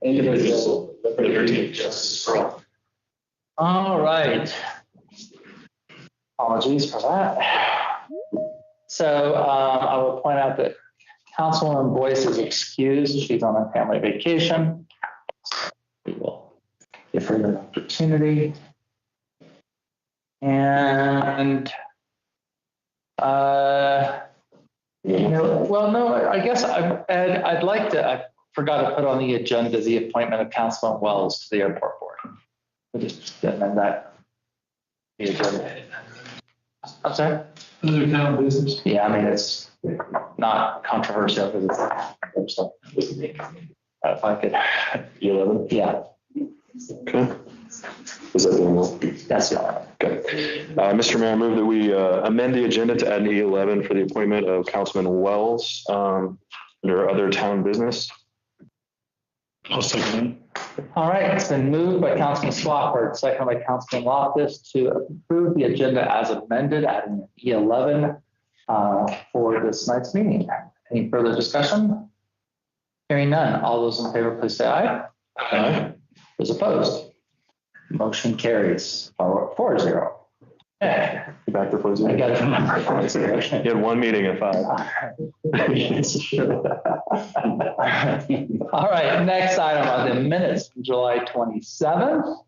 Individual liberty and justice for all. All right. Apologies for that. So I will point out that Councilwoman Boyce is excused. She's on a family vacation. We will give her an opportunity. And I guess I'd like to, I forgot to put on the agenda the appointment of Councilman Wells to the airport board. We'll just amend that. The agenda. I'm sorry? Other town business. Yeah, I mean, it's not controversial because it's stuff. If I could. 11? Yeah. Okay. Is that the one? That's the one. Okay. Mr. Mayor, I move that we amend the agenda to add an E11 for the appointment of Councilman Wells under other town business. I'll second. All right, it's been moved by Councilman Swafford, second by Councilman Loftus to approve the agenda as amended, adding an E11 for this night's meeting. Any further discussion? Hearing none. All those in favor, please say aye. Aye. Those opposed? Motion carries 4-0. Yeah. Back to 4-0. I got to remember 4-0. You had one meeting at 5. All right, next item are the minutes from July 27th,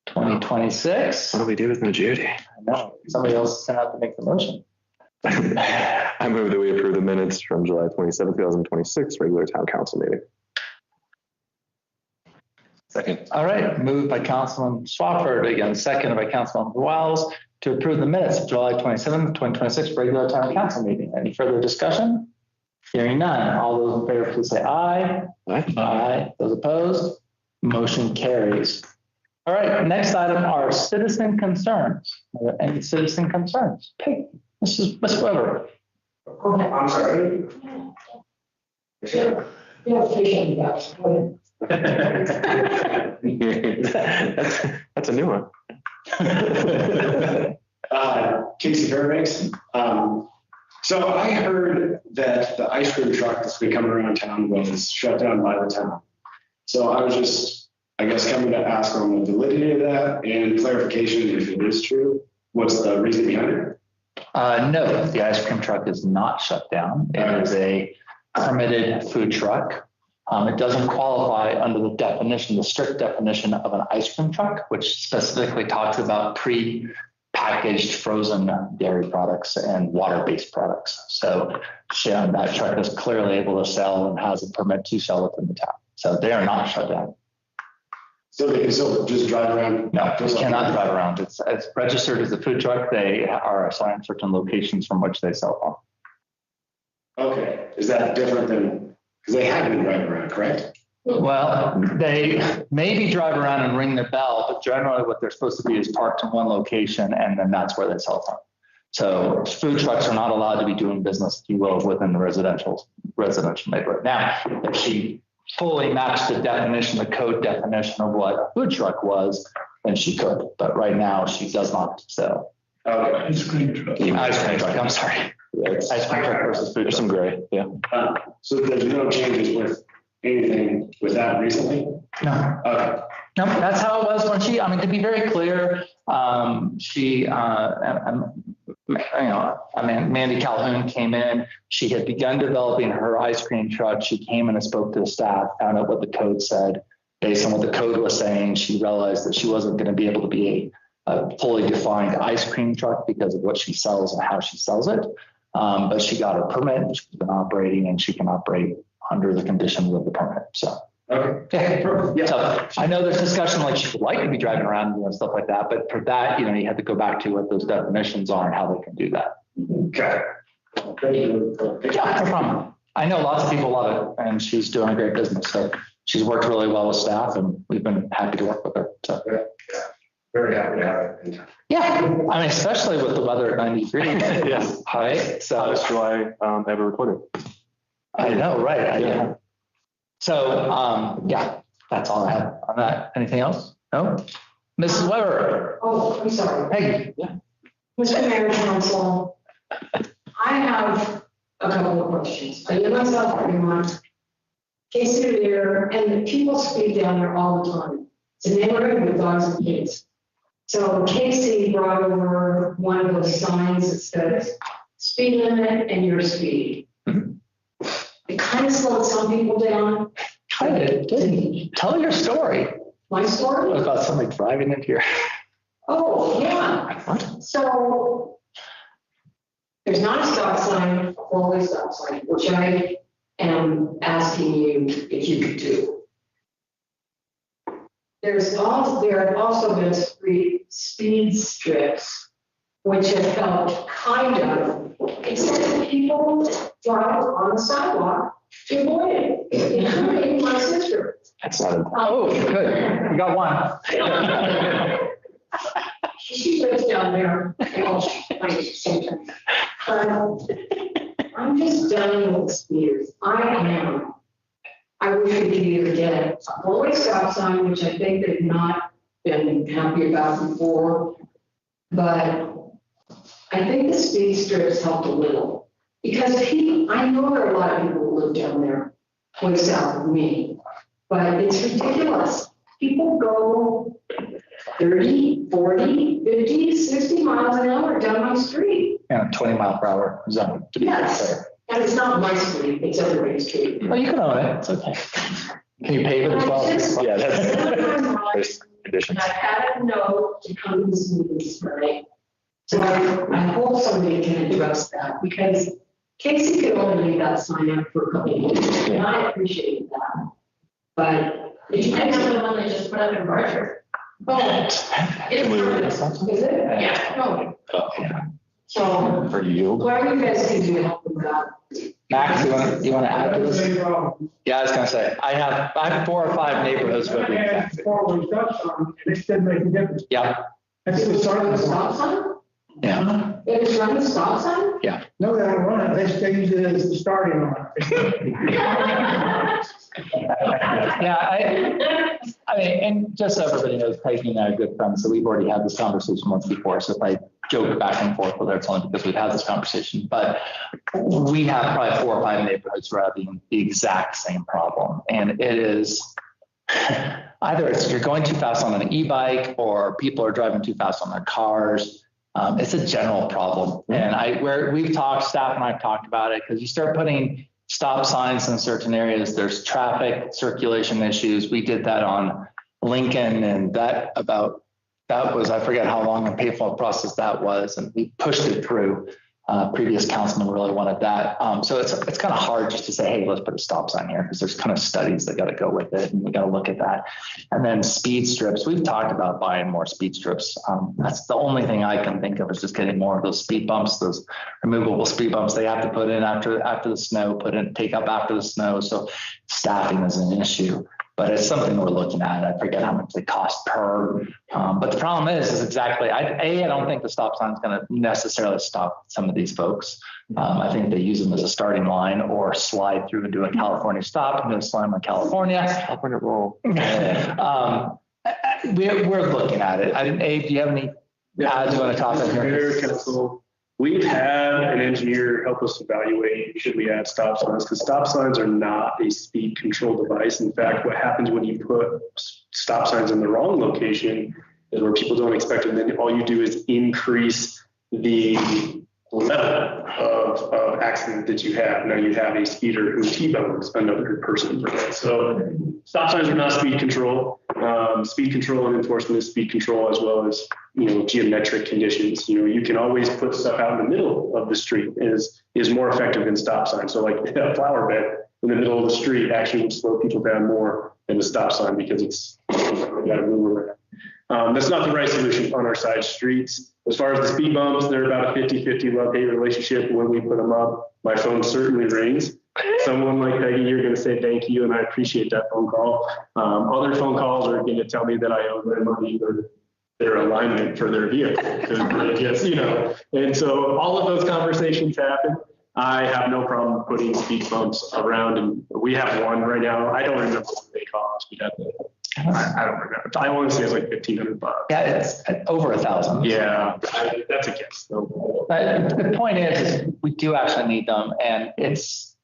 2026. What do we do with no Judy? I know, somebody else sent out to make the motion. I move that we approve the minutes from July 27th, 2026, regular town council meeting. Second. All right, moved by Councilman Swafford, again, seconded by Councilman Wells to approve the minutes of July 27th, 2026, regular town council meeting. Any further discussion? Hearing none. All those in favor, please say aye. Aye. Aye. Those opposed? Motion carries. All right, next item are citizen concerns. Are there any citizen concerns? Hey, Ms. Weber. I'm sorry. That's a new one. Casey Fairbanks. So I heard that the ice cream truck that's been coming around town was shut down by the town. So I was just, I guess, coming to ask on the validity of that and clarification if it is true. What's the reason behind it? No, the ice cream truck is not shut down. It is a permitted food truck. It doesn't qualify under the definition, the strict definition of an ice cream truck, which specifically talks about pre-packaged frozen dairy products and water-based products. So that truck is clearly able to sell and has a permit to sell within the town. So they are not shut down. So they can still just drive around? No, just cannot drive around. It's registered as a food truck. They are assigned certain locations from which they sell from. Okay, is that different than, because they have been driving around, correct? Well, they maybe drive around and ring their bell, but generally what they're supposed to be is parked in one location and then that's where they sell from. So food trucks are not allowed to be doing business, if you will, within the residential neighborhood. Now, if she fully matched the definition, the code definition of what a food truck was, then she could. But right now she does not sell. Ice cream truck. Ice cream truck, I'm sorry. Yeah, Ice cream truck versus food there's truck. some gray. Yeah. So there's no changes with anything with that recently? No. Okay. No, that's how it was when she, I mean, to be very clear, Mandy Calhoun came in, she had begun developing her ice cream truck. She came in and spoke to the staff, found out what the code said. Based on what the code was saying, she realized that she wasn't going to be able to be a fully defined ice cream truck because of what she sells and how she sells it. But she got her permit, she's been operating, and she can operate under the conditions of the permit. So. Okay. Yeah. So I know there's discussion like she would like to be driving around and stuff like that, but for that, you have to go back to what those definitions are and how they can do that. Okay. Thank you. Yeah, no problem. I know lots of people love it, and she's doing a great business. So she's worked really well with staff, and we've been happy to work with her. So. Yeah. Very happy to have it. Yeah, I mean, especially with the weather at 93. Yeah. Right. So Hottest July ever recorded. I know, right? Yeah. So, yeah, that's all I have on that. Anything else? No? Mrs. Weber. Oh, I'm sorry. Peggy. Yeah. Mr. Mayor, Council, I have a couple of questions. Are you myself or you want? Casey there, and people speed down there all the time. It's a neighborhood with dogs and kids. So Casey brought over one of those signs that says speed limit and your speed. It kind of slowed some people down. Kind of. Tell your story My story? about somebody driving into your. Oh, yeah. What? So there's not a stop sign, a four-way stop sign, which I am asking you if you could do. There have also been speed strips, which have helped kind of, except that people drive on the sidewalk to avoid it, including my sister. That's not a. Oh, good. You got one. She lives down there. I'm just done with speeders. I am. I wish we could either get a four-way stop sign, which I think they've not been happy about before. But I think the speed strips helped a little. Because people, I know there are a lot of people who live down there, way south of me. But it's ridiculous. People go 30, 40, 50, 60 miles an hour down my street. Yeah, 20-mile-per-hour zone. To be Yes. fair. And it's not my street, it's everybody's street. Oh, you can own it. It's okay. Can you pave it as well? Yeah, that's. And There's conditions. I've had a note to come to this meeting tonight. So I hope somebody can address that because Casey could only leave that sign up for a couple of weeks, and I appreciate that. But if you can have the one that just put up in Barger. Oh, is it? Yeah. No. Oh, So, for you. whatever you guys can do to help with that. Max, you want to add to this? Yeah, I was gonna say, I have 4 or 5 neighborhoods where we. Four-way stop sign, and it didn't make a difference. Yeah, That's the start of The the stop sign? yeah. It is run the stop sign? No, they don't run it, they use it as the starting line. Yeah, I mean, and just so everybody knows, Peggy and I are good friends, so we've already had this conversation once before. So if I joke back and forth with her, it's only because we've had this conversation. But we have probably 4 or 5 neighborhoods who are having the exact same problem. And it is either you're going too fast on an e-bike or people are driving too fast on their cars. It's a general problem. And we've talked, staff and I've talked about it because you start putting stop signs in certain areas, there's traffic circulation issues. We did that on Lincoln and that was, I forget how long and painful a process that was. And we pushed it through. Previous councilman really wanted that. So it's kind of hard just to say, hey, let's put a stop sign here because there's kind of studies that got to go with it and we got to look at that. And then speed strips, we've talked about buying more speed strips. That's the only thing I can think of is just getting more of those speed bumps, those removable speed bumps they have to put in after the snow, take up after the snow. So staffing is an issue. But it's something we're looking at. I forget how much they cost per. But the problem is exactly, I don't think the stop sign is going to necessarily stop some of these folks. I think they use them as a starting line or slide through and do a California stop and then slam on California. California roll. We're looking at it. Abe, do you have any ads you want to talk about here? Mayor, council, we've had an engineer help us evaluate, should we add stop signs? Because stop signs are not a speed control device. In fact, what happens when you put stop signs in the wrong location is where people don't expect it. And then all you do is increase the level of accident that you have. Now you have a speeder who T-bones another person. So stop signs are not speed control. Speed control and enforcement is speed control as well as, geometric conditions. You can always put stuff out in the middle of the street is more effective than stop signs. So like a flower bed in the middle of the street actually would slow people down more than the stop sign because it's got to move around. That's not the right solution on our side streets. As far as the speed bumps, they're about a 50-50 love-hate relationship. When we put them up, my phone certainly rings. Someone like Peggy, you're going to say thank you, and I appreciate that phone call. Other phone calls are going to tell me that I owe them money or their alignment for their vehicle. And so all of those conversations happen. I have no problem putting speed bumps around, and we have one right now. I don't remember what they cost. I don't remember. I want to say it's like $1,500. Yeah, it's over 1,000. Yeah, that's a guess. So. But the point is we do actually need them, and it's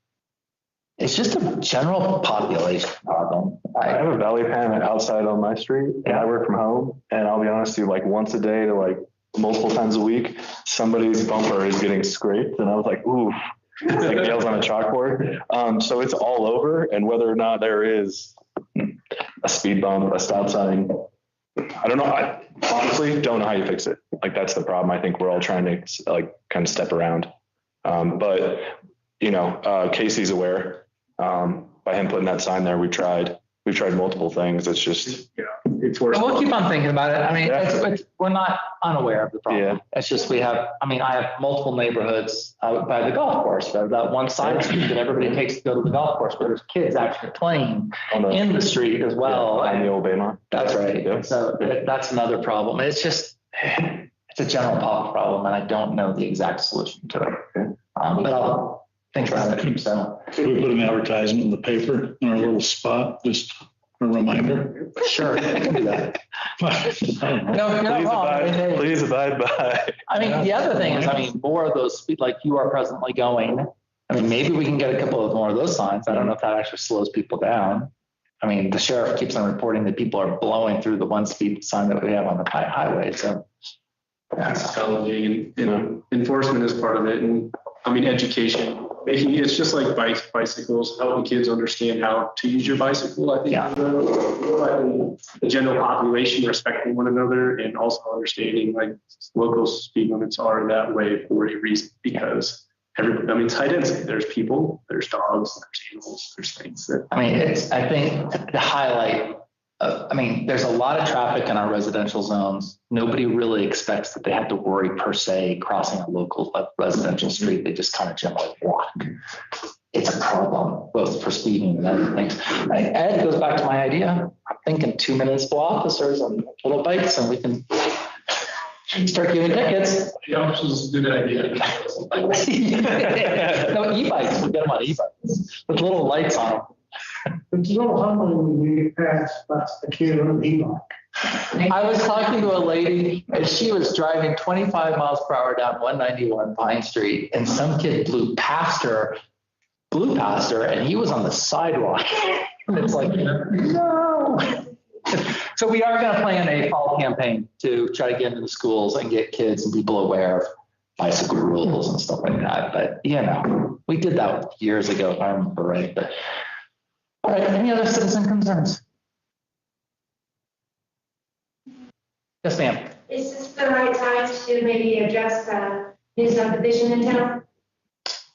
It's just a general population problem. I have a valley pan outside on my street and I work from home. And I'll be honest with you, like once a day to like multiple times a week, somebody's bumper is getting scraped. And I was like, ooh, it's like nails on a chalkboard. So it's all over. And whether or not there is a speed bump, a stop sign, I don't know. I honestly don't know how you fix it. Like that's the problem. I think we're all trying to like kind of step around. But you know, Casey's aware. By him putting that sign there, we've tried multiple things. It's just, It's worse. We'll keep on thinking about it. I mean, Yeah. we're not unaware of the problem. Yeah. It's just I have multiple neighborhoods out by the golf course. There's that one side street that everybody takes to go to the golf course, but there's kids actually playing in the street as well. on the old Baymont. That's right. Yeah. So that's another problem. It's just, it's a general problem, and I don't know the exact solution to it. But I'll think about it. So Could we put an advertisement in the paper in our little spot, just a reminder? sure, I can do that. No. No, you're not wrong. Please abide by. I mean, the other thing is, more of those speed, like you are presently going. I mean, maybe we can get a couple of more of those signs. I don't know if that actually slows people down. I mean, the sheriff keeps on reporting that people are blowing through the one speed sign that we have on the highway. So. It's challenging and enforcement is part of it. And I mean, education, it's just like bicycles, helping kids understand how to use your bicycle. I think the general population respecting one another and also understanding like local speed limits are that way for a reason, because it's high density. There's people, there's dogs, there's animals, there's things that. I mean, I think the highlight. There's a lot of traffic in our residential zones. Nobody really expects that they have to worry per se crossing a local residential street. They just kind of generally walk. It's a problem, both for speeding and other things. Ed, goes back to my idea. I'm thinking 2 minutes for officers on little bikes, and we can start giving tickets. Yeah, this is a good idea. No, e-bikes. We get them on e-bikes with little lights on them. It's a little humbling when you pass a kid on an e-bike. I was talking to a lady and she was driving 25 miles per hour down 191 Pine Street, and some kid blew past her, and he was on the sidewalk. And it's like, no. So we are going to plan a fall campaign to try to get into the schools and get kids and people aware of bicycle rules and stuff like that. But, we did that years ago, if I remember right. But all right, any other citizen concerns? Yes, ma'am. Is this the right time to maybe address the new subdivision in town?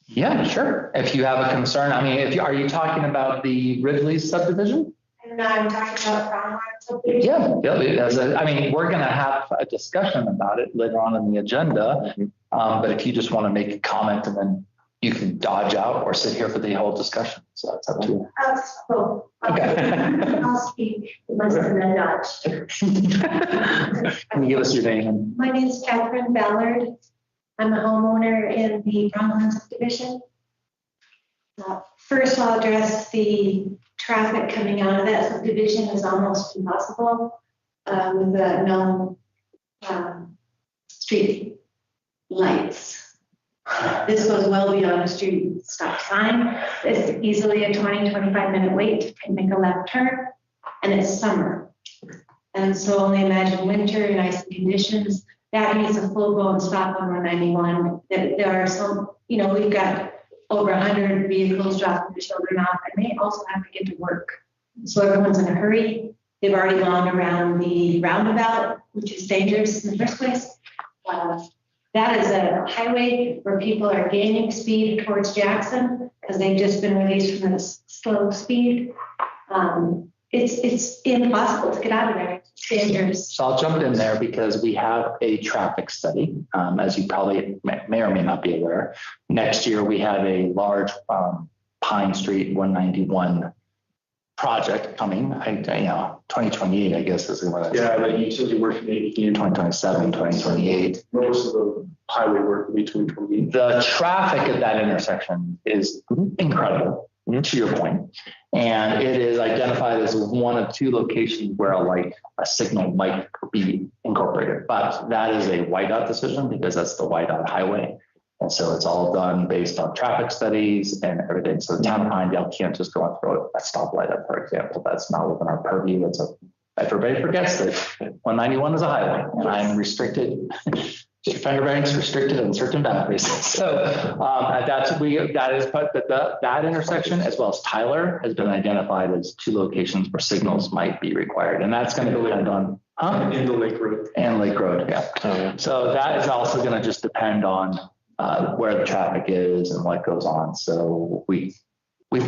Yeah, sure. If you have a concern, are you talking about the Ridley subdivision? And I'm talking about Brownwater subdivision. Yeah. We're going to have a discussion about it later on in the agenda. But if you just want to make a comment and then you can dodge out or sit here for the whole discussion. So it's up to you. Cool. Okay. I'll speak less than a nudge. Can you give us your name? My name is Catherine Ballard. I'm a homeowner in the Brownwater subdivision. First, I'll address the traffic coming out of that subdivision is almost impossible with the no street lights. This goes well beyond a street stop sign. It's easily a 20-25 minute wait to make a left turn, and it's summer. And so only imagine winter and icy conditions. That needs a full-blown stop on 191. There are some, we've got over 100 vehicles dropping the children off, and they also have to get to work. So everyone's in a hurry. They've already gone around the roundabout, which is dangerous in the first place. That is a highway where people are gaining speed towards Jackson because they've just been released from the slow speed. It's impossible to get out of there. It's dangerous. So I'll jump in there because we have a traffic study, as you probably may or may not be aware. Next year, we have a large Pine Street 191 project coming. 2028, I guess, is what Yeah, the utility work maybe in 2027, 2028. Most of the highway work will be 2028. The traffic at that intersection is incredible, to your point. And it is identified as one of two locations where a signal might be incorporated. But that is a whiteout decision because that's the whiteout highway. And so it's all done based on traffic studies and everything. So the town of Pinedale can't just go and throw a stoplight up, for example. That's not within our purview. Everybody forgets that 191 is a highway and I'm restricted. Fender banks restricted in certain boundaries. So that intersection, as well as Tyler, has been identified as two locations where signals might be required. And that's going to depend on In the Lake Road. And Lake Road, yeah. Oh, yeah. So that is also going to just depend on where the traffic is and what goes on. So we've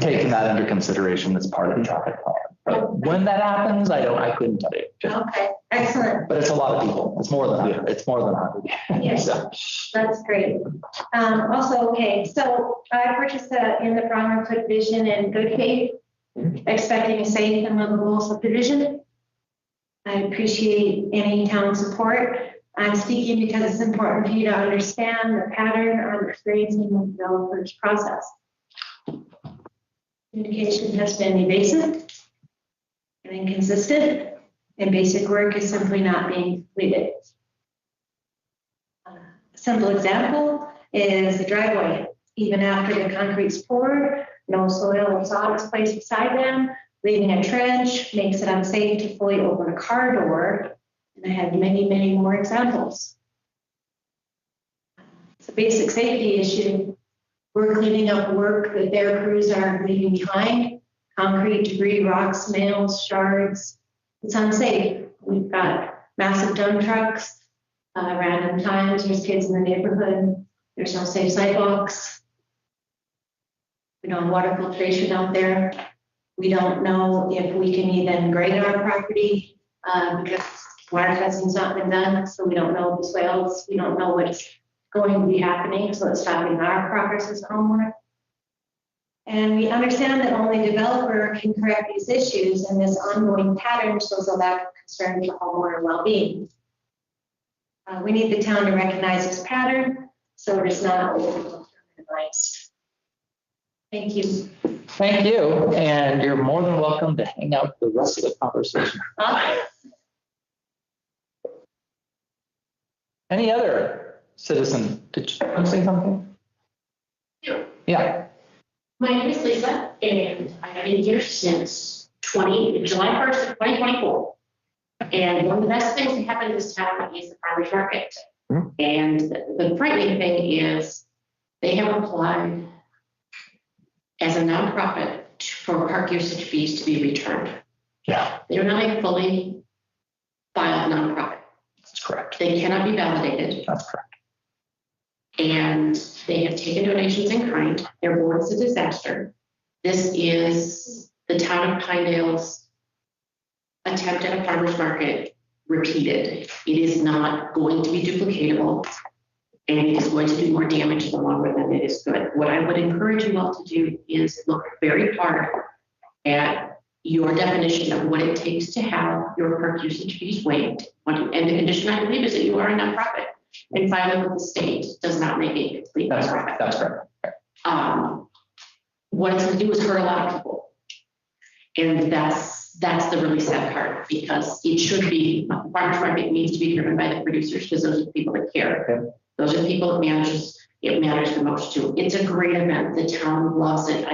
taken that under consideration as part of the traffic plan. But when that happens, I couldn't tell you. Okay, excellent. But it's a lot of people. It's more than 100. It's more than 100. Yes, So, that's great. Also, okay, so I purchased in the Brown subdivision in good faith, expecting a safe and livable subdivision. I appreciate any town support. I'm speaking because it's important for you to understand the pattern I'm experiencing in the developer's process. Communication has been evasive and inconsistent, and basic work is simply not being completed. A simple example is the driveway. Even after the concrete's poured, no soil or sod is placed beside them. Leaving a trench makes it unsafe to fully open a car door. And I have many, many more examples. It's a basic safety issue. We're cleaning up work that their crews are leaving behind. Concrete, debris, rocks, nails, shards. It's unsafe. We've got massive dump trucks. Random times, there's kids in the neighborhood. There's no safe sidewalks. We don't have water filtration out there. We don't know if we can even grade our property because water testing's not been done. So we don't know the swales. We don't know what's going to be happening. So it's stopping our progress as a homeowner. And we understand that only a developer can correct these issues, and this ongoing pattern shows a lack of concern for homeowner well-being. We need the town to recognize this pattern so it is not overlooked. Thank you. thank you. And you're more than welcome to hang out for the rest of the conversation. Any other citizen? Did you want to say something? Yeah. My name is Lisa, and I have been here since July 1st of 2024. And one of the best things that happened in this town is the farmers market. And the frightening thing is they have applied as a nonprofit for park usage fees to be returned. Yeah, They're not a fully filed nonprofit. that's correct. They cannot be validated. That's correct. And they have taken donations in kind. Their board is a disaster. This is the town of Pinedale's attempt at a farmer's market repeated. It is not going to be duplicatable, and it is going to do more damage in the long run than it is good. What I would encourage you all to do is look very hard at your definition of what it takes to have your park usage fees waived. And the condition, I believe, is that you are a nonprofit. And filing with the state does not make a complete That's nonprofit. correct. That's correct. What it's going to do is hurt a lot of people. And that's the really sad part, because it should be, farmers market needs to be driven by the producers, because those are the people that care. Okay. Those are the people it matters the most to. It's a great event. The town loves it.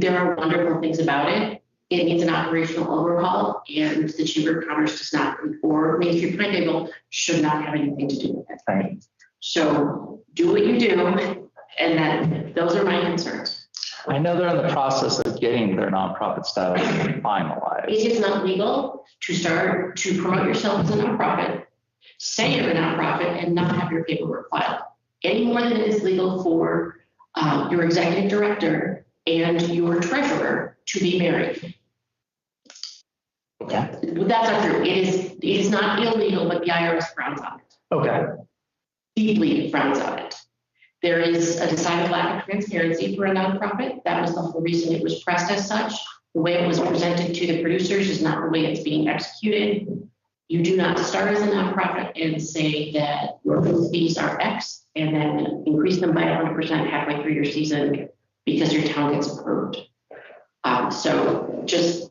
There are wonderful things about it. It needs an operational overhaul, and the Chamber of Commerce does not, or Main Street Pinedale should not have anything to do with it. Right. So do what you do, and then those are my concerns. I know they're in the process of getting their nonprofit status finalized. It is not legal to start to promote yourself as a nonprofit, say you're a nonprofit, and not have your paperwork filed, any more than it is legal for your executive director and your treasurer to be married. Okay. That's not true. It is not illegal, but the IRS frowns on it. Okay. Deeply frowns on it. There is a decided lack of transparency for a nonprofit. That was the whole reason it was pressed as such. The way it was presented to the producers is not the way it's being executed. You do not start as a nonprofit and say that your fees are X and then increase them by 100% halfway through your season because your town gets approved. So just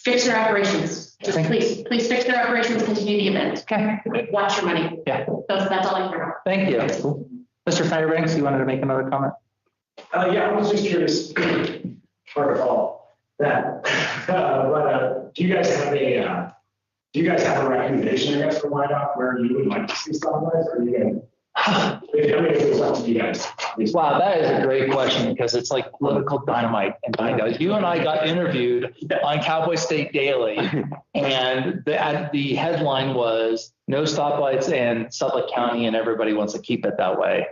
Fix their operations. Just please fix their operations, continue the event. Okay. Watch your money. Yeah. That's all I care about. Thank you. Mr. Fairbanks, you wanted to make another comment? Yeah, I was just curious, hard to follow that. Do you guys have a recommendation, I guess, for YDOT where you would like to see stoplights, or you guys? I mean, if it's up to you guys. Wow, that is a great question because it's like political dynamite. And you and I got interviewed on Cowboy State Daily, and the headline was "No stoplights in Suffolk County, and everybody wants to keep it that way."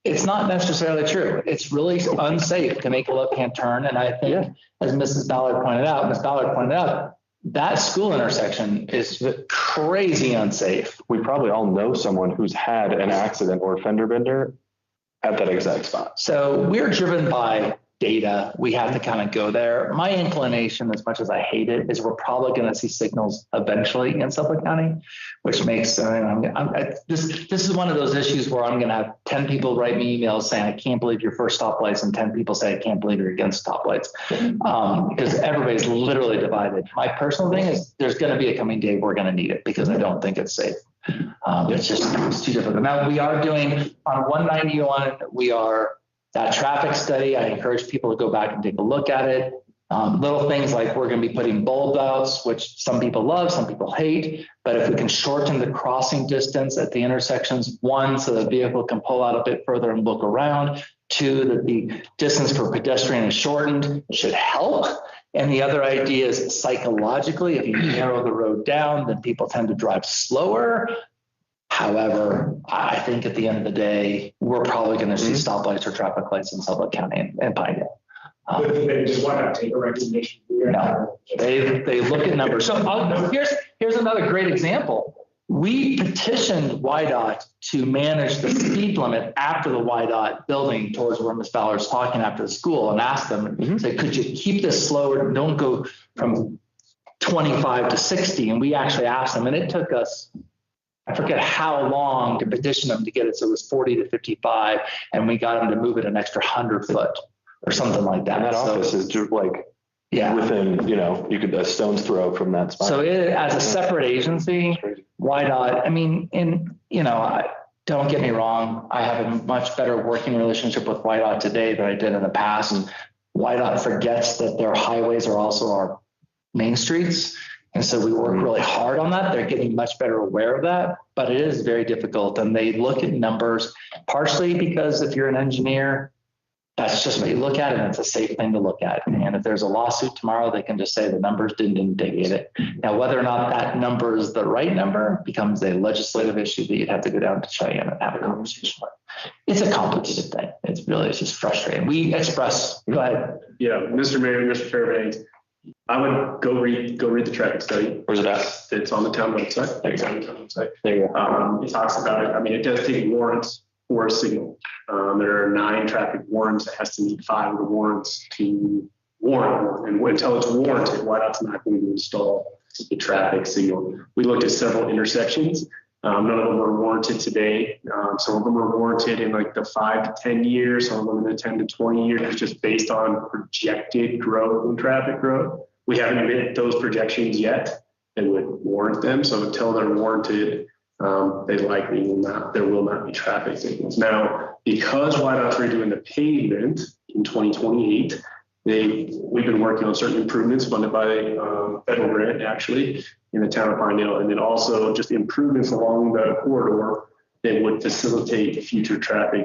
It's not necessarily true. It's really unsafe to make a left-hand turn, and I think, as Ms. Ballard pointed out, that school intersection is crazy unsafe. We probably all know someone who's had an accident or a fender bender at that exact spot. So we're driven by data. We have to kind of go there. My inclination, as much as I hate it, is we're probably going to see signals eventually in Suffolk County, which makes this is one of those issues where I'm going to have 10 people write me emails saying, I can't believe you're for stoplights, and 10 people say, I can't believe you're against stoplights, because everybody's literally divided. My personal thing is there's going to be a coming day we're going to need it because I don't think it's safe. It's too difficult. Now we are doing on 191, that traffic study. I encourage people to go back and take a look at it. Little things like we're going to be putting bulb outs, which some people love, some people hate. But if we can shorten the crossing distance at the intersections, one, so the vehicle can pull out a bit further and look around. Two, that the distance for pedestrian is shortened, should help. And the other idea is psychologically, if you narrow the road down, then people tend to drive slower. However, I think at the end of the day, we're probably going to see stoplights or traffic lights in Suffolk County and Pinedale. They just want to take a recommendation. No, they look at numbers. So here's another great example. We petitioned YDOT to manage the speed limit after the YDOT building towards where Ms. Ballard's talking after the school, and asked them, say, could you keep this slower? Don't go from 25 to 60. And we actually asked them, and it took us, I forget how long to petition them to get it. So it was 40 to 55, and we got them to move it an extra 100 foot or something like that. And that office is just like within, you could a stone's throw from that spot. So as a separate agency, YDOT, I mean, don't get me wrong, I have a much better working relationship with YDOT today than I did in the past. And YDOT forgets that their highways are also our main streets. And so we work really hard on that. They're getting much better aware of that, but it is very difficult. And they look at numbers partially because if you're an engineer, that's just what you look at, and it's a safe thing to look at. And if there's a lawsuit tomorrow, they can just say the numbers didn't indicate it. Now, whether or not that number is the right number becomes a legislative issue that you'd have to go down to Cheyenne and have a conversation with. It's a complicated thing. It's just frustrating. We express, go ahead. Yeah, Mr. Mayor, Mr. Fairbanks, I would go read the traffic study. Where's it at? It's on the town website. There you go. On the town website. There you go. It talks about it. I mean, it does take warrants for a signal. There are 9 traffic warrants. It has to meet 5 of the warrants to warrant. And until it's warranted, YDOT's not going to install the traffic signal. We looked at several intersections. None of them are warranted today. Some of them are warranted in like the 5 to 10 years, some of them in the 10 to 20 years, just based on projected growth and traffic growth. We haven't hit those projections yet that would warrant them. So until they're warranted, they likely will not, there will not be traffic signals. Now, because YDOT's redoing the pavement in 2028, we've been working on certain improvements funded by federal grant actually in the town of Pinedale, and then also just improvements along the corridor that would facilitate future traffic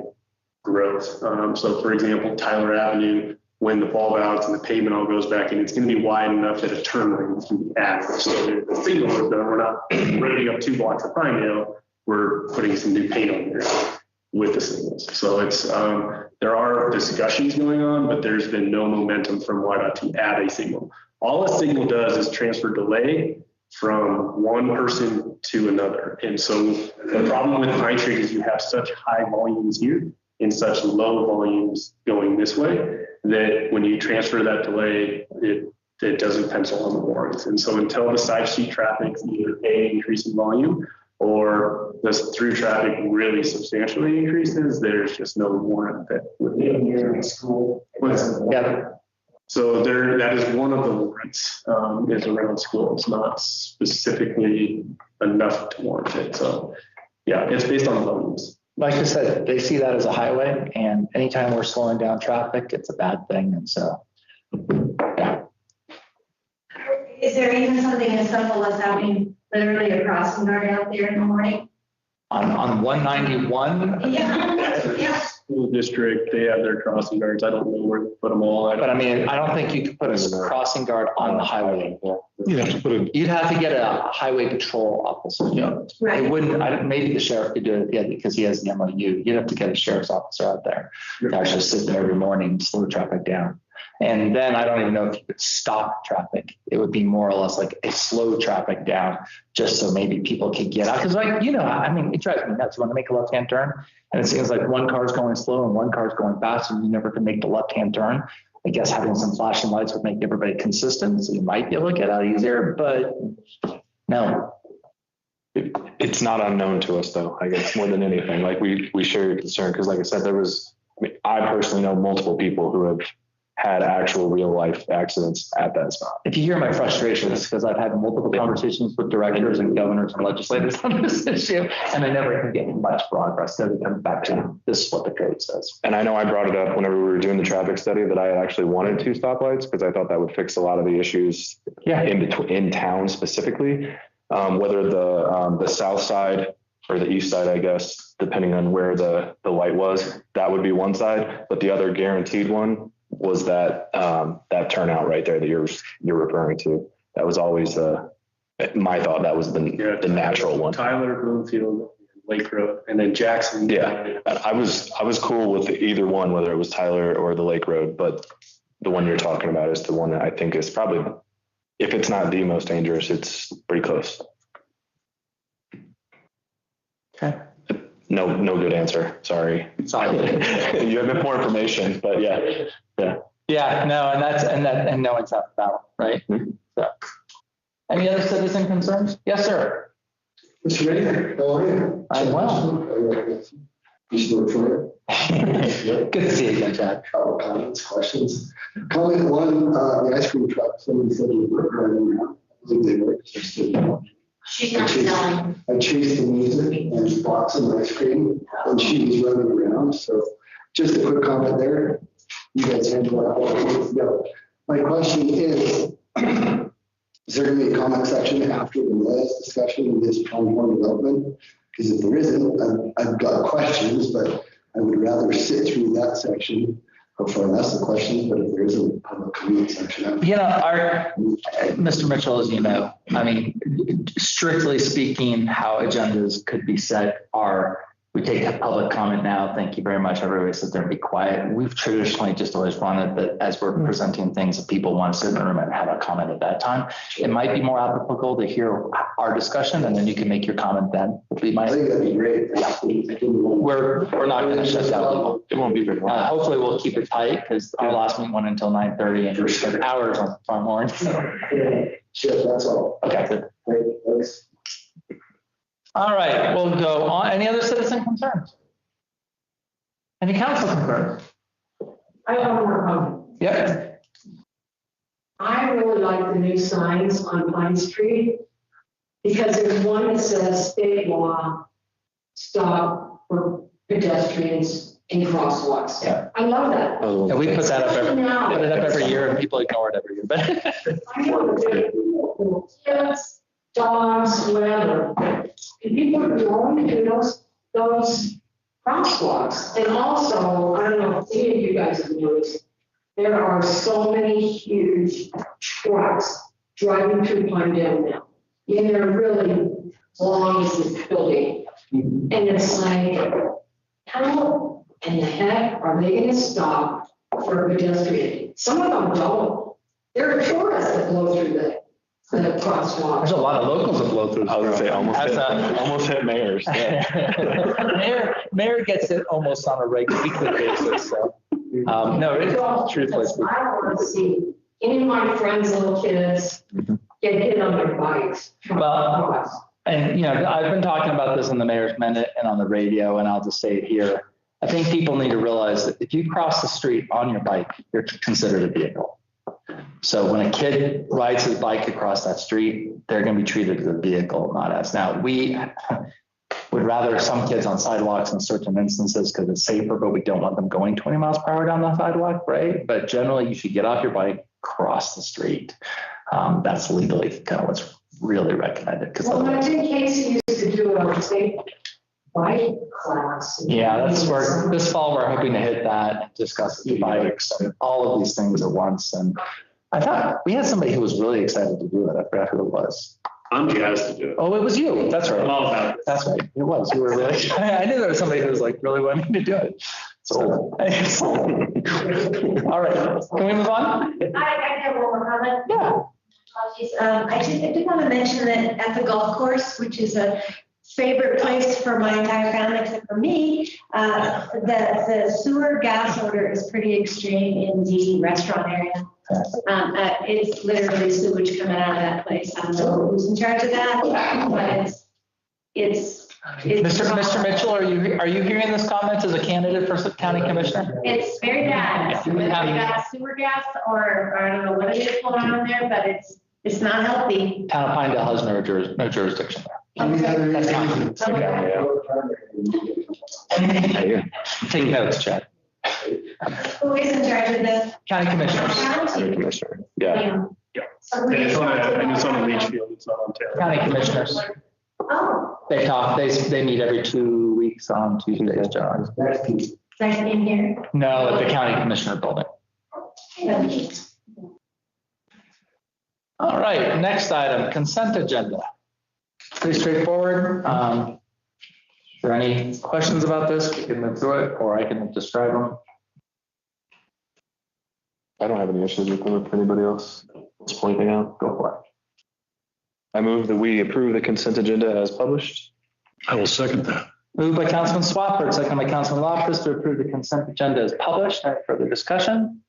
growth. So for example, Tyler Avenue, when the bulb outs and the pavement all goes back in, it's going to be wide enough that a turn lane can be added. So the signal is done. We're not rating up 2 blocks of Pinedale. We're putting some new paint on there with the signals. So it's there are discussions going on, but there's been no momentum from YDOT to add a signal. All a signal does is transfer delay from one person to another. And so the problem with Pine Tree is you have such high volumes here and such low volumes going this way that when you transfer that delay, it doesn't pencil on the warrants. And so until the side street traffic is either A, increasing volume, or the through traffic really substantially increases, there's just no warrant that would be in school. Yeah. So that is one of the warrants, is around school. It's not specifically enough to warrant it. So yeah, it's based on volumes. Like I said, they see that as a highway, and anytime we're slowing down traffic, it's a bad thing. And so, yeah. Is there even something as simple as having literally a crossing guard out there in the morning? On 191, Yeah. School district, they have their crossing guards. I don't know where to put them all. but I mean, I don't think you could put a crossing guard on the highway. You have to put it, You'd have to get a highway patrol officer. yeah, It Right. wouldn't, maybe the sheriff could do it, yeah, because he has the MOU. You'd have to get a sheriff's officer out there to actually sit there every morning and slow traffic down. And then I don't even know if you could stop traffic. It would be more or less like a slow traffic down, just so maybe people could get out. Because like, I mean, it drives me nuts when I make a left-hand turn and it seems like one car's going slow and one car's going fast and you never can make the left-hand turn. I guess having some flashing lights would make everybody consistent, so you might be able to get out easier, but no. It's not unknown to us though, I guess, more than anything. Like we share your concern because like I said, I personally know multiple people who have had actual real life accidents at that spot. If you hear my frustration, it's because I've had multiple conversations with directors and governors and legislators on this issue, and I never can get much progress. So it comes back to this is what the code says. And I know I brought it up whenever we were doing the traffic study that I actually wanted 2 stoplights because I thought that would fix a lot of the issues in town specifically. Whether the south side or the east side, I guess, depending on where the light was, that would be one side, but the other guaranteed one was that turnout right there that you're referring to. That was always my thought. That was the natural one. Tyler, Bloomfield, Lake Road, and then Jackson. Yeah, I was cool with either one, whether it was Tyler or the Lake Road, but the one you're talking about is the one that I think is probably, if it's not the most dangerous, it's pretty close. Okay. No good answer. Sorry. You have a bit more information, but yeah. Yeah, no, and no one's half the battle, right? Mm-hmm. So, any other citizen concerns? Yes, sir. Mr. Mayor, how are you? I'm well. Good to see you again, Chad. Couple comments, questions. Comment one, the ice cream truck, somebody said you were running around. I believe they were. She's not selling. I chased the music and bought some ice cream and she was running around. So just a quick comment there. You guys handle that. My question is there going to be a comment section after the last discussion in this plan development? Because if there isn't, I've got questions, but I would rather sit through that section before I ask the questions. But if there isn't a public comment section, Mr. Mitchell, as you know, I mean, strictly speaking, how agendas could be set are, we take a public comment now. Thank you very much. Everybody sit there and be quiet. We've traditionally just always run it that as we're presenting things, if people want to sit in the room and have a comment at that time, it might be more applicable to hear our discussion and then you can make your comment then. Would be my. I think that'd be great. We're not going to shut down people. It won't be very long. Hopefully we'll keep it tight because our last meeting went until 9:30 and there's hours on farm horn. So. Sure, that's all. Okay, good. Great, thanks. All right, we'll go on. Any other citizen concerns? Any council concerns? I have one more comment. Yep. I really like the new signs on Pine Street because there's one that says state law, stop for pedestrians in crosswalks. Yeah. I love that. Yeah, we put that up Now, put it up every year and people ignore it every year. But I know that kids, dogs, whatever. And people are going to those crosswalks. And also, I don't know if any of you guys have noticed, there are so many huge trucks driving through Pinedale now. And they're really long as this building. And it's like, how in the heck are they gonna stop for a pedestrian? Some of them don't. There are tourists that blow through the crosswalk. there's a lot of locals that blow through. I was going to say almost hit mayors. Yeah. Mayor gets it almost on a regular weekly basis. So no, it's truthfully. I don't want to see any of my friends' little kids get hit on their bikes. Well, and I've been talking about this in the Mayor's Minute and on the radio, and I'll just say it here. I think people need to realize that if you cross the street on your bike, you're considered a vehicle. So when a kid rides his bike across that street, they're going to be treated as a vehicle, not as. Now, we would rather some kids on sidewalks in certain instances because it's safer, but we don't want them going 20 miles per hour down the sidewalk, right? But generally, you should get off your bike, cross the street. That's legally kind of what's really recommended. Well, I think Casey used to do a safe bike class. Yeah, that's where this fall we're hoping to hit that, discuss bikes and all of these things at once. And I thought we had somebody who was really excited to do it. I forgot who it was. I'm jazzed to do it. Oh, it was you. That's right. I'm all about it. That's right. It was. You were really. I knew there was somebody who was like really wanting to do it. So, all right. Can we move on? I have one more comment. Yeah. Apologies. I did want to mention that at the golf course, which is a favorite place for my entire family, except for me, the sewer gas odor is pretty extreme in the restaurant area. It's literally sewage coming out of that place. I don't know who's in charge of that, but it's Mr. Mitchell, are you hearing this comment as a candidate for county commissioner? It's very bad. Whether you got sewer gas or I don't know what it is going on there, but it's not healthy. Town of Pinedale has no jurisdiction there. That's Take notes, Chad. Who is in charge of this? County commissioners. County commissioner. Yeah. And it's on a leach field, it's not on Taylor. County commissioners. Oh, They talk, they meet every 2 weeks on Tuesdays, John. nice being here. No, at the county commissioner building. All right, next item, consent agenda. Pretty straightforward. Is there any questions about this? We can move through it, or I can describe them. I don't have any issues with them. If anybody else is pointing out, go for it. I move that we approve the consent agenda as published. I will second that. Moved by Councilman Swafford, second by Councilman Loftus to approve the consent agenda as published. Any further discussion?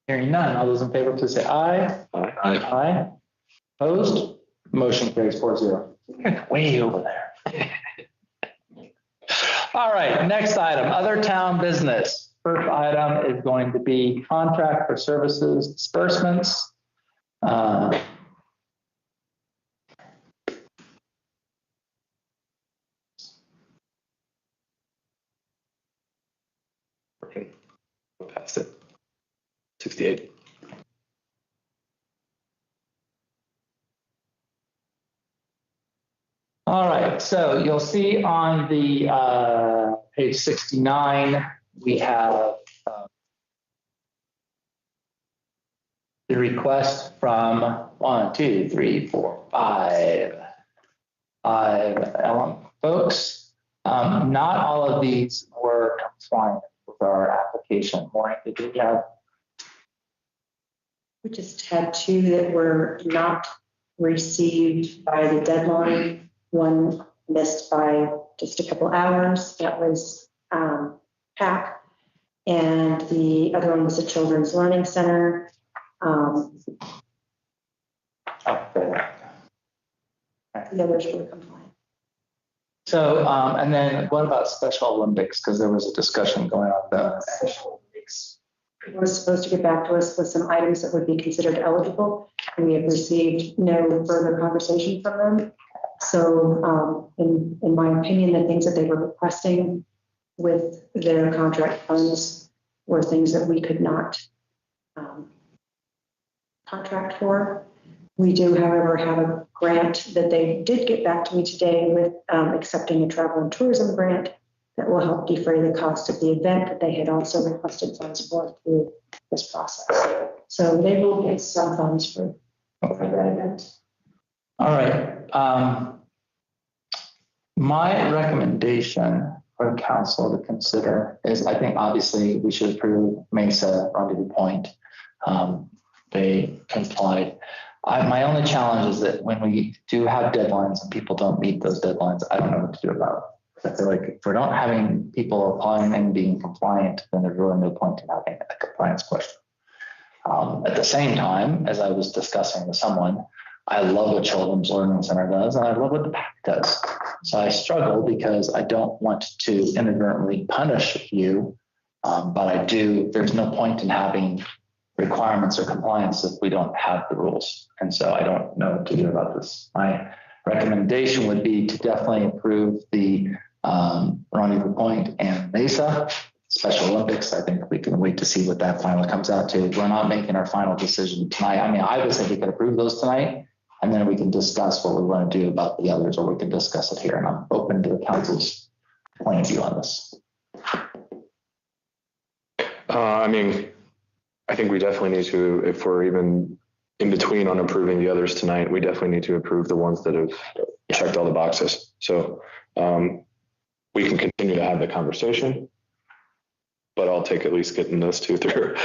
Hearing none. All those in favor, please say aye. Aye. Aye. Opposed? Motion carries 4-0. You're way over there. All right, next item, other town business. First item is going to be contract for services disbursements. Past it. 68. All right, so you'll see on the page 69, we have the request from 5 folks. Not all of these were compliant with our application. Maureen, did you have? We just had 2 that were not received by the deadline. One missed by just a couple hours. That was PAC. And the other one was the Children's Learning Center. The others were compliant. So, and then what about Special Olympics? Because there was a discussion going on there. Special Olympics were supposed to get back to us with some items that would be considered eligible. And we have received no further conversation from them. So in my opinion, the things that they were requesting with their contract funds were things that we could not contract for. We do, however, have a grant that they did get back to me today with accepting a travel and tourism grant that will help defray the cost of the event that they had also requested funds for through this process. So they will get some funds for that event. All right. My recommendation for council to consider is, I think obviously we should approve Mesa Rendezvous Point. They complied. My only challenge is that when we do have deadlines and people don't meet those deadlines, I don't know what to do about it. I feel like if we're not having people applying and being compliant, then there's really no point in having a compliance question. At the same time, as I was discussing with someone, I love what Children's Learning Center does, and I love what the PAC does. So I struggle because I don't want to inadvertently punish you, but I do. There's no point in having requirements or compliance if we don't have the rules. And so I don't know what to do about this. My recommendation would be to definitely approve the Rendezvous Point and Mesa Special Olympics. I think we can wait to see what that finally comes out to. We're not making our final decision tonight. I mean, I would say we could approve those tonight, and then we can discuss what we want to do about the others, or we can discuss it here. And I'm open to the council's point of view on this. I mean, I think we definitely need to, if we're even in between on approving the others tonight, we definitely need to approve the ones that have checked all the boxes. So we can continue to have the conversation, but I'll take at least getting those two through.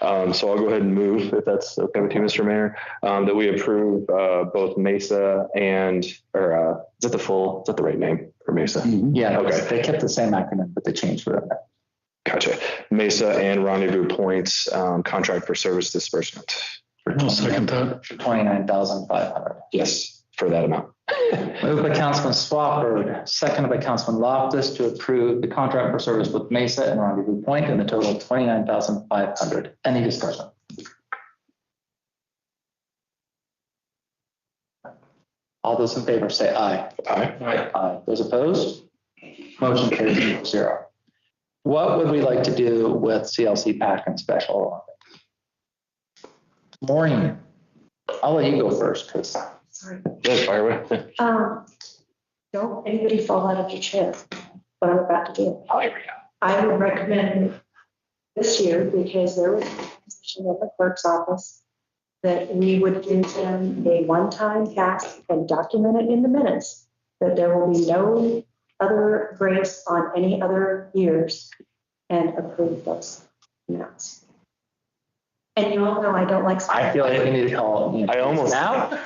So I'll go ahead and move, if that's okay with you, Mr. Mayor, that we approve both Mesa and, or is that the right name for Mesa? Yeah, Okay. they kept the same acronym, but they changed for it. Gotcha. Mesa and Rendezvous Points contract for service disbursement. I'll second that. $29,500. Yes, for that amount. Moved by Councilman Swafford, seconded by Councilman Loftus to approve the contract for service with Mesa and Rendezvous Point in the total of $29,500. Any discussion? All those in favor say aye. Aye. Aye. Those opposed? Motion carries 6-0. What would we like to do with CLC PAC and Special Olympics? Maureen, I'll let you go first, because Sorry. Yes, fire away. Don't anybody fall out of your chair, what I'm about to do. oh, here we go. I would recommend this year, because there was a position at the clerk's office, that we would give them a one-time task and document it in the minutes, that there will be no other grace on any other years, and approve those amounts. And you all know I don't like. I feel like we need to call. I almost now.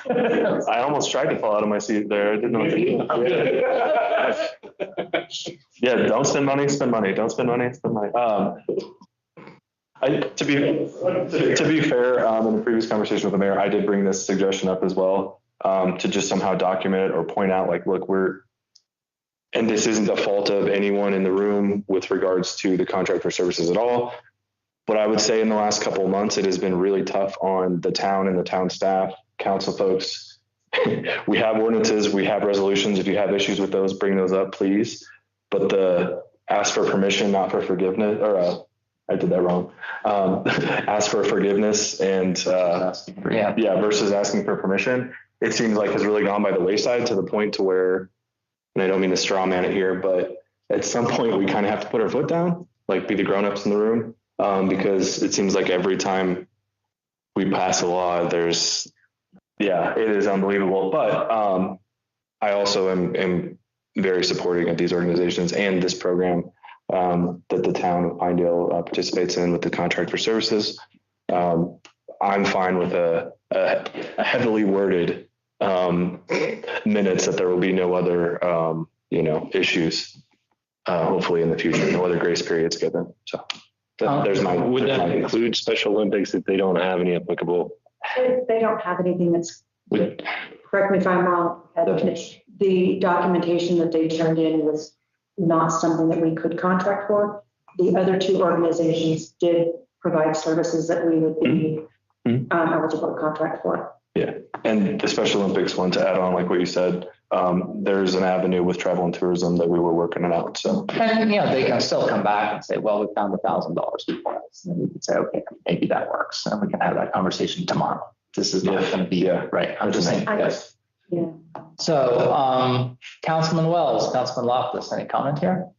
I almost tried to fall out of my seat there. I didn't know what to do. Yeah, don't spend money, spend money. Don't spend money, spend money. To be fair, in the previous conversation with the mayor, I did bring this suggestion up as well, to just somehow document it or point out, like, look, and this isn't the fault of anyone in the room with regards to the contract for services at all. But I would say in the last couple of months, it has been really tough on the town and the town staff, council folks. We have ordinances, we have resolutions. If you have issues with those, bring those up, please. But the ask for permission, not for forgiveness, or I did that wrong. Ask for forgiveness and versus asking for permission. It seems like has really gone by the wayside to the point to where, and I don't mean to straw man it here, but at some point we kind of have to put our foot down, like be the grownups in the room. Because it seems like every time we pass a law, it is unbelievable. But I also am very supporting of these organizations and this program that the town of Pinedale participates in with the contract for services. I'm fine with a heavily worded minutes that there will be no other issues. Hopefully in the future, no other grace periods given. So. Would that include Special Olympics if they don't have any applicable? They don't have anything that's, correct me if I'm wrong, the documentation that they turned in was not something that we could contract for. The other two organizations did provide services that we would be eligible to contract for. Yeah, and the Special Olympics one, to add on, like what you said, there's an avenue with travel and tourism that we were working it out. So, and they can still come back and say, well, we found $1,000 for us. And we can say, okay, maybe that works. And we can have that conversation tomorrow. This is not going to be right. I'm just saying. Yes. Yeah. So, Councilman Wells, Councilman Loftus, any comment here?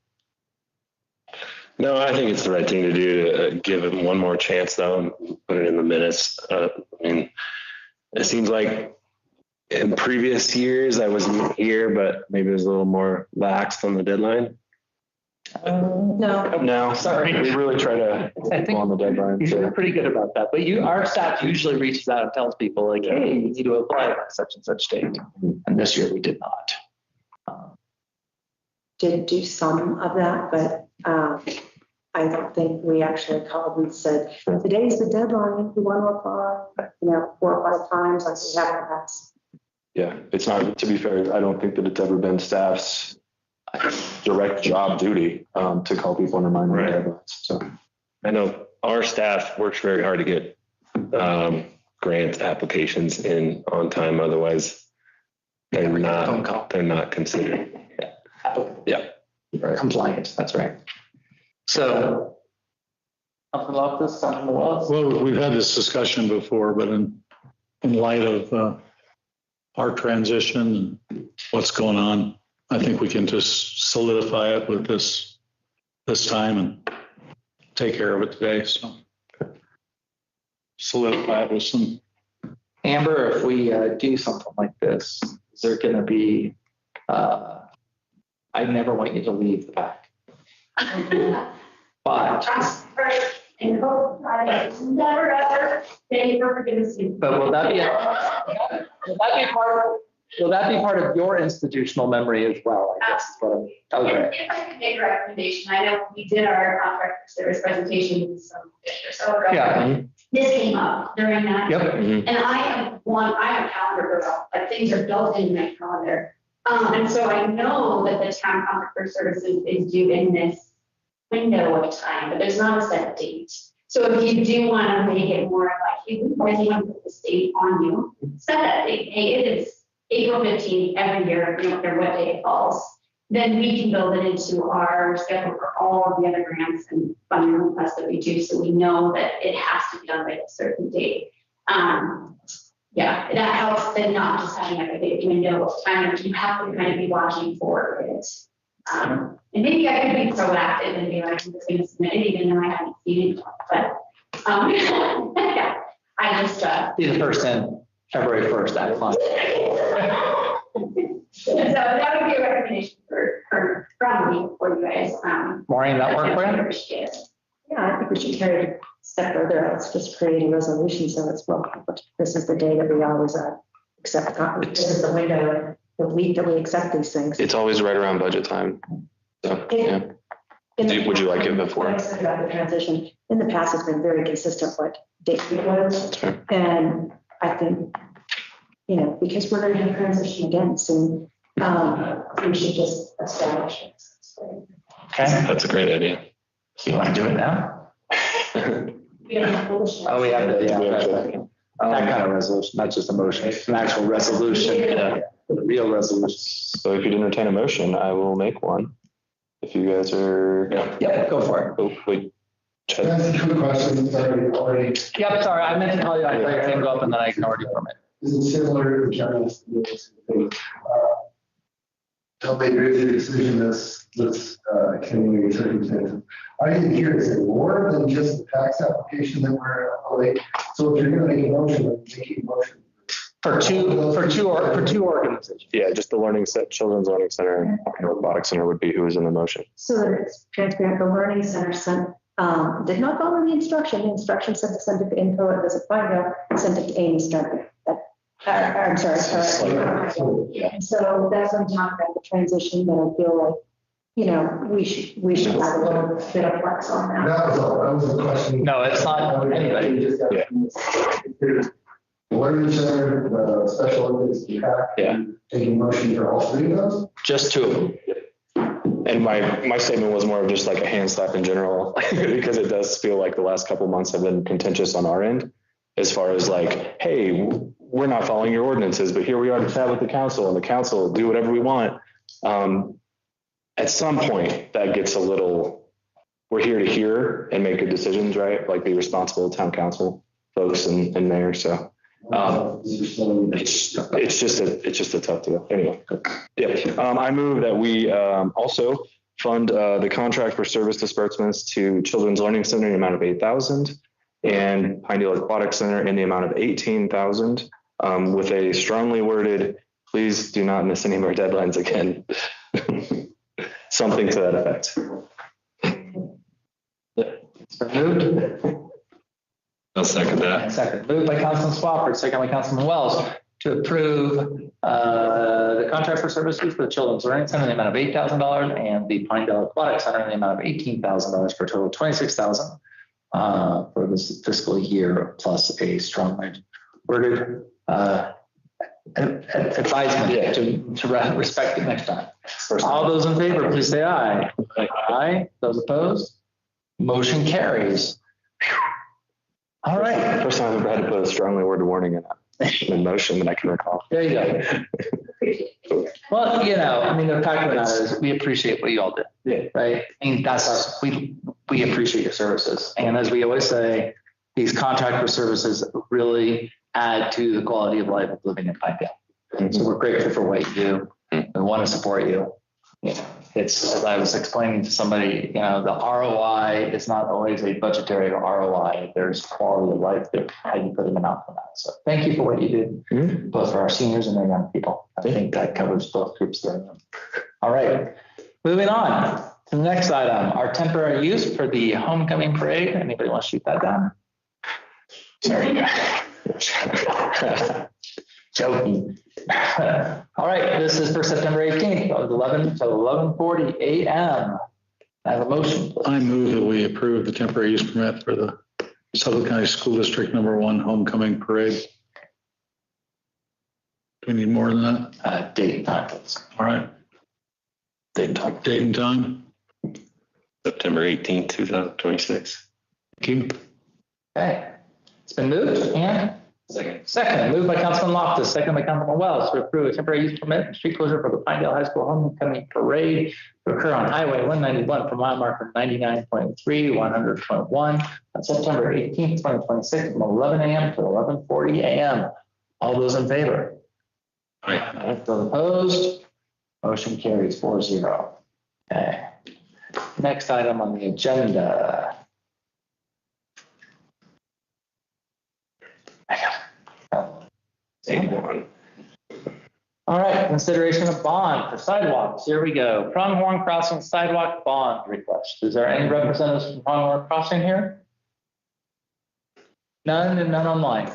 No, I think it's the right thing to do to give him one more chance, though, and put it in the minutes. I mean, it seems like in previous years I wasn't here, but maybe it was a little more lax on the deadline. No, sorry. We really try to go on the deadline. You're pretty good about that. But our staff usually reaches out and tells people like, hey, you need to apply by such and such date. And this year we did not. Did do some of that, but I don't think we actually called and said, today's the deadline if you want to apply, 4 or 5 times like we have in the past. Yeah, it's not, to be fair, I don't think that it's ever been staff's direct job duty to call people and remind them of deadlines. So I know our staff works very hard to get grant applications in on time. Otherwise, they're not considered. Yeah. Right. Compliance, that's right. So, something about this, something else? Well, we've had this discussion before, but in light of our transition and what's going on, I think we can just solidify it with this time and take care of it today. So solidify it with some. Amber, if we do something like this, is there going to be, I never want you to leave the back. But And hope I never ever pay for forgiveness. But will that be part of your institutional memory as well? I guess is what I mean. Okay. If I could make a recommendation, I know we did our contract service presentation some or so ago. Yeah. This came up during that. Yep. And I'm a calendar girl, like things are built in my calendar. And so I know that the town contract for services is due in this window of time, but there's not a set date. So if you do want to make it more like, you really want to put the state on you, set that date. Hey, it is April 15th every year, no matter what day it falls. Then we can build it into our schedule for all of the other grants and funding requests that we do. So we know that it has to be done by a certain date. Yeah, that helps than not just having like a big window of time that you have to kind of be watching for it. And maybe I could be proactive and be like, I'm just going to submit it, even though I haven't seen it. But yeah, I just Be the first in February 1st, that month. So that would be a recommendation from me for you guys. Maureen, that work for you? Appreciate it. Yeah, I think we should carry it a step further. Let's just create a resolution so it's well, this is the day that we always accept. This is the window, the week that we accept these things. It's always right around budget time. So, yeah. Would you like it before? I said about the transition, in the past, it's been very consistent what date it was. And I think, because we're going to have transition again soon, we should just establish it. Okay. That's a great idea. You want to do it now? We don't have to. Oh, we have to, yeah. That kind of resolution, not just a motion, it's an actual resolution, a real resolution. So if you'd entertain a motion, I will make one. If you guys are. Yeah, go for it. Oh, wait. Can I ask a quick question? Already. Yep, sorry, I meant to call you, I thought your hand go up and then I ignored you from it. Is it similar to John's tell they agree with the decision this extenuating circumstances? I didn't hear it say more than just the tax application that we're like. So if you're going to make a motion, make a motion. For two organizations. Yeah, just the Children's Learning Center and Robotics Center would be who was in the motion. So that it's transparent, the Learning Center did not follow the instruction. The instruction said to send it to info, it was a Pinedale, sent it to Amy Stark. I'm sorry. And so that's when I'm talking about the transition that I feel like, we should have a little bit of flex on that. That was all. That was the question. No, it's not anybody. Yeah. Learning Center, the special Olympics, taking motion for all three of those? Just two of them. And my statement was more of just like a hand slap in general, because it does feel like the last couple of months have been contentious on our end, as far as like, hey, we're not following your ordinances, but here we are to chat with the council, and the council do whatever we want. At some point, that gets a little, we're here to hear and make good decisions, right? Like be responsible town council folks and mayor. So it's just a tough deal. Anyway, yeah. I move that we also fund the contract for service disbursements to Children's Learning Center in the amount of $8,000 and Pinedale Aquatic Center in the amount of $18,000 with a strongly worded, please do not miss any more deadlines again. Something to that effect. Moved. I'll second that. Second. Moved by Councilman Swafford, second by Councilman Wells to approve the contract for services for the Children's Learning Center in the amount of $8,000 and the Pinedale Aquatic Center in the amount of $18,000 for a total of $26,000 for this fiscal year, plus a strongly worded advisement to respect it next time. All those in favor, please say aye. Aye. Those opposed? Motion carries. All right, First time I've ever had to put a strongly worded warning in motion that I can recall. there you go. Well, I mean, the fact of the matter is we appreciate what you all do. Yeah. Right? I mean, we appreciate your services. And as we always say, these contractor services really add to the quality of life of living in Pinedale. So we're grateful for what you do. We want to support you. It's, as I was explaining to somebody, the ROI is not always a budgetary ROI. There's quality of life there, how you put them out for that. So thank you for what you did, both for our seniors and our young people. I think that covers both groups there. All right, moving on to the next item, our temporary use for the homecoming parade. Anybody want to shoot that down? Sorry. Joking. All right, this is for September 18th, 11 to 11:40 a.m. I have a motion. Please. I move that we approve the temporary use permit for the Suffolk County School District #1 homecoming parade. Do we need more than that? Date and time, please. All right. Date and time. Date and time. September 18th, 2026. Thank you. Okay, it's been moved and second, moved by Councilman Loftus, second by Councilman Wells to approve a temporary use permit and street closure for the Pinedale High School homecoming parade to occur on Highway 191 from mile marker 99.3 100.1 on September 18th, 2026 from 11 a.m. to 11:40 a.m. All those in favor? Aye. Those opposed? Motion carries 4-0. Okay. Next item on the agenda. All right, consideration of bond for sidewalks. Here we go. Pronghorn Crossing sidewalk bond request. Is there any representatives from Pronghorn Crossing here? None and none online.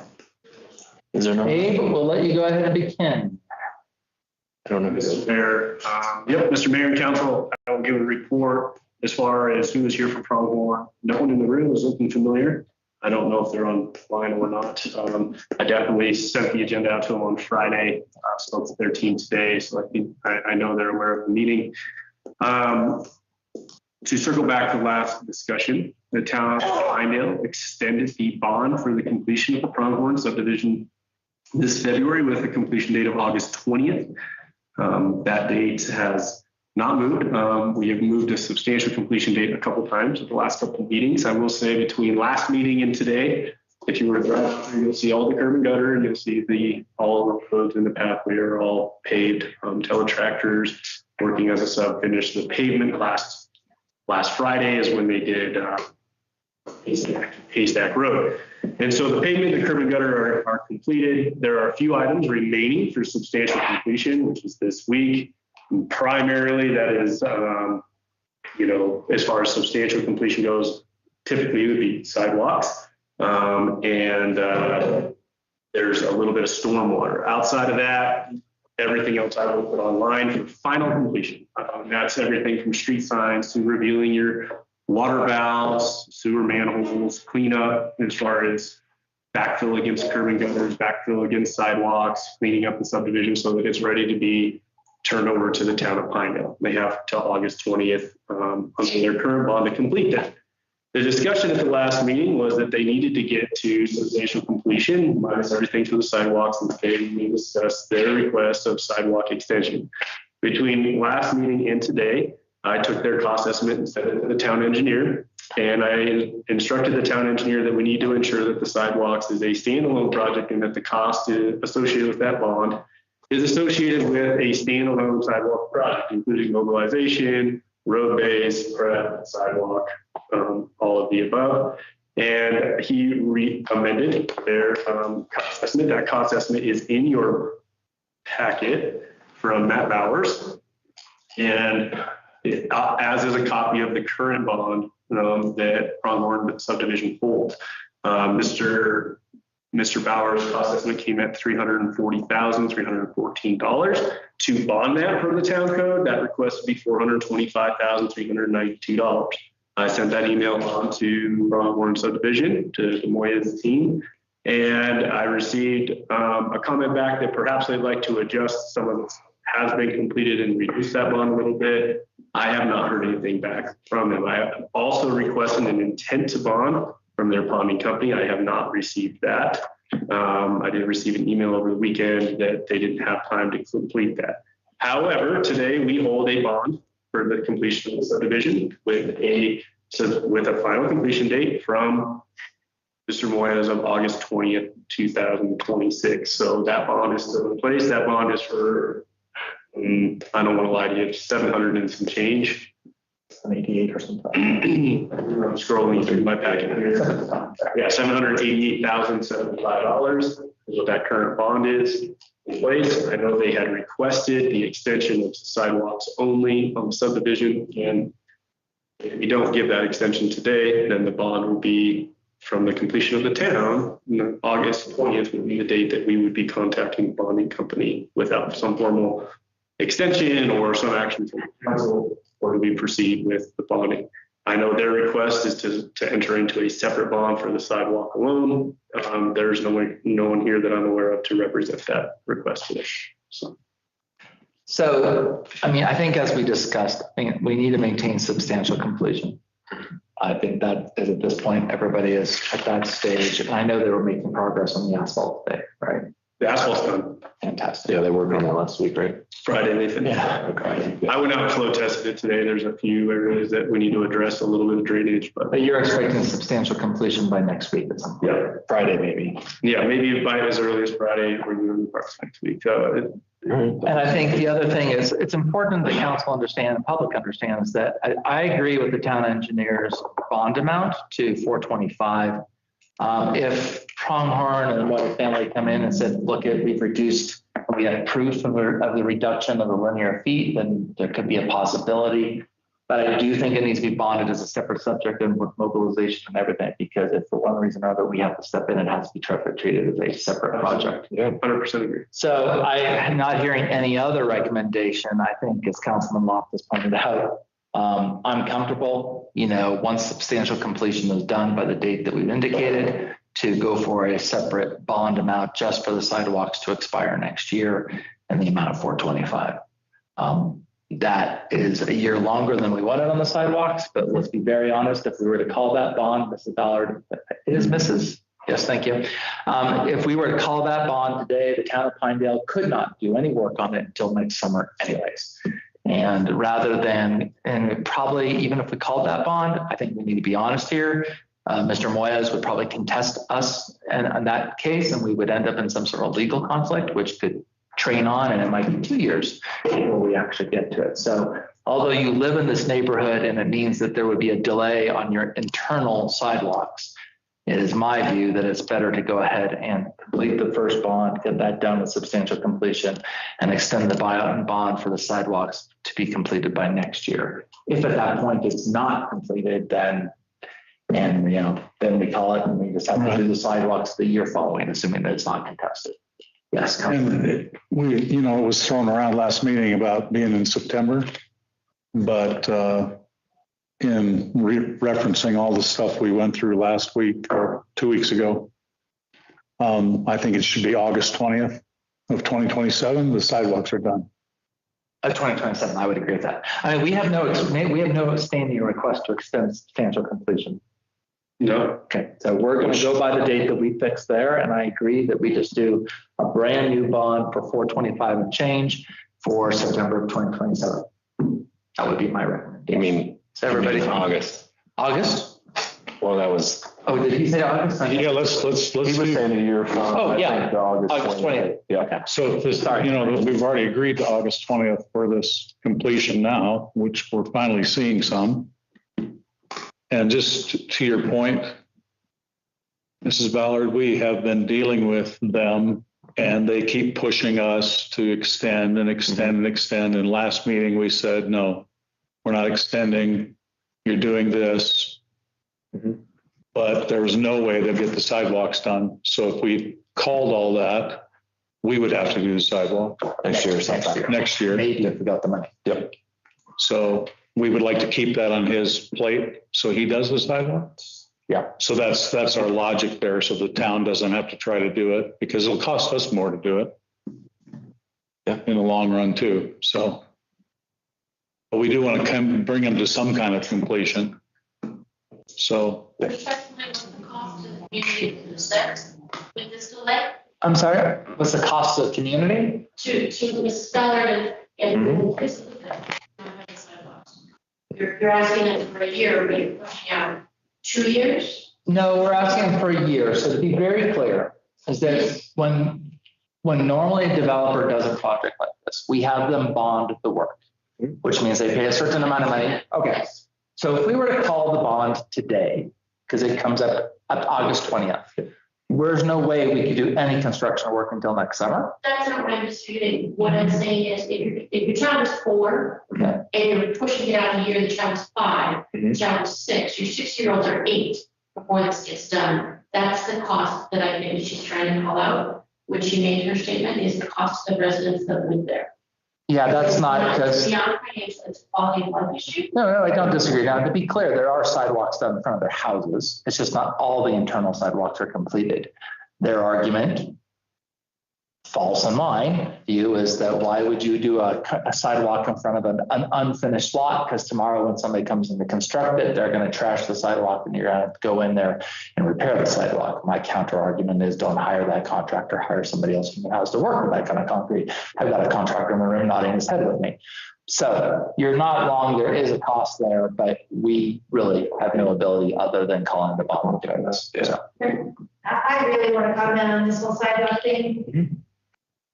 Is there no? Abe, we'll let you go ahead and begin. I don't know. Mr. Mayor, Mr. Mayor and Council, I will give a report as far as who is here from Pronghorn. No one in the room is looking familiar. I don't know if they're online or not. I definitely sent the agenda out to them on Friday. Spoke to their team today, so I know they're aware of the meeting. To circle back to the last discussion, the town of Pinedale extended the bond for the completion of the Pronghorn subdivision this February with a completion date of August 20th. That date has not moved. We have moved a substantial completion date a couple times at the last couple of meetings. I will say between last meeting and today, if you were to drive through, you'll see all the curb and gutter, and you'll see all the roads in the pathway are all paved. Teletractors working as a sub finished the pavement last Friday is when they did Haystack Road. And so the pavement and curb and gutter are completed. There are a few items remaining for substantial completion, which is this week. And primarily, that is, as far as substantial completion goes, typically it would be sidewalks. There's a little bit of stormwater. Outside of that, everything else I will put online for final completion. That's everything from street signs to reviewing your water valves, sewer manholes, cleanup as far as backfill against curb and gutters, backfill against sidewalks, cleaning up the subdivision so that it's ready to be turned over to the town of Pinedale. They have till August 20th under their current bond to complete that. The discussion at the last meeting was that they needed to get to substantial completion, minus everything to the sidewalks, and they discussed their request of sidewalk extension. Between last meeting and today, I took their cost estimate and sent it to the town engineer, and I instructed the town engineer that we need to ensure that the sidewalks is a standalone project and that the cost associated with that bond is associated with a standalone sidewalk project, including mobilization, road base, prep, sidewalk, all of the above. And he amended their cost estimate. That cost estimate is in your packet from Matt Bowers. And as is a copy of the current bond that Pronghorn subdivision holds. Mr. Bowers' cost estimate came at $340,314. To bond that per the town code, that request would be $425,392. I sent that email on to Pronghorn subdivision, to Moya's team, and I received a comment back that perhaps they'd like to adjust some of this has been completed and reduce that bond a little bit. I have not heard anything back from them. I have also requested an intent to bond from their bonding company. I have not received that. I did receive an email over the weekend that they didn't have time to complete that. However, today we hold a bond for the completion of the subdivision with a final completion date from Mr. Moyes of August 20th, 2026. So that bond is still in place. That bond is for, I don't want to lie to you, 700 and some change. 88 or something. I'm scrolling through my packet here. Yeah, $788,075 is what that current bond is in place. I know they had requested the extension of sidewalks only on the subdivision. And if we don't give that extension today, then the bond will be from the completion of the town. August 20th would be the date that we would be contacting the bonding company without some formal extension or some action from the council, or do we proceed with the bonding? I know their request is to enter into a separate bond for the sidewalk alone. There's no one here that I'm aware of to represent that request today. So, I mean, I think as we discussed, we need to maintain substantial completion. I think that is at this point, everybody is at that stage. And I know they were making progress on the asphalt today, right? The asphalt's done. Fantastic. Yeah, they worked on that last week, right? Friday, they finished. Yeah. Okay. I went out and flow tested it today. There's a few areas that we need to address, a little bit of drainage, but You're expecting substantial completion by next week at some point. yeah, Friday, maybe. yeah, maybe by as early as Friday or even parts next week. And I think the other thing is it's important that council understand and public understands that I agree with the town engineer's bond amount to 425. If Pronghorn and White family come in and said, look, we've reduced, we have proof of the reduction of the linear feet, then there could be a possibility. But I do think it needs to be bonded as a separate subject and with mobilization and everything, because if for one reason or another we have to step in, it has to be treated as a separate project. Yeah, 100% agree. So I am not hearing any other recommendation. I think as Councilman Loftus pointed out, I'm comfortable, once substantial completion is done by the date that we've indicated, to go for a separate bond amount just for the sidewalks to expire next year and the amount of 425. That is a year longer than we wanted on the sidewalks, but let's be very honest, if we were to call that bond, Mrs. Ballard, it is Mrs. Yes, thank you. If we were to call that bond today, the town of Pinedale could not do any work on it until next summer anyways. And rather than, and probably even if we called that bond, I think we need to be honest here. Mr. Moyes would probably contest us in that case, and we would end up in some sort of legal conflict, which could train on, and it might be 2 years before we actually get to it. So although you live in this neighborhood and it means that there would be a delay on your internal sidewalks, it is my view that it's better to go ahead and complete the first bond, get that done with substantial completion, and extend the buyout and bond for the sidewalks to be completed by next year. If at that point it's not completed, then we call it and we just have to do the sidewalks the year following, assuming that it's not contested. Yes. And it was thrown around last meeting about being in September, but in referencing all the stuff we went through last week or 2 weeks ago, I think it should be August 20th of 2027. The sidewalks are done. 2027, I would agree with that. I mean, we have no standing request to extend substantial completion. No. Okay, so we're going to go by the date that we fixed there, and I agree that we just do a brand new bond for 425 and change for September of 2027. That would be my recommendation. I mean, everybody August. August? Well, that was. Oh, did he say August? Yeah, let's. He was saying a year from. Oh, yeah. August 20th. Yeah. Okay. So if this, we've already agreed to August 20th for this completion now, which we're finally seeing some. And just to your point, Mrs. Ballard, we have been dealing with them and they keep pushing us to extend and extend and extend. And last meeting we said, no, we're not extending. You're doing this. But there was no way they'd get the sidewalks done. So if we called all that, we would have to do the sidewalk Next year. next year. Maybe if we got the money. Yep. So we would like to keep that on his plate. So he does the sidewalks. Yeah. So that's our logic there. So the town doesn't have to try to do it because it'll cost us more to do it. Yeah. In the long run too. So, but we do want to bring them to some kind of completion. So. That's my community lose there with this delay? I'm sorry, what's the cost to the community? To Mrs. Ballard and this is the sidewalks. You're asking us for a year, but you're pushing out 2 years? No, we're asking for a year. So to be very clear, is that when normally a developer does a project like this, we have them bond the work, which means they pay a certain amount of money. Okay. So if we were to call the bond today, because it comes up August 20th, there's no way we could do any construction work until next summer. That's not what I'm disputing. What I'm saying is if your child is 4 Okay. and you're pushing it out a year, the child is 5, the child is 6, your 6-year-olds are 8 before this gets done. That's the cost that I think she's trying to call out when she made her statement is the cost of residents that live there. Yeah, that's not because. Beyond financial, it's quality of life issue. No, I don't disagree. Now, to be clear, there are sidewalks done in front of their houses. It's just not all the internal sidewalks are completed. Their argument, false in my view, is that why would you do a sidewalk in front of an unfinished lot? Because tomorrow when somebody comes in to construct it, they're going to trash the sidewalk and you're going to have to go in there and repair the sidewalk. My counter argument is don't hire that contractor, hire somebody else from the house to work with that kind of concrete. I've got a contractor in the room nodding his head with me. So you're not wrong. There is a cost there, but we really have no ability other than calling the bottom doing this. Yeah. So. I really want to comment on this whole sidewalk thing. Mm-hmm.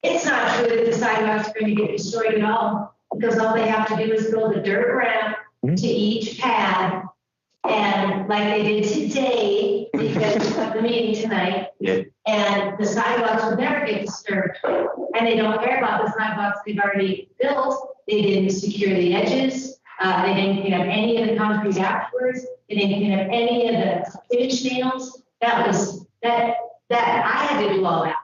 It's not true that the sidewalks are going to get destroyed at all, because all they have to do is build a dirt ramp to each pad. And like they did today, because of the meeting tonight, and the sidewalks will never get disturbed. And they don't care about the sidewalks they've already built. They didn't secure the edges. They didn't clean up any of the concrete afterwards. They didn't clean up any of the finish nails. That I had to do all that.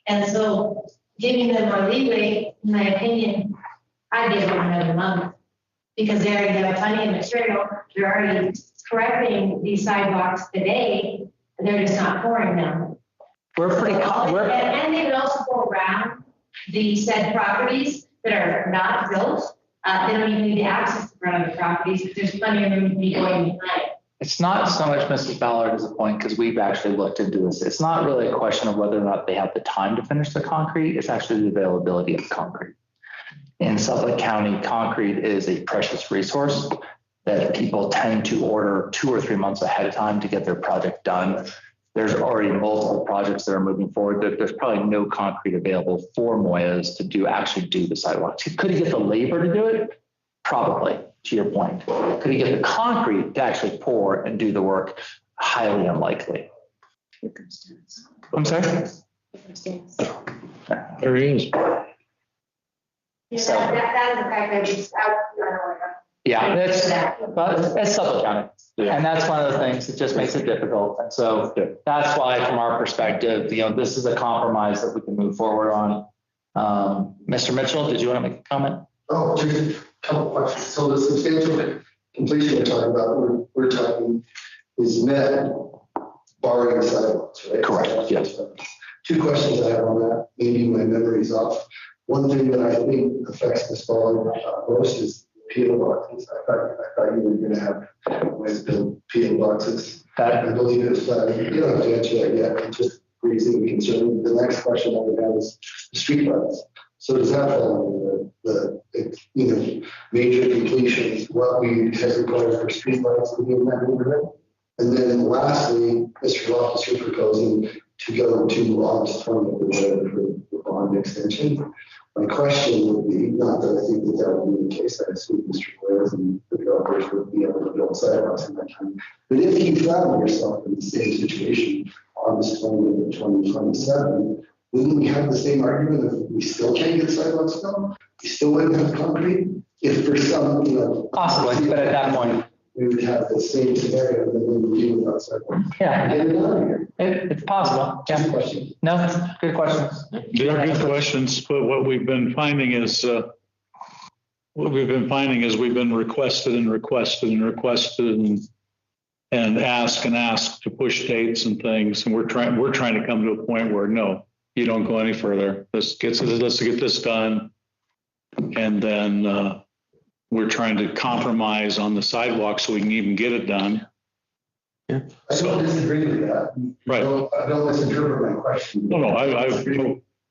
And so giving them more leeway, in my opinion, I'd give them another month, because they already have plenty of material. They're already correcting these sidewalks today, and they're just not pouring them. We're pretty and they would also go around the said properties that are not built. They don't even need access to front of the properties, because there's plenty of room to be going behind. It's not so much Mrs. Ballard as a point, because we've actually looked into this. It's not really a question of whether or not they have the time to finish the concrete. It's actually the availability of concrete. In Suffolk County, concrete is a precious resource that people tend to order 2 or 3 months ahead of time to get their project done. There's already multiple projects that are moving forward. There's probably no concrete available for Moyas to actually do the sidewalks. Could he get the labor to do it? Probably, to your point. Could he get the concrete to actually pour and do the work? Highly unlikely. I'm sorry? There he is. Yeah, So- that is the fact that it's out. Yeah, it's Suffolk County. And that's one of the things that just makes it difficult. And so that's why, from our perspective, this is a compromise that we can move forward on. Mr. Mitchell, did you want to make a comment? Oh, just a couple questions. So the substantial completion we're talking is met barring sidewalks, right? Correct, yes. 2 questions I have on that. Maybe my memory's off. One thing that I think affects this volume most is PO boxes. I thought you were going to have ways to PO boxes. I believe it's, you don't have to answer that yet. I'm just raising concern. The next question I would have is street lights. So does that fall under the major completions, what we have required for street lights within that neighborhood? And then lastly, Mr. Loftus, you're proposing to go to August 20th for the bond extension. My question would be, not that I think that would be the case, I assume Mr. Blair and the developers would be able to build sidewalks in that time. But if you found yourself in the same situation, August 20th of 2027, wouldn't we have the same argument if we still can't get sidewalks done? We still wouldn't have concrete? If for some, Possibly, but at that point, we would have the same scenario that we would do without sidewalks. yeah, Get it done here. it's possible. Just a question. No, good questions. They are good questions, but what we've been finding is we've been requested and asked to push dates and things. And we're trying to come to a point where, no, you don't go any further. Let's get this done. And then we're trying to compromise on the sidewalk so we can even get it done. I don't disagree with that. Right. I don't misinterpret my question. No,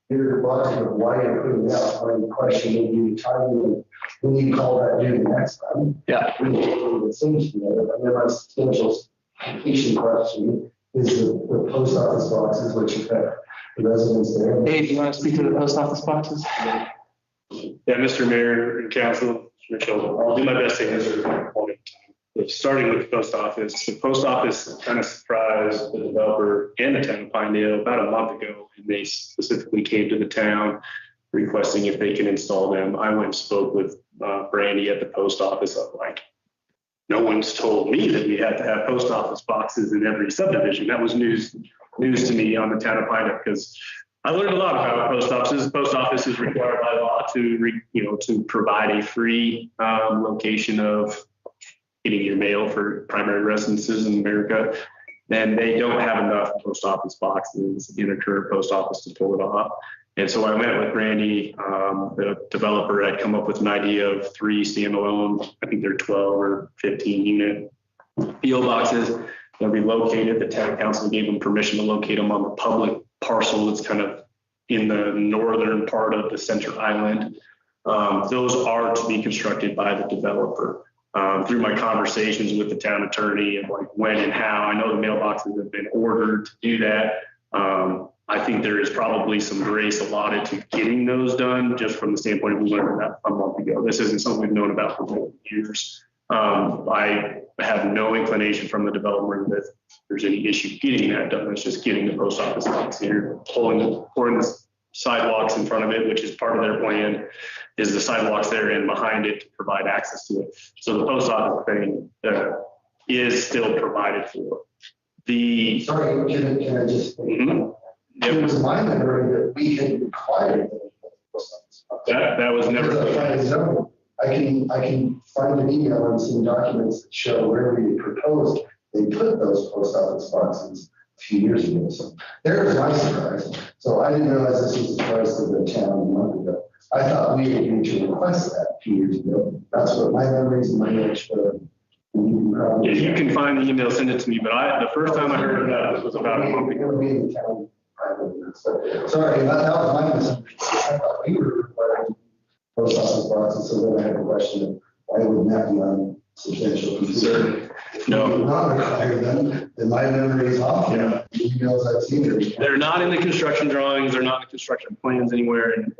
Your logic of why you're putting it out, my question would be timing, when you call that due next time. Yeah. It seems to me, and then my substantial completion question is the post office boxes, which affect the residents there. Dave, you want to speak to the post office boxes? Yeah, Mr. Mayor and Council, Mitchell, I'll do my best to answer all the time. Starting with the post office kind of surprised the developer and the town of Pinedale about a month ago. And they specifically came to the town requesting if they can install them. I went and spoke with Brandy at the post office. I'm like, no one's told me that we had to have post office boxes in every subdivision. That was news to me on the town of Pinedale, because I learned a lot about post offices. Post office is required by law to provide a free location of getting your mail for primary residences in America. And they don't have enough post office boxes in a current post office to pull it off. And so I met with Brandy, the developer had come up with an idea of 3 standalone, I think they're 12 or 15 unit PO boxes. They'll be located. The town council gave them permission to locate them on the public parcel that's kind of in the northern part of the center island. Those are to be constructed by the developer. Through my conversations with the town attorney and like when and how, I know the mailboxes have been ordered to do that. I think there is probably some grace allotted to getting those done, just from the standpoint of we learned that a month ago. This isn't something we've known about for years. I have no inclination from the developer that there's any issue getting that done. It's just getting the post office box here, pouring the sidewalks in front of it, which is part of their plan, is the sidewalks there and behind it to provide access to it. So the post office thing is still provided for. Sorry, can I just? It was my memory that we had required that was never. I can find an email and some documents that show where we proposed they put those post office boxes a few years ago. So there's my surprise. So I didn't realize this was a surprise to the town a month ago. I thought we agreed to request that a few years ago. That's what my memories and my notes show. If you can find the email, send it to me. But the first time I heard of that was about a month ago. Sorry, that was my misunderstanding. I thought we were requiring post office boxes, so then I had a question of why wouldn't that be on substantial concern? No. Not required then my memory is off. Yeah. The emails I've seen. They're not in the construction drawings. They're not in the construction plans anywhere. And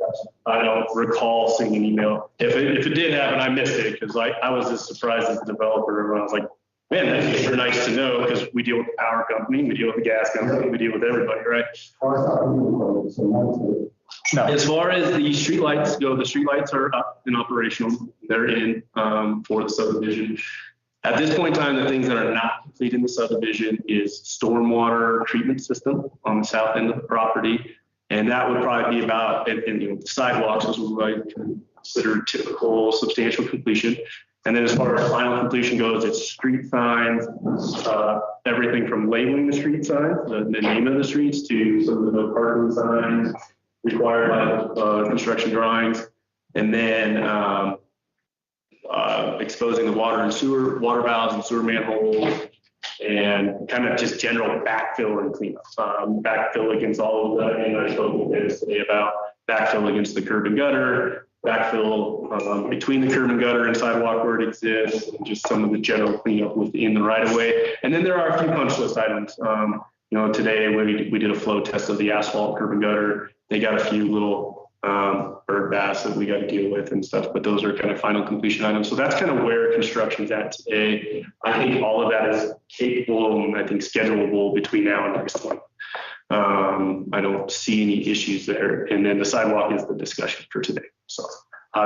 I don't recall seeing an email. If it did happen, I missed it, because I was as surprised as the developer. And I was like, man, that's sure nice to know, because we deal with the power company, we deal with the gas company, we deal with everybody, right? No. As far as the streetlights go, the streetlights are up and operational. They're in for the subdivision. At this point in time, the things that are not complete in the subdivision is stormwater treatment system on the south end of the property. And that would probably be about, and the sidewalks is what I consider typical substantial completion. And then as far as final completion goes, it's street signs, everything from labeling the street signs, the name of the streets, to some of the parking signs required by construction drawings. And then exposing the water valves and sewer manholes, and kind of just general backfill and cleanup. Backfill against all of that. And I spoke with Dennis today about backfill against the curb and gutter, backfill between the curb and gutter and sidewalk where it exists, and just some of the general cleanup within the right of way. And then there are a few punch list items. Today we did a flow test of the asphalt curb and gutter. They got a few little bird baths that we got to deal with and stuff, but those are kind of final completion items. So that's kind of where construction's at today. I think all of that is capable and I think schedulable between now and next month. I don't see any issues there. And then the sidewalk is the discussion for today. So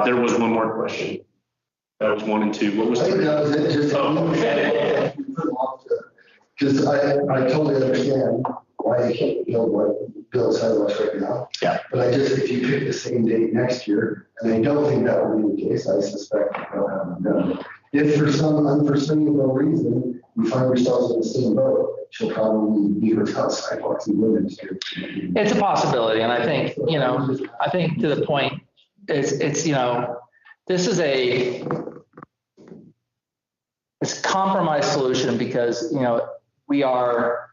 there was one more question. That was 1 and 2. What was Because I totally understand why you can't build sidewalks right now. Yeah. But if you pick the same date next year, and I don't think that will be the case, I suspect they'll have them done. If for some unforeseeable reason you find yourselves in the same boat, she'll probably be without sidewalks and buildings here. It's a possibility. And I think, to the point, it's this is it's a compromise solution, because, we are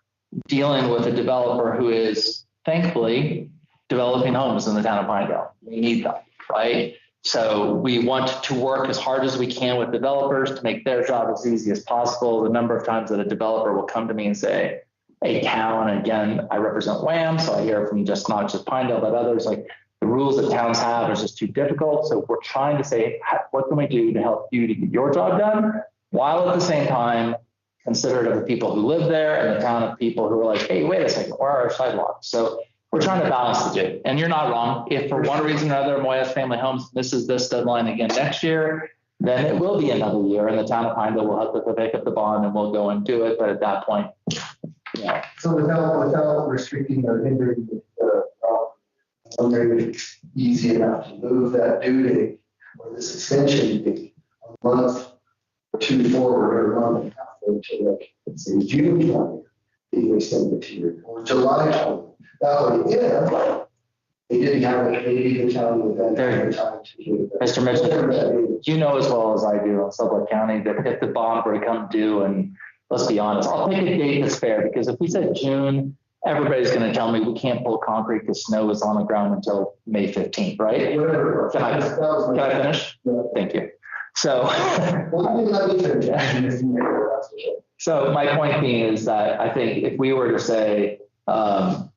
dealing with a developer who is thankfully developing homes in the town of Pinedale. We need them, right? So we want to work as hard as we can with developers to make their job as easy as possible. The number of times that a developer will come to me and say, a town, and again, I represent WHAM, so I hear from not just Pinedale, but others, like the rules that towns have is just too difficult. So we're trying to say, what can we do to help you to get your job done, while at the same time considerate of the people who live there and the town of people who are like, hey, wait a second, where are our sidewalks? So we're trying to balance the two. And you're not wrong. If for one reason or another, Moya's Family Homes misses this deadline again next year, then it will be another year, and the town of Pinedale will have to pick up the bond and we'll go and do it. But at that point, yeah. So without restricting or hindering the, wondering if it's easy enough to move that due date or this extension date a month or two forward, or a month and a half forward to, like, let's say June 20th, you extend it to your, or July 20th. That way, yeah, they didn't have it, maybe the town would then have the time to do it. Mr. Mitchell, you know as well as I do in Sublette County that if the bond were to come due, and let's be honest, I'll pick a date that's fair, because if we said June, everybody's going to tell me we can't pull concrete because snow is on the ground until May 15th, right? Can I finish? Thank you. So, so my point being is that I think if we were to say,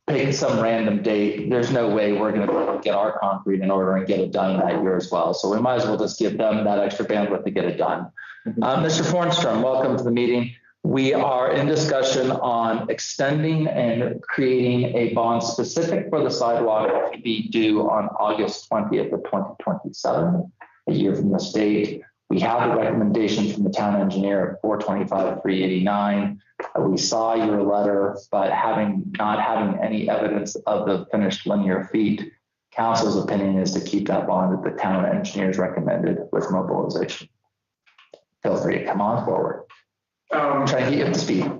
pick some random date, there's no way we're going to be able to get our concrete in order and get it done that year as well. So we might as well just give them that extra bandwidth to get it done. Mr. Fornstrom, welcome to the meeting. We are in discussion on extending and creating a bond specific for the sidewalk to be due on August 20th of 2027, a year from the state. We have the recommendation from the town engineer at 425,389. We saw your letter, but not having any evidence of the finished linear feet, council's opinion is to keep that bond that the town engineers recommended with mobilization. Feel free to come on forward. Try to get you up to speed.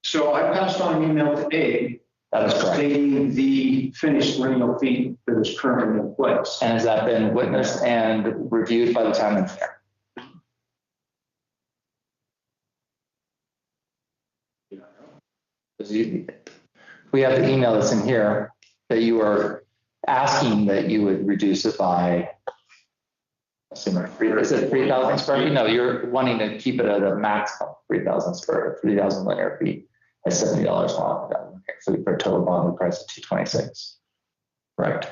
So I passed on an email to Abe. That is correct. Stating the finished lineal feet that is currently in place. And has that been witnessed and reviewed by the town engineer? We have the email that's in here that you are asking that you would reduce it by, is it 3,000 square feet? No, you're wanting to keep it at a maximum 3,000 linear feet at $70 per feet for a total bond price of $226. Correct.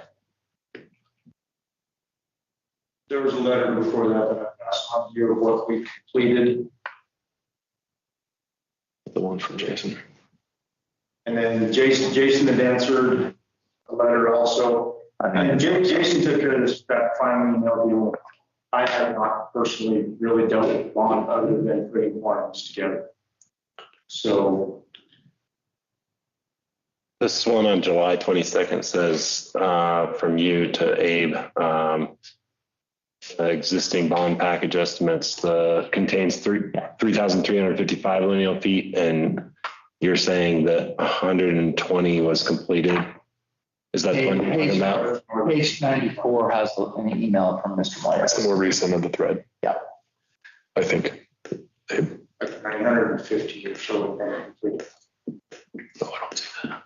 There was a letter before that I passed on to you of what we completed. The one from Jason. And then Jason had answered a letter also. And Jason took care of this, that final email deal. I have not personally really dealt with bond other than putting warrants together. So. This one on July 22nd says from you to Abe, existing bond package estimates contains 3,355 lineal feet, and you're saying that 120 was completed. Is that the one you're talking about? Page 94 has an email from Mr. Moyer. That's the more recent of the thread. Yeah. I think. Like 950 or so completed. No, I don't see that.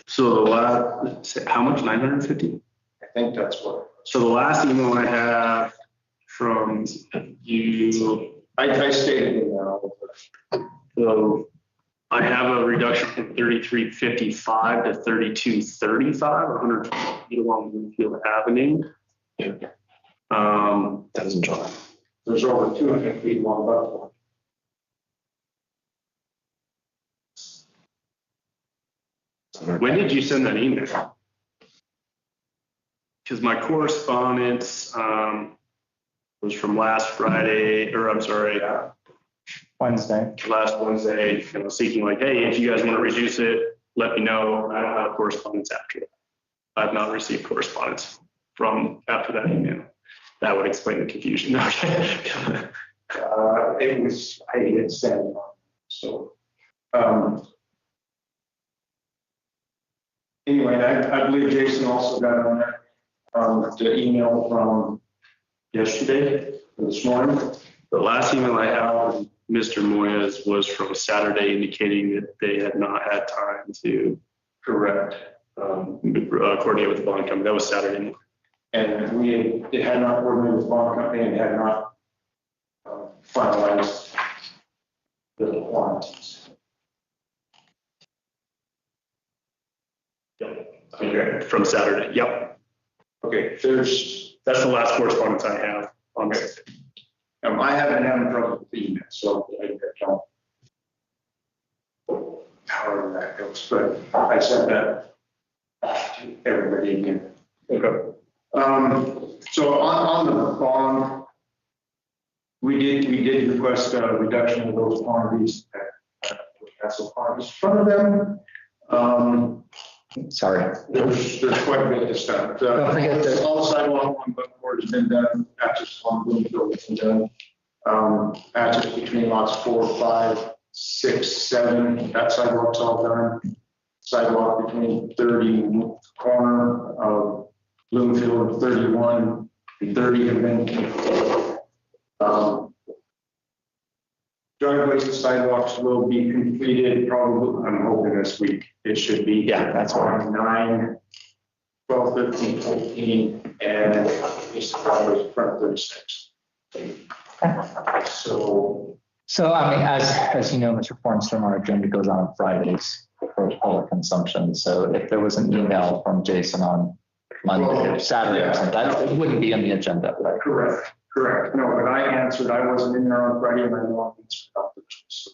So the last, how much, 950? I think that's what. So the last email I have from you, I stated it now. so I have a reduction from 3355 to 3235, 100 feet along Greenfield Avenue. Yeah. That isn't John. There's over 200 feet long left. When did you send that email? Because my correspondence was from last Friday, or I'm sorry, Wednesday. last Wednesday, seeking like, hey, if you guys want to reduce it, let me know. I don't have correspondence after that. I've not received correspondence from after that email. That would explain the confusion. Okay. It was, I had sent. So, anyway, I believe Jason also got on there the email from yesterday, this morning. The last email I have from Mr. Moyes was from Saturday indicating that they had not had time to correct, coordinate with the bond company. That was Saturday. And it had not coordinated with the bond company and had not finalized the quantities. Okay, from Saturday. Yep. Okay, that's the last correspondence I have on this. I haven't had any trouble with the email, so I don't know however that goes, but I sent that to everybody again. Okay. So on the bond, we did request a reduction of those quantities. That's the quantities in front of them. Sorry. There's quite a bit of stuff. Don't forget that- All the sidewalk on Buckboard has been done, access on Bloomfield has been done. Access between lots 4, 5, 6, 7, that sidewalk's all done. Sidewalk between 30 corner of Bloomfield and 31, and 30 have been. Driveways and sidewalks will be completed probably, I'm hoping this week. It should be. Yeah, that's right. On 9, 12, 13, 14, and it's probably front 36. So I mean, as you know, Mr. Fornstrom, our agenda goes on Fridays for public consumption. So if there was an email from Jason on Monday or Saturday or something, that it wouldn't be on the agenda, right? Correct. No, but I answered. I wasn't in there on Friday, and I know I answered about this. So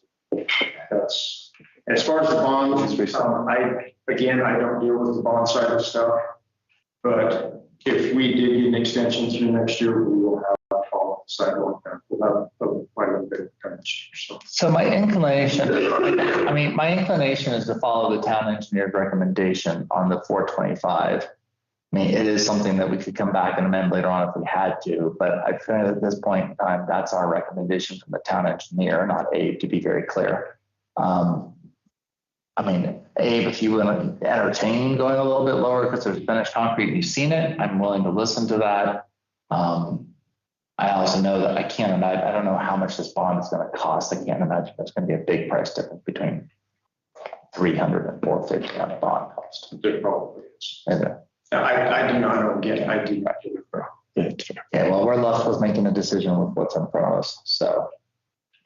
that's as far as the bonds. I don't deal with the bond side of stuff, but if we did get an extension through next year, we will have all the sidewalk done. We'll have quite a bit of time. So my inclination is to follow the town engineer's recommendation on the 425. I mean, it is something that we could come back and amend later on if we had to, but I feel at this point in time, that's our recommendation from the town engineer, not Abe, to be very clear. I mean, Abe, if you want to entertain going a little bit lower because there's finished concrete, you've seen it, I'm willing to listen to that. I also know that I don't know how much this bond is going to cost. I can't imagine there's going to be a big price difference between 300 and 450 on the bond cost. There probably is. Okay. I do not get it. Yeah, well, we're left with making a decision with what's in front of us, so.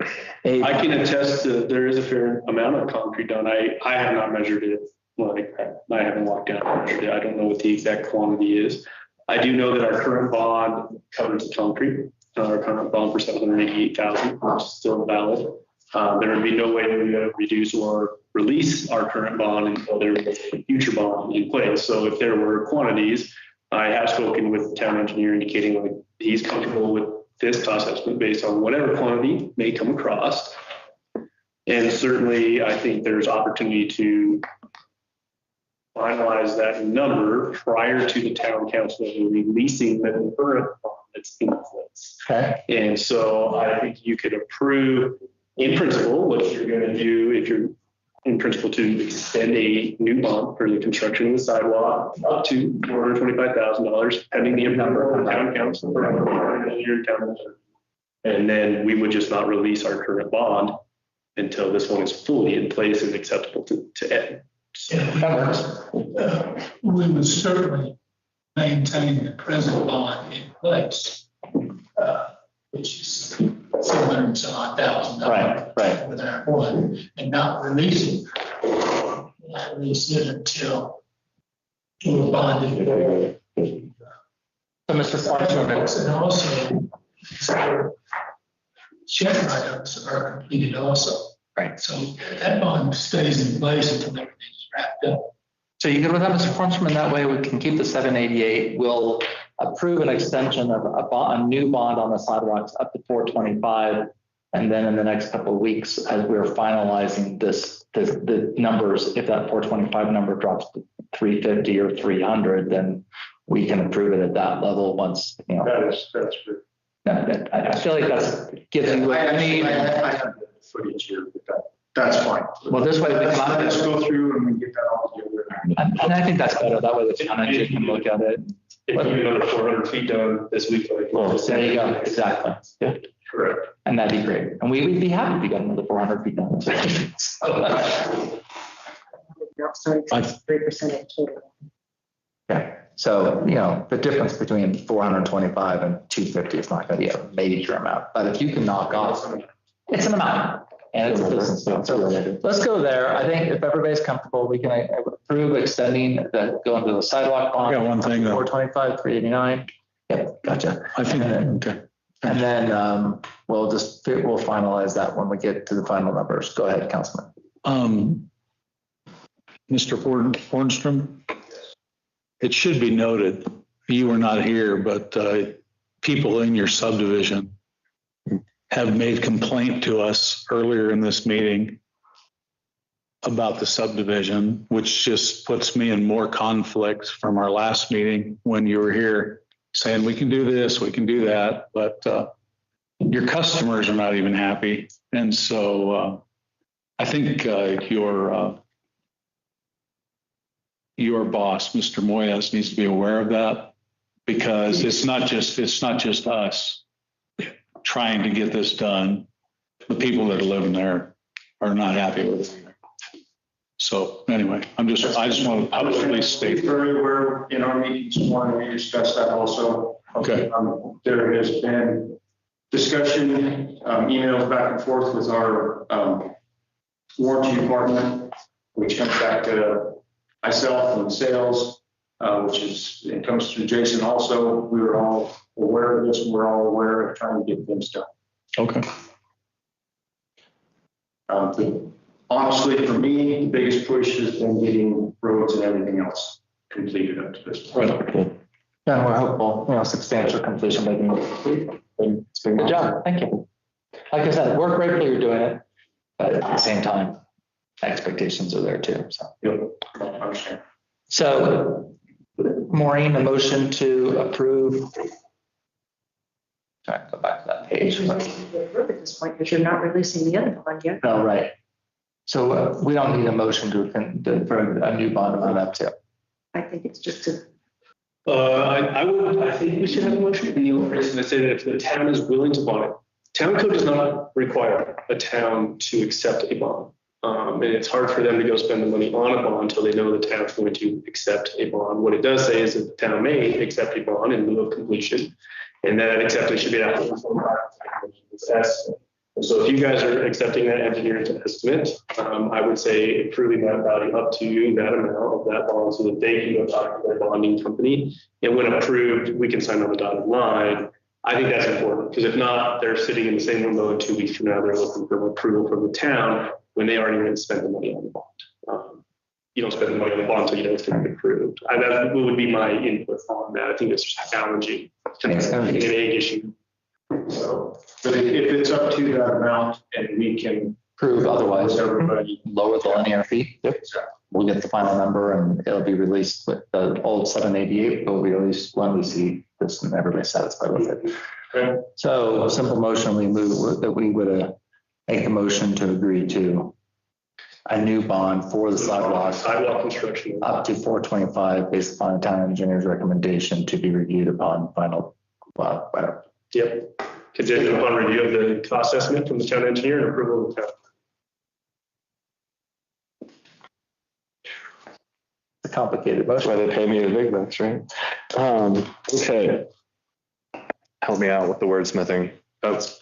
I can attest that there is a fair amount of concrete done. I have not measured it. Like, I haven't walked down and measured it. I don't know what the exact quantity is. I do know that our current bond covers the concrete. Our current bond for $788,000, which is still valid. There would be no way we would reduce or release our current bond until there was a future bond in place. So if there were quantities, I have spoken with the town engineer indicating like he's comfortable with this cost estimate based on whatever quantity may come across. And certainly I think there's opportunity to finalize that number prior to the town council releasing the current bond that's in place. Okay. And so I think you could approve in principle what you're going to do if you're in principle to extend a new bond for the construction of the sidewalk up to $425,000 pending the approval of the town council and then we would just not release our current bond until this one is fully in place and acceptable to Ed. So that works. We would certainly maintain the present bond in place, which is $700,000. Right. With our one, and not release it. Not release it until we're bonded. So Mr. Fornstrom. And also, check items are completed also. Right. So that bond stays in place until everything's wrapped up. So you good with that, Mr. Fornstrom? And that way we can keep the 788. We'll approve an extension of a new bond on the sidewalks up to 425. And then in the next couple of weeks, as we're finalizing the numbers, if that 425 number drops to 350 or 300, then we can approve it at that level once, you know. That's good. I feel like that's gives you what you need. I have the footage here, but that's fine. Well, this way we can. Let's go through and we get that all together. And I think that's better. That way the town engineer can look at it. if you get another 400 feet done this week. There you go. Exactly. Yeah. Correct. And that'd be great. And we'd be happy if you got another 400 feet done. So, 3% of total. Yeah. So, the difference between 425 and 250 is not going to be a major amount. But if you can knock off, it's an amount. And it's a business. So let's go there. I think if everybody's comfortable, we can approve extending going to the sidewalk bond. I got one thing though. 425, 389. Yep, gotcha. I think, okay. And then we'll finalize that when we get to the final numbers. Go ahead, Councilman. Mr. Fornstrom, it should be noted, you were not here, but people in your subdivision have made complaint to us earlier in this meeting about the subdivision, which just puts me in more conflict from our last meeting when you were here saying we can do this, we can do that, but your customers are not even happy. And so I think your boss, Mr. Moyes, needs to be aware of that, because it's not just us trying to get this done. The people that are living there are not happy with it. So anyway, I just want to publicly state. Very aware in our meetings this morning, we discussed that also. Okay. There has been discussion, emails back and forth with our warranty department, which comes back to myself and sales, it comes through Jason also. We were all aware of this, and we're all aware of trying to get things done. Okay. Honestly, for me, the biggest push has been getting roads and everything else completed up to this point. Yeah, we're hopeful, substantial completion by the end of the week. Good job. Thank you. Like I said, work gratefully you're doing it, but at the same time, expectations are there too. So, I understand. So Maureen, a motion to approve. Sorry, go back to that page. At this point, because you're not releasing the other bond yet. No, right. So we don't need a motion for a new bond on that too. I think it's just a. I think we should have a motion in the ordinance that say that if the town is willing to bond it, town code does not require a town to accept a bond. And it's hard for them to go spend the money on a bond until they know the town's going to accept a bond. What it does say is that the town may accept a bond in lieu of completion, and that acceptance should be after so if you guys are accepting that engineer's estimate, I would say approving that value up to that amount of that bond so that they can go talk to their bonding company. And when approved, we can sign on the dotted line. I think that's important, because if not, they're sitting in the same limbo 2 weeks from now. They're looking for approval from the town when they already went and spent the money on the bond. You don't spend the money on the bond until you know it's going to be approved. That would be my input on that. I think it's challenging. It's an egg issue. So, but if it's up to that amount and we can prove otherwise, everybody lower the linear fee. Yep. We'll get the final number and it'll be released with the old 788. It'll be released when we see this and everybody's satisfied with it. Okay. So a simple motion, we would make a motion to agree to a new bond for the sidewalk construction up to 425 based upon the town engineer's recommendation to be reviewed upon final, whatever. Yep. Contingent upon review of the cost estimate from the town engineer and approval of the town. It's a complicated That's motion. why they pay me the big bucks, right? Okay. Help me out with the wordsmithing. Oh, this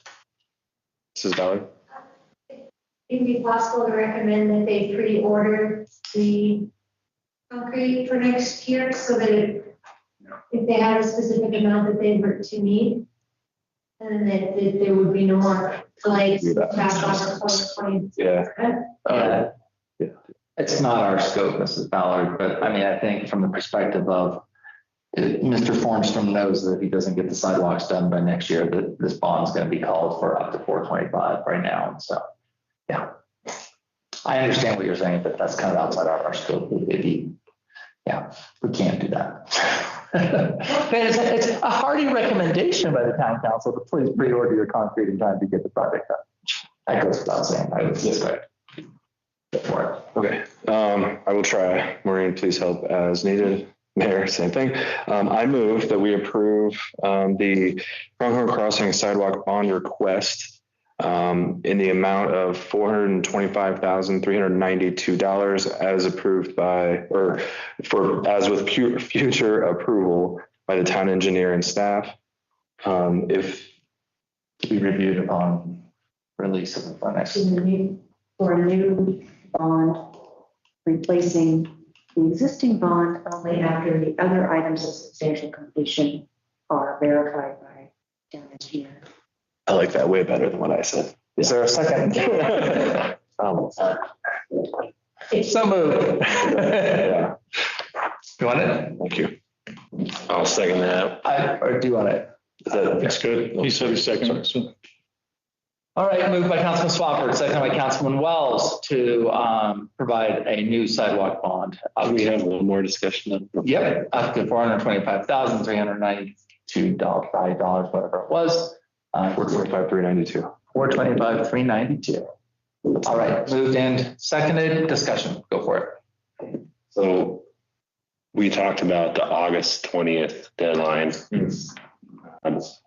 is valid. It'd be possible to recommend that they pre-order the concrete for next year so that if they have a specific amount that they were to need, and that there would be no more delays. Yeah. Yeah. It's not our scope, Mrs. Ballard, but I mean, I think from the perspective of Mr. Fornstrom knows that if he doesn't get the sidewalks done by next year, that this bond's going to be called for up to 425 right now. So, yeah, I understand what you're saying, but that's kind of outside our scope. Yeah, we can't do that. But it's a hearty recommendation by the town council to please pre-order your concrete in time to get the project done. That goes without saying. I would just go for it. Okay. I will try. Maureen, please help as needed. Mayor, same thing. I move that we approve the Pronghorn Crossing sidewalk bond request in the amount of $425,392 as approved by, or as with future approval by the town engineer and staff. If We reviewed upon release of the funds. For a new bond, replacing the existing bond only after the other items of substantial completion are verified by town engineer. I like that way better than what I said. Is there a second? So moved. Yeah. You want it? Thank you. I'll second that. Or do you want it? Is that That's good. He said his second. So All right, moved by Councilman Swafford, second by Councilman Wells to provide a new sidewalk bond. we have a little more discussion. Yep, up to $425,392, whatever it was. 425,392. 425,392. All right, moved and seconded. Discussion. Go for it. So we talked about the August 20th deadline.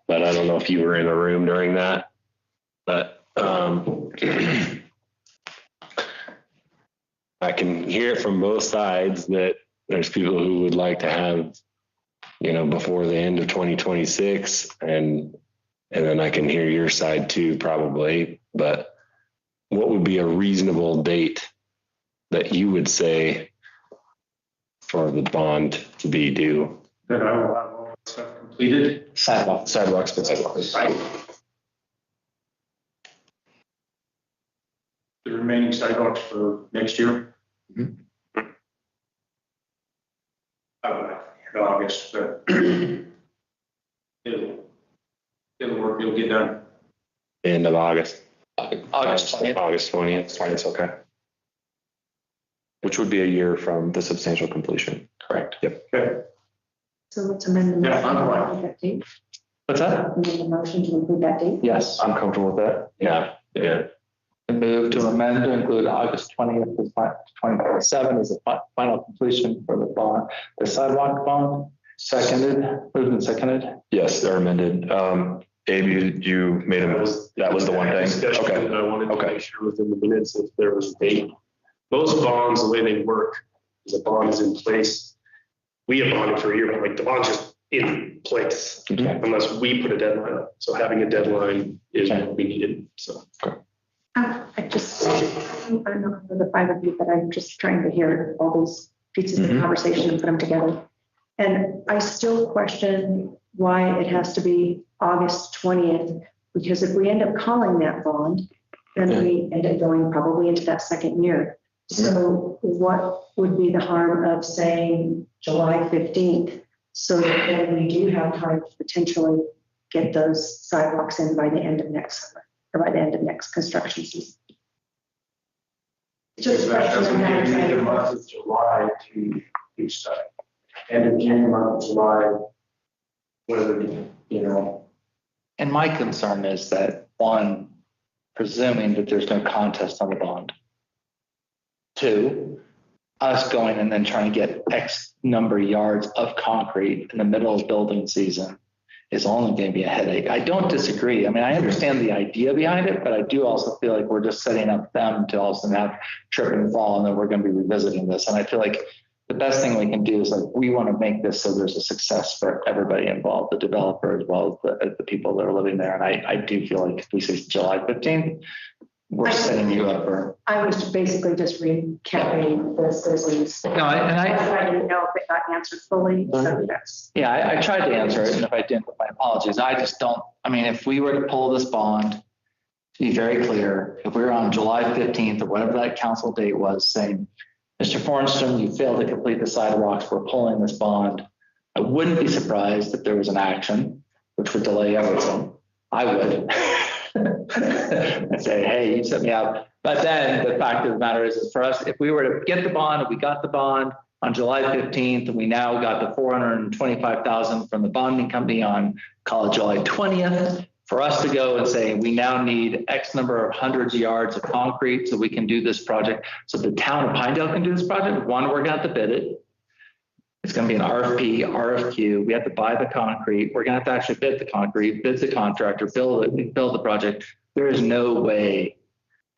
But I don't know if you were in the room during that. But I can hear it from both sides that there's people who would like to have, before the end of 2026, and then I can hear your side too, probably. But what would be a reasonable date that you would say for the bond to be due? That I will have all that stuff completed. Sidewalks. Right. The remaining sidewalks for next year. Mhm. In August, but it'll work, it'll get done. End of August. August 20th. August 20th. 20th, okay. Which would be a year from the substantial completion. Correct. Yep. Okay. So let's amend the Yeah, motion I'm to right. include that date. What's that? Amend the motion to include that date. Yes. I'm comfortable with that. Yeah. Move to amend to include August 20th, 2027 as the final completion for the bond, the sidewalk bond. Seconded, moved and seconded. Yes, they're amended. Abe, you made that was the one thing. Discussion Okay. that I wanted to Okay. make sure within the minutes if there was a date. Most bonds, the way they work, is a bond is in place. We have bonded for a year, but like the bond's just in place unless we put a deadline up. So having a deadline is what we needed, so. I don't know for the five of you, but I'm just trying to hear all those pieces of the conversation and put them together. And I still question why it has to be August 20th, because if we end up calling that bond, then we end up going probably into that second year. So what would be the harm of saying July 15th? So that then we do have time to potentially get those sidewalks in by the end of next summer, or by the end of next construction season. Because that doesn't give you the month of July to do stuff. End of June, month of July, whether, And my concern is that, one, presuming that there's no contest on the bond. Two, us going and then trying to get X number of yards of concrete in the middle of building season is only going to be a headache. I don't disagree. I mean, I understand the idea behind it, but I do also feel like we're just setting up them to also have trip and fall, and then we're going to be revisiting this. And I feel like the best thing we can do is like, we want to make this so there's a success for everybody involved, the developer as well as the people that are living there. And I do feel like if we say July 15th, we're setting you up for. I was basically just recapping this as is. No, I didn't know if it got answered fully, so that's. Yeah, I tried to answer it, and if I didn't, my apologies. I just don't, I mean, if we were to pull this bond, to be very clear, if we were on July 15th or whatever that council date was saying, Mr. Fornstrom, you failed to complete the sidewalks, we're pulling this bond. I wouldn't be surprised if there was an action which would delay everything. I would. I'd say, hey, you set me up. But then the fact of the matter is for us, if we were to get the bond, if we got the bond on July 15th, and we now got the 425,000 from the bonding company on, call it July 20th, for us to go and say, we now need X number of hundreds of yards of concrete so we can do this project. So the town of Pinedale can do this project. One, we're going to have to bid it. It's going to be an RFP, RFQ. We have to buy the concrete. We're going to have to actually bid the concrete, bid the contractor, build the project. There is no way.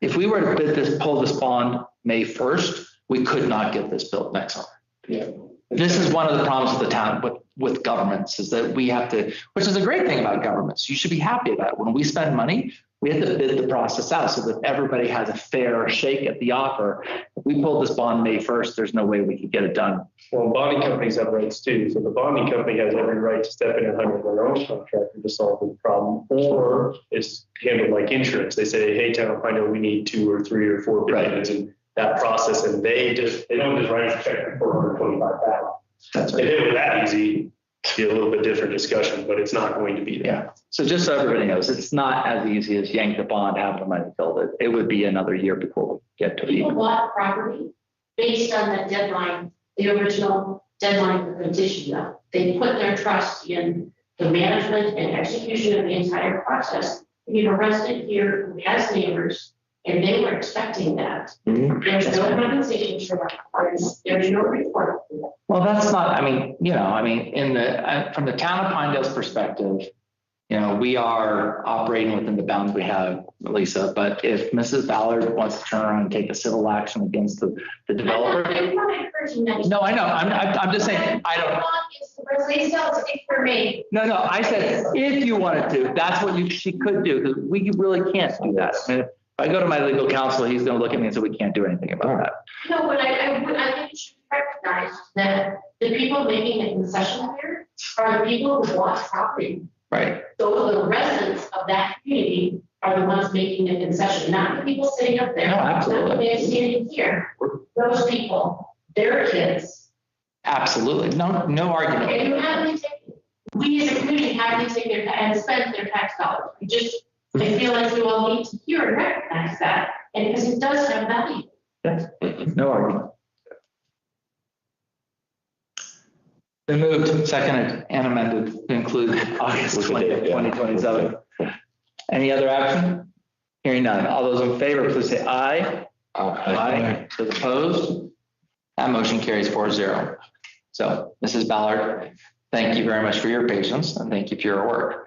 If we were to pull this bond May 1st, we could not get this built next summer. Yeah. This is one of the problems with the town, with governments, is that we have to, which is a great thing about governments. You should be happy about it. When we spend money, we have to bid the process out so that everybody has a fair shake at the offer. If we pull this bond May 1st, there's no way we could get it done. Well, bonding companies have rights too. So the bonding company has every right to step in and hire their own contractor to solve the problem, or it's handled like insurance. They say, hey, town of Pinedale, we need 2 or 3 or 4 bids in that process. And they don't just write a check for $425,000. That's If it were that easy, it'd be a little bit different discussion, but it's not going to be there. Yeah. So just so everybody knows, it's not as easy as yank the bond, have the money build it. It would be another year before we get to People it. bought property based on the deadline, the original deadline for completion. Though they put their trust in the management and execution of the entire process. We have a resident here who has neighbors, and they were expecting that. There's no compensation for that. There's no report. Well, that's not, I mean, from the town of Pinedale's perspective, we are operating within the bounds we have, Lisa, but if Mrs. Ballard wants to turn around and take a civil action against the developer. I'm not encouraging that. No, I know. I'm just saying, I don't. Lisa, speak for me. No, I said, if you wanted to, that's what she could do, because we really can't do that. I mean, if I go to my legal counsel, he's going to look at me and say, we can't do anything about that. No, but I think you should recognize that the people making the concession here are the people who bought property. Right. So the residents of that community are the ones making the concession, not the people sitting up there. No, absolutely. Not the man standing here. Those people, their kids. Absolutely. No argument. And you have to take, we as a community have to take their and spend their tax dollars. I feel like we all need to hear and recognize that, and because it does have value. Yes. No argument. They moved, seconded, and amended to include August 20th, 2027. Any other action? Hearing none. All those in favor, please say aye. Aye. Those opposed? That motion carries 4-0. So, Mrs. Ballard, thank you very much for your patience, and thank you for your work.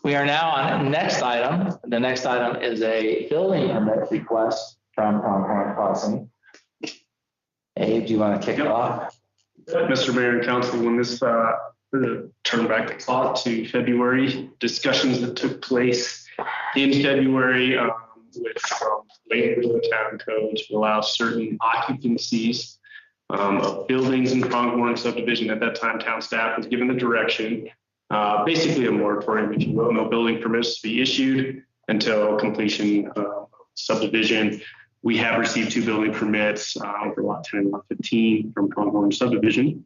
We are now on the next item. The next item is a building permit request from Pronghorn Crossing. Abe, do you want to kick it off? Mr. Mayor and Council, when this turn back the clock to February, discussions that took place in February with language of the town code to allow certain occupancies of buildings in Pronghorn subdivision. At that time, town staff was given the direction, basically a moratorium, if you will, no building permits to be issued until completion of subdivision. We have received 2 building permits for lot 10 and lot 15 from Pronghorn subdivision,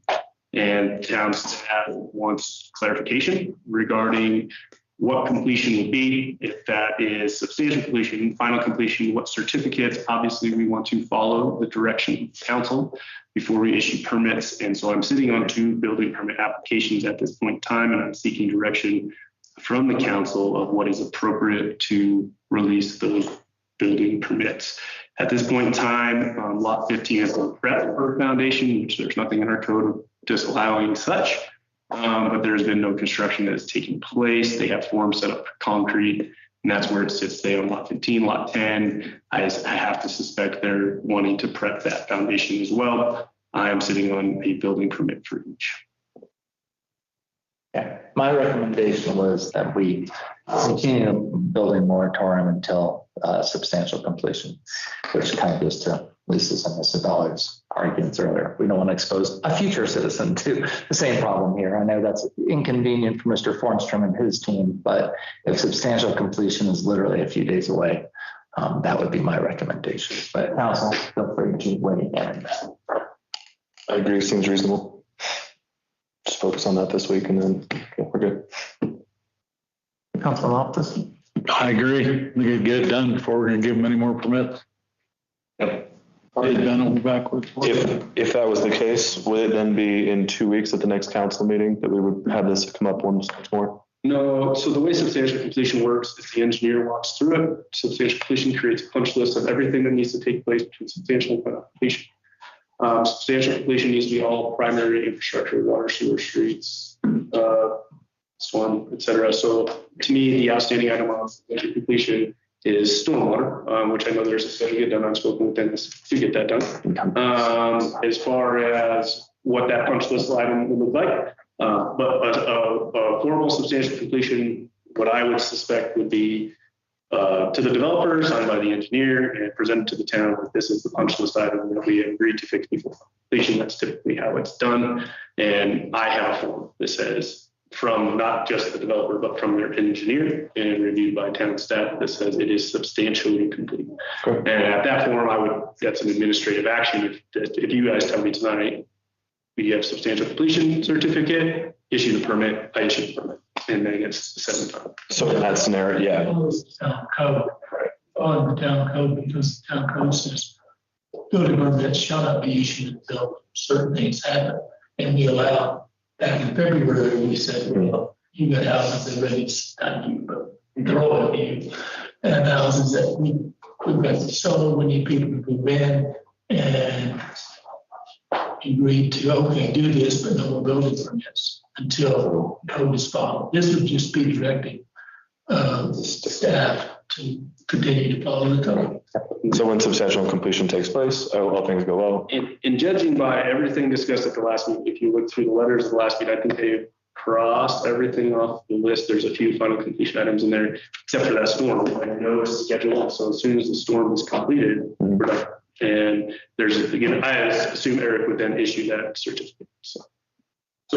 and town staff wants clarification regarding what completion will be, if that is substantial completion, final completion, what certificates. Obviously, we want to follow the direction of council before we issue permits. And so I'm sitting on 2 building permit applications at this point in time, and I'm seeking direction from the council of what is appropriate to release those building permits. At this point in time, lot 15 is a prep for foundation, which there's nothing in our code disallowing such. But there's been no construction that is taking place. They have forms set up for concrete, and that's where it sits today on lot 15, lot 10. I have to suspect they're wanting to prep that foundation as well. I am sitting on a building permit for each. Yeah, my recommendation was that we continue the building moratorium until substantial completion, which kind of goes to Lisa's and Mr. Ballard's arguments earlier. We don't want to expose a future citizen to the same problem here. I know that's inconvenient for Mr. Fornstrom and his team, but if substantial completion is literally a few days away, that would be my recommendation. But council, feel free to weigh in on that. I agree, seems reasonable. Just focus on that this week and then we're good. Councilman Loftus? I agree. We could get it done before we're going to give them any more permits. Yep. Get it done over backwards. If that was the case, would it then be in 2 weeks at the next council meeting that we would have this come up once more? No, so the way substantial completion works is the engineer walks through it. Substantial completion creates a punch list of everything that needs to take place between substantial and completion. Substantial completion needs to be all primary infrastructure, water, sewer, streets, storm, et cetera. So to me, the outstanding item on substantial completion is stormwater, which I know there's a study get done. I've spoken with Dennis to get that done. As far as what that punch list item would look like, but a formal substantial completion, what I would suspect would be to the developer, signed by the engineer, and presented to the town that this is the punch list item that we agreed to fix before completion. That's typically how it's done. And I have a form that says from not just the developer, but from their engineer and reviewed by town staff that says it is substantially complete. Cool. And at that form, that's an administrative action. If you guys tell me tonight, we have substantial completion certificate, issue the permit, I issue the permit, and then it's set in time. So in that scenario, yeah. Town code, on the town code, because the town code says building permits shall not be issued until certain things happen. And we allow, back in February, we said, well, you got houses that ready to start you, but throw it at you. And houses that we've got the solar, we need people to move in and agreed to, okay, do this, but no more building permits until code is followed. This would just be directing staff to continue to follow the code. So when substantial completion takes place, all things go well. In judging by everything discussed at the last meeting, if you look through the letters of the last meeting, I think they crossed everything off the list. There's a few final completion items in there, except for that storm. I know it's scheduled, so as soon as the storm is completed, we're done. And there's, again, I assume Eric would then issue that certificate. So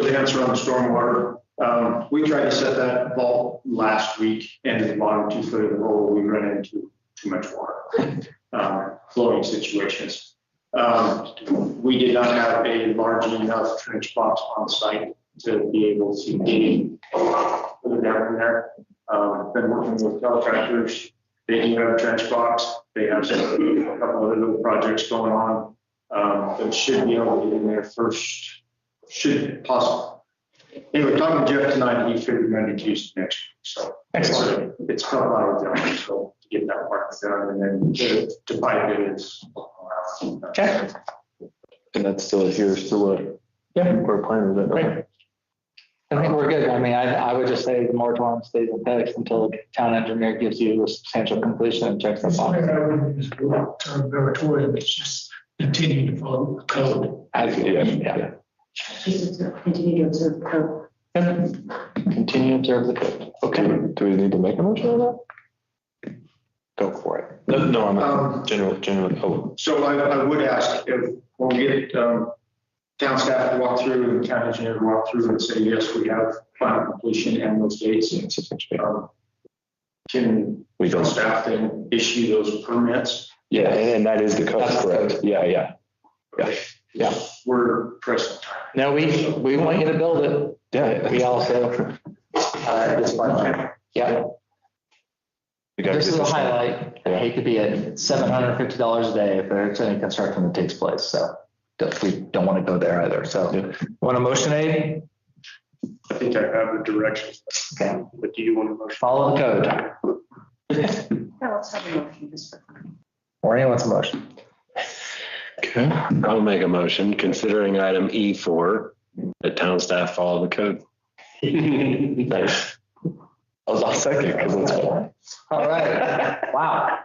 to answer on the stormwater, we tried to set that vault last week, and at the bottom 2 foot of the hole, we ran into too much water, flowing situations. We did not have a large enough trench box on site to be able to put it down in there. Been working with contractors. They do have a trench box. They have a couple other little projects going on that should be able to get in there first. Should possible. Anyway, talking to Jeff tonight, he figured Monday, Tuesday next week. So it's probably out there. So to get that part done and then to pipe it is. Okay. And that still adheres to what we're planning with. Right. I think we're good. I mean, I would just say the moratorium stays in place until the town engineer gives you a substantial completion and checks the box. Moratorium, it's just continue to follow the code. Yeah. Continue to observe the code. Continue to observe the code. Okay. Do we need to make a motion on that? Go for it. No, I'm generally. Oh, So I would ask if when we get town staff to walk through and town engineer to walk through and say, yes, we have final completion and those dates. Can we town staff then issue those permits? Yeah, and that is the code, correct? Yeah. We're pressing time. No, we want you to build it. Yeah. We also, this is a highlight. I hate to be at $750 a day if there's any construction that takes place. So we don't want to go there either. So want a motion, Abe? I think I have the directions. Okay. But do you want to motion? Follow the code. Yeah, let's have a motion just for. Maureen wants a motion. Okay, I'll make a motion considering item E4, that town staff follow the code. Nice. I was on second because it's fun. All right. Wow.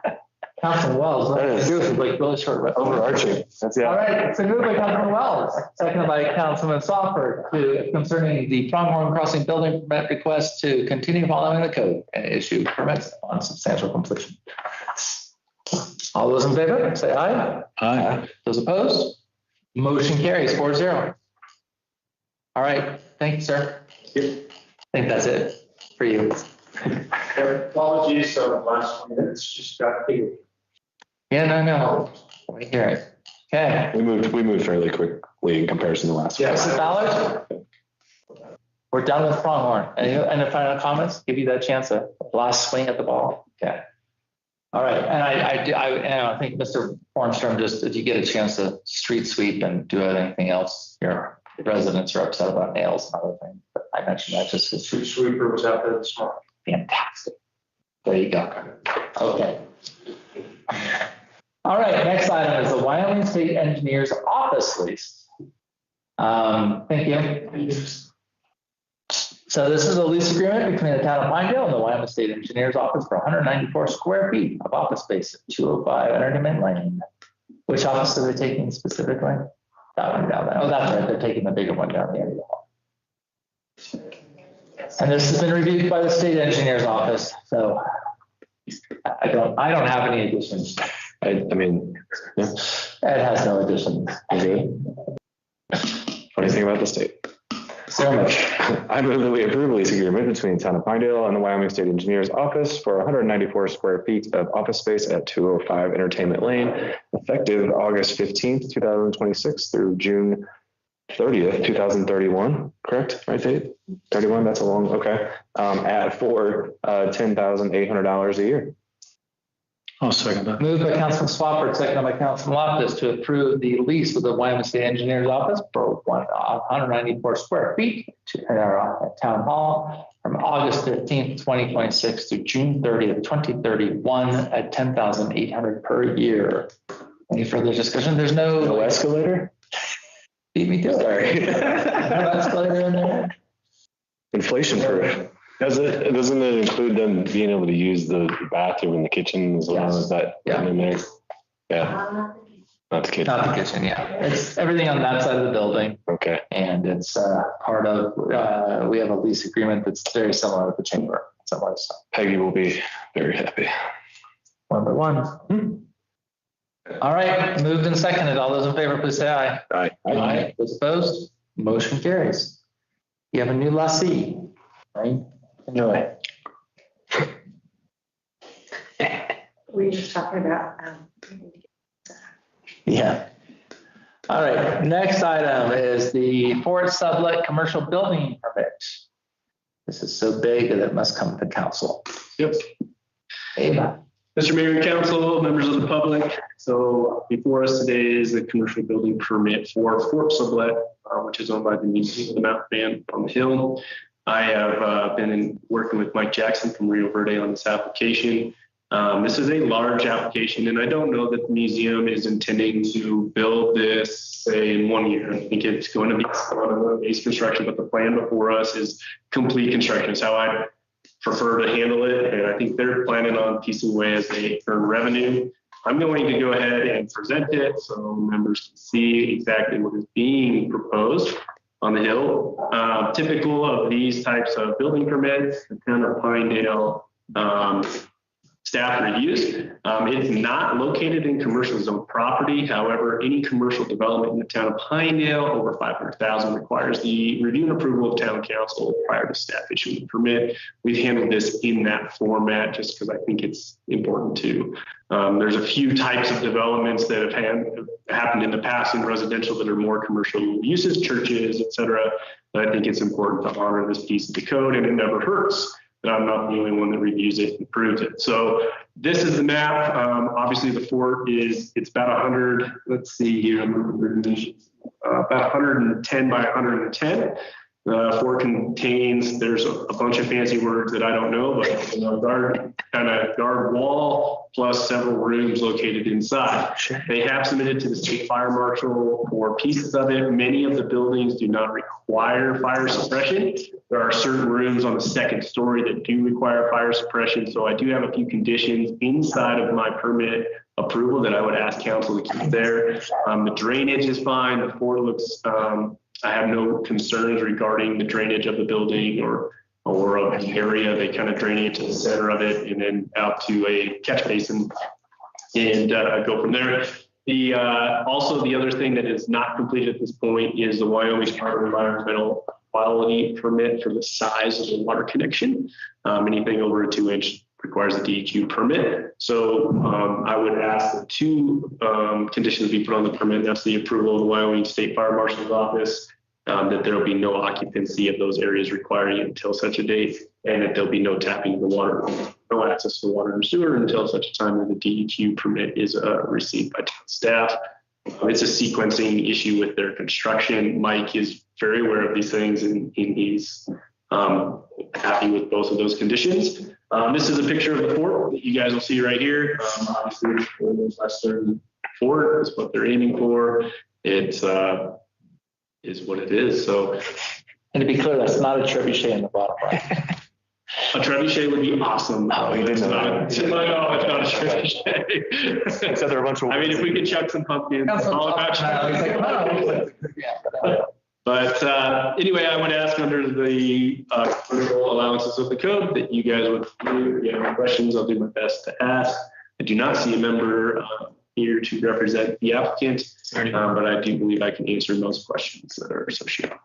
Councilman Wells. Like really short. Overarching. That's All right. So moved by Councilman Wells, seconded by Councilman Sofford concerning the Pronghorn Crossing building permit request to continue following the code and issue permits on substantial completion. All those in favor, say aye. Aye. Those opposed? Motion carries 4-0. All right. Thank you, sir. I think that's it for you. Apologies, last minutes just got big. Yeah, no. We hear it. Okay. We moved fairly quickly in comparison to last week. Mrs. Ballard? We're done with Pronghorn. Any final comments? Give you that chance, a last swing at the ball. Okay. All right. And I think Mr. Ormstrom, just if you get a chance to street sweep and do anything else, your residents are upset about nails and other things. But I mentioned that just as Street sweeper was out there this morning. fantastic. There you go. Okay. All right, next item is the Wyoming State Engineers Office lease. Thank you. So this is a lease agreement between the town of Pinedale and the Wyoming State Engineers Office for 194 square feet of office space at 205 Entertainment Lane. Which office are they taking specifically? That one down there. Oh, that's right. They're taking the bigger one down there. And this has been reviewed by the state engineer's office. So I don't have any additions. I mean, yeah. Ed has no additions. What do you think about the state? So much. I move that we approve a lease agreement between the town of Pinedale and the Wyoming State Engineers Office for 194 square feet of office space at 205 Entertainment Lane, effective August 15th, 2026 through June 30th, 2031. Correct? Right date? 31. That's a long. Okay. For $10,800 a year. I'll second that. Moved by Councilman Swafford, seconded by Councilman Loftus to approve the lease with the Wyoming State Engineers Office for 194 square feet to our town hall from August 15th, 2026 through June 30th, 2031 at $10,800 per year. Any further discussion? There's no escalator? Beat me to it. Sorry. No escalator in there. Inflation proof. Doesn't it include them being able to use the bathroom and the kitchen as well as that? Yeah. In there? Yeah. Not the kitchen. Not the kitchen, yeah. It's everything on that side of the building. Okay. And it's part of, we have a lease agreement that's very similar with the chamber. Similar stuff. Peggy will be very happy. One by one. All right, moved and seconded. All those in favor, please say aye. Aye. Aye. Those opposed? Motion carries. You have a new lessee, right? Enjoy. We were just talking about, Yeah. All right, next item is the Fort Sublet Commercial Building Permit. This is so big that it must come to council. Yep. Ava. Mr. Mayor and Council, members of the public. So before us today is the commercial building permit for Fort Sublet, which is owned by the Museum of the Mountain Band on the Hill. I have been working with Mike Jackson from Rio Verde on this application. This is a large application, and I don't know that the museum is intending to build this, say, in 1 year. I think it's going to be base construction, but the plan before us is complete construction. It's how I prefer to handle it, and I think they're planning on piecing away as they earn revenue. I'm going to go ahead and present it so members can see exactly what is being proposed on the Hill. Typical of these types of building permits, the town of Pinedale staff reviews. It's not located in commercial zone property. However, any commercial development in the town of Pinedale over 500,000 requires the review and approval of town council prior to staff issuing the permit. We've handled this in that format just because I think it's important to. There's a few types of developments that have happened in the past in residential that are more commercial uses, churches, et cetera. But I think it's important to honor this piece of the code, and it never hurts that I'm not the only one that reviews it and approves it. So this is the map. Obviously the fort it's about 100, let's see here, about 110 by 110. Fort contains, there's a bunch of fancy words that I don't know, but guard wall plus several rooms located inside. They have submitted to the state fire marshal for pieces of it. Many of the buildings do not require fire suppression. There are certain rooms on the second story that do require fire suppression. So I do have a few conditions inside of my permit approval that I would ask council to keep there. The drainage is fine. The fort looks, I have no concerns regarding the drainage of the building or of the area. They kind of drain it to the center of it and then out to a catch basin and go from there. Also, the other thing that is not completed at this point is the Wyoming Department of Environmental Quality permit for the size of the water connection. Anything over a 2-inch requires a DEQ permit. So I would ask the two conditions be put on the permit. That's the approval of the Wyoming State Fire Marshal's Office, that there will be no occupancy of those areas requiring it until such a date, and that there'll be no tapping of the water, no access to water and sewer until such a time that the DEQ permit is received by town staff. It's a sequencing issue with their construction. Mike is very aware of these things, and he's happy with both of those conditions. This is a picture of the fort that you guys will see right here. Obviously, the Western Fort is what they're aiming for. It is what it is. So, and to be clear, that's not a trebuchet in the bottom right. A trebuchet would be awesome. Oh, he didn't know. It's not a trebuchet. Except there are a bunch of. I mean, if we could chuck some pumpkins, all about But anyway, I would ask under the critical allowances of the code that you guys would, if you have any questions, I'll do my best to ask. I do not see a member here to represent the applicant, but I do believe I can answer most questions that are associated.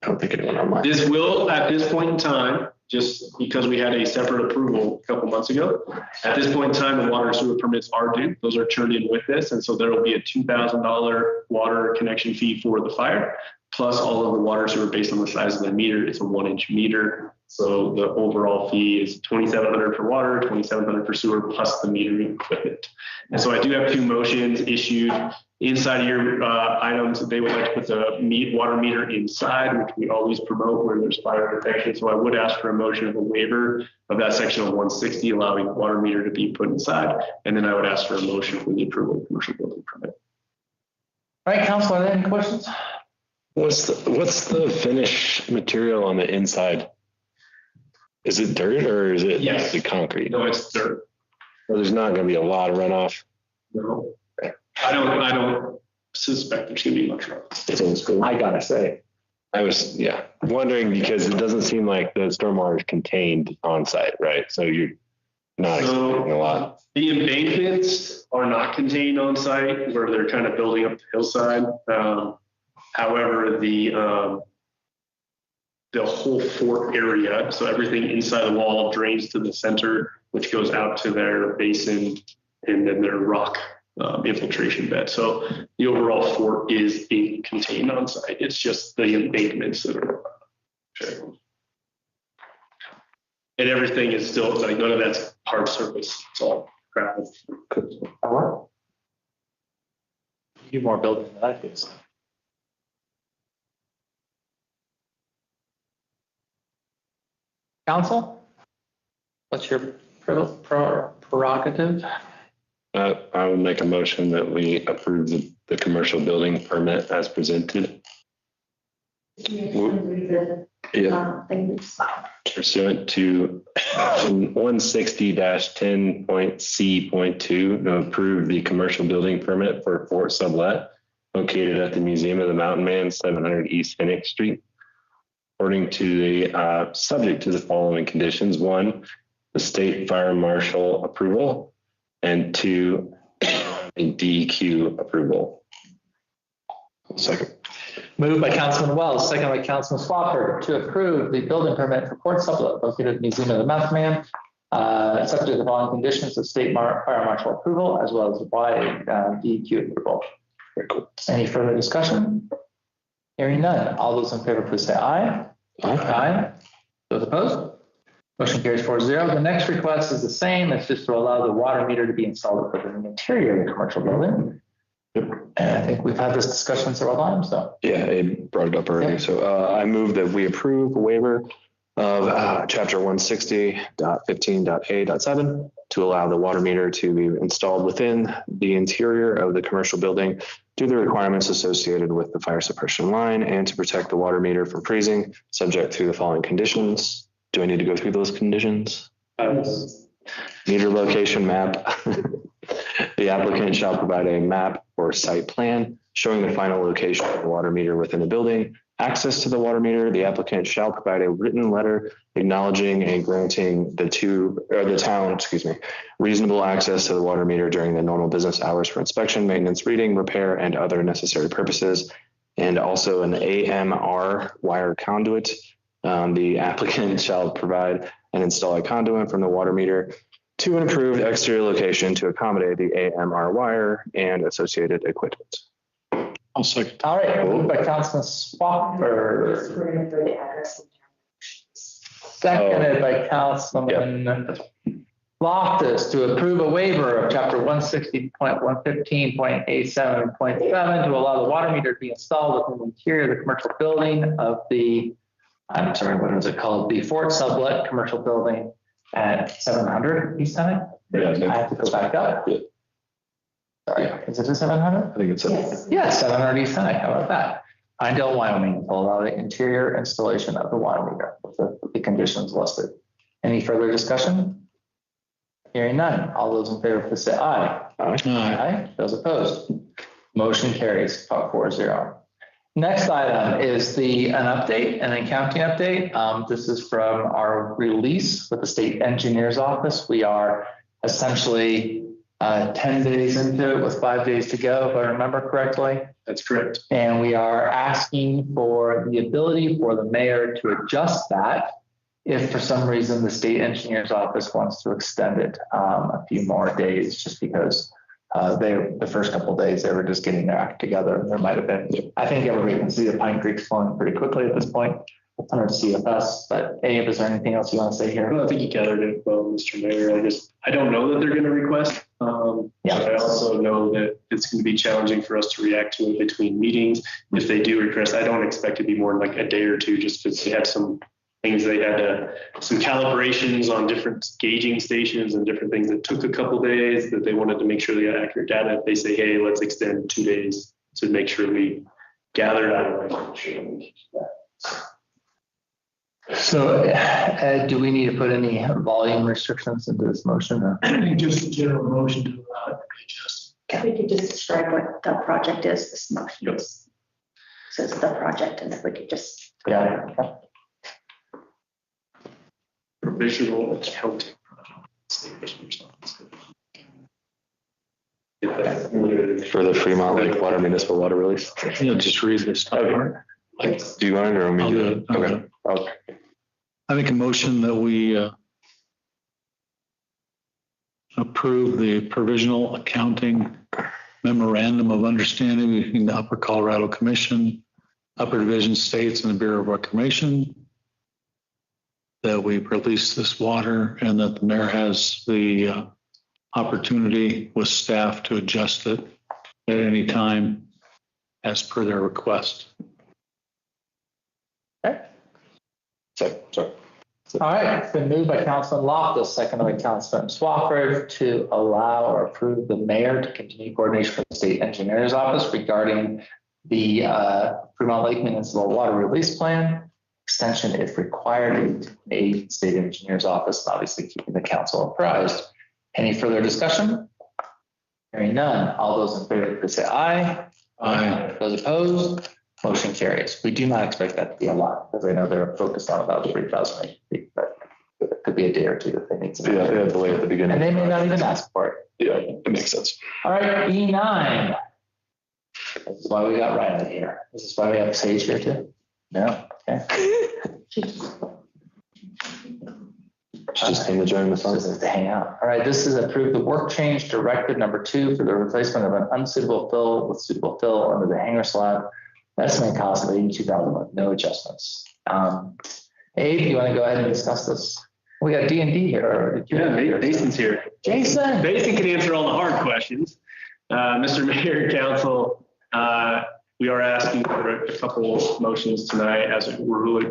I don't think anyone online. This will, at this point in time, just because we had a separate approval a couple months ago, at this point in time, the water and sewer permits are due. Those are turned in with this. And so there will be a $2,000 water connection fee for the fire, plus all of the water sewer based on the size of the meter. It's a 1-inch meter. So the overall fee is $2,700 for water, $2,700 for sewer, plus the metering equipment. And so I do have 2 motions issued. Inside of your items, they would like to put the water meter inside, which we always promote where there's fire protection. So I would ask for a motion of a waiver of that section of 160, allowing the water meter to be put inside. And then I would ask for a motion for the approval of commercial building permit. All right, Councilor, any questions? What's the finish material on the inside? Is it dirt or is it the concrete? No, it's dirt. Well, there's not going to be a lot of runoff. No. I don't suspect there's going to be much runoff. I gotta say, I was wondering because it doesn't seem like the stormwater is contained on site, right? So you're not expecting a lot. The embankments are not contained on site where they're kind of building up the hillside. However, the whole fort area, so everything inside the wall drains to the center, which goes out to their basin and then their rock infiltration bed. So the overall fort is being contained on site. It's just the embankments that are and everything is still like none of that's hard surface. It's all gravel. you more building than I do. So. Council, what's your prerogative? I would make a motion that we approve the commercial building permit as presented. Pursuant to 160-10.C.2 to approve the commercial building permit for Fort Sublet located at the Museum of the Mountain Man, 700 East Phoenix Street. According to the subject to the following conditions: 1, the state fire marshal approval, and 2, a DEQ approval. Second. Moved by Councilman Wells, second by Councilman Swafford to approve the building permit for Fort Sublet located at the Museum of the Mountain Man, subject to the following conditions of state fire marshal approval as well as DEQ approval. Very cool. Any further discussion? Hearing none. All those in favor, please say aye. Aye. Those opposed? Motion carries 4-0. The next request is the same. It's just to allow the water meter to be installed within the interior of the commercial building. And I think we've had this discussion several times, so. Yeah, it brought it up already. Yeah. So I move that we approve a waiver of chapter 160.15.A.7 to allow the water meter to be installed within the interior of the commercial building due to the requirements associated with the fire suppression line and to protect the water meter from freezing, subject to the following conditions. Do I need to go through those conditions? Meter location map. The applicant shall provide a map or site plan showing the final location of the water meter within the building. Access to the water meter, the applicant shall provide a written letter acknowledging and granting the town, reasonable access to the water meter during the normal business hours for inspection, maintenance, reading, repair, and other necessary purposes. And also an AMR wire conduit. The applicant shall provide and install a conduit from the water meter to an approved exterior location to accommodate the AMR wire and associated equipment. I'll second. All right, moved by Councilman Swafford. Seconded by Councilman Loftus to approve a waiver of chapter 160.115.A7.7 to allow the water meter to be installed within the interior of the commercial building of the, I'm sorry, what is it called? The Fort Sublet commercial building at 700 East Senate. Yeah, I have to go back up. Yeah. Sorry, is it a 700? I think it's Yes. Yeah, 700 East Senate. How about that? Pinedale, Wyoming, to allow the interior installation of the water meter with the conditions listed. Any further discussion? Hearing none. All those in favor, please say aye. Aye. Those opposed? Motion carries 4-0. Next item is an update, an accounting update. This is from our release with the state engineer's office. We are essentially 10 days into it with 5 days to go, if I remember correctly. That's correct. And we are asking for the ability for the mayor to adjust that if for some reason the state engineer's office wants to extend it a few more days, just because the first couple of days they were just getting their act together. And there might have been, I think everybody can see the Pine Creek's flowing pretty quickly at this point. 100 CFS, but Abe, is there anything else you want to say here? Well, I think you gathered it well, Mr. Mayor. I don't know that they're going to request. Yeah. But I also know that it's going to be challenging for us to react to it between meetings. If they do request, I don't expect it to be more than like a day or two, just because they have some things they had some calibrations on different gauging stations and different things that took a couple days that they wanted to make sure they got accurate data. If they say, hey, let's extend 2 days to make sure we gather it. So do we need to put any volume restrictions into this motion? Or? Just a general motion to allow it to be adjusted. We could just describe what the project is. This motion says the project, and if we could just. Yeah. Provisional accounting. For the Fremont Lake Water Municipal Water Release. Yeah, just read this. Okay. Do you want it or me? I'll do it. Okay. Okay. I make a motion that we approve the provisional accounting memorandum of understanding between the Upper Colorado Commission, Upper Division States, and the Bureau of Reclamation, that we release this water and that the mayor has the opportunity with staff to adjust it at any time as per their request. Okay. Sorry. All right, it's been moved by Councilman Loftus, seconded by Councilman Swafford, to allow or approve the mayor to continue coordination with the state engineer's office regarding the Fremont Lake Municipal Water Release Plan. Extension if required, a state engineer's office, and obviously keeping the council apprised. Any further discussion? Hearing none. All those in favor, please say aye. Aye. Those opposed? Motion carries. We do not expect that to be a lot, because I know they're focused on about 3,000 feet, but it could be a day or two if they need to. Yeah, they had delay at the beginning. And they may not even ask for it. Yeah, it makes sense. All right, E9. This is why we got Riley here. This is why we have Sage here too. No, okay. She just came to join the fun. This is to hang out. All right, this is approved the work change directive number 2 for the replacement of an unsuitable fill with suitable fill under the hanger slab. Estimated cost of $82,000 with no adjustments. Abe, you want to go ahead and discuss this? We got D&D here. Yeah, Jason's here. Jason. Jason can answer all the hard questions. Mr. Mayor and Council, we are asking for a couple of motions tonight as it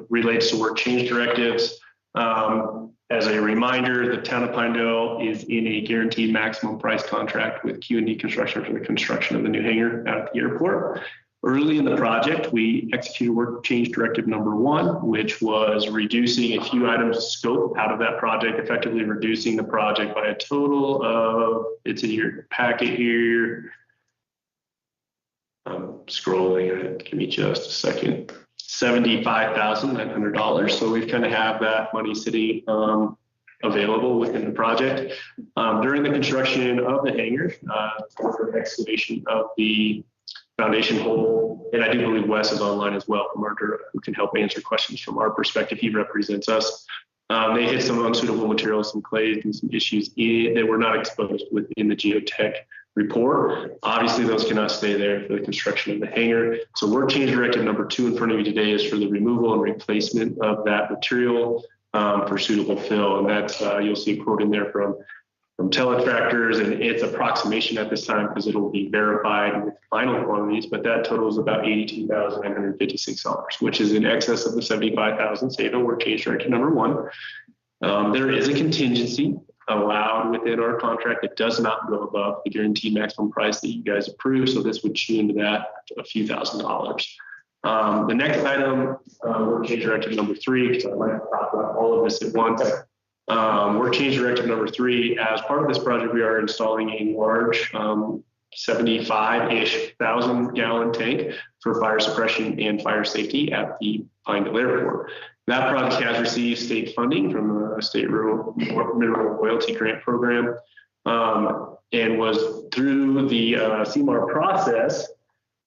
relates to work change directives. As a reminder, the town of Pinedale is in a guaranteed maximum price contract with Q&D Construction for the construction of the new hangar at the airport. Early in the project, we executed work change directive number 1, which was reducing a few items of scope out of that project, effectively reducing the project by a total of, it's in your packet here. I'm scrolling, give me just a second. $75,900. So we've kind of have that money sitting available within the project. During the construction of the hangar, for the excavation of the foundation hole, and I do believe Wes is online as well from our who can help answer questions from our perspective. He represents us. They hit some unsuitable materials, some clays, and some issues that were not exposed within the geotech report. Obviously, those cannot stay there for the construction of the hangar. So work change directive number 2 in front of you today is for the removal and replacement of that material for suitable fill. And that's, you'll see a quote in there from Teletractors, and it's approximation at this time because it'll be verified with final quantities, but that totals about $82,956, which is in excess of the $75,000 saved on work change directive number 1. There is a contingency allowed within our contract that does not go above the guaranteed maximum price that you guys approve. So this would chew into that a few $1,000s. The next item, work change directive number 3, because I might talk about all of this at once. Work change directive number 3, as part of this project, we are installing a large 75-ish thousand gallon tank for fire suppression and fire safety at the Pinedale Airport. That project has received state funding from the State Rural Mineral Royalty Grant Program, and was through the CMAR process.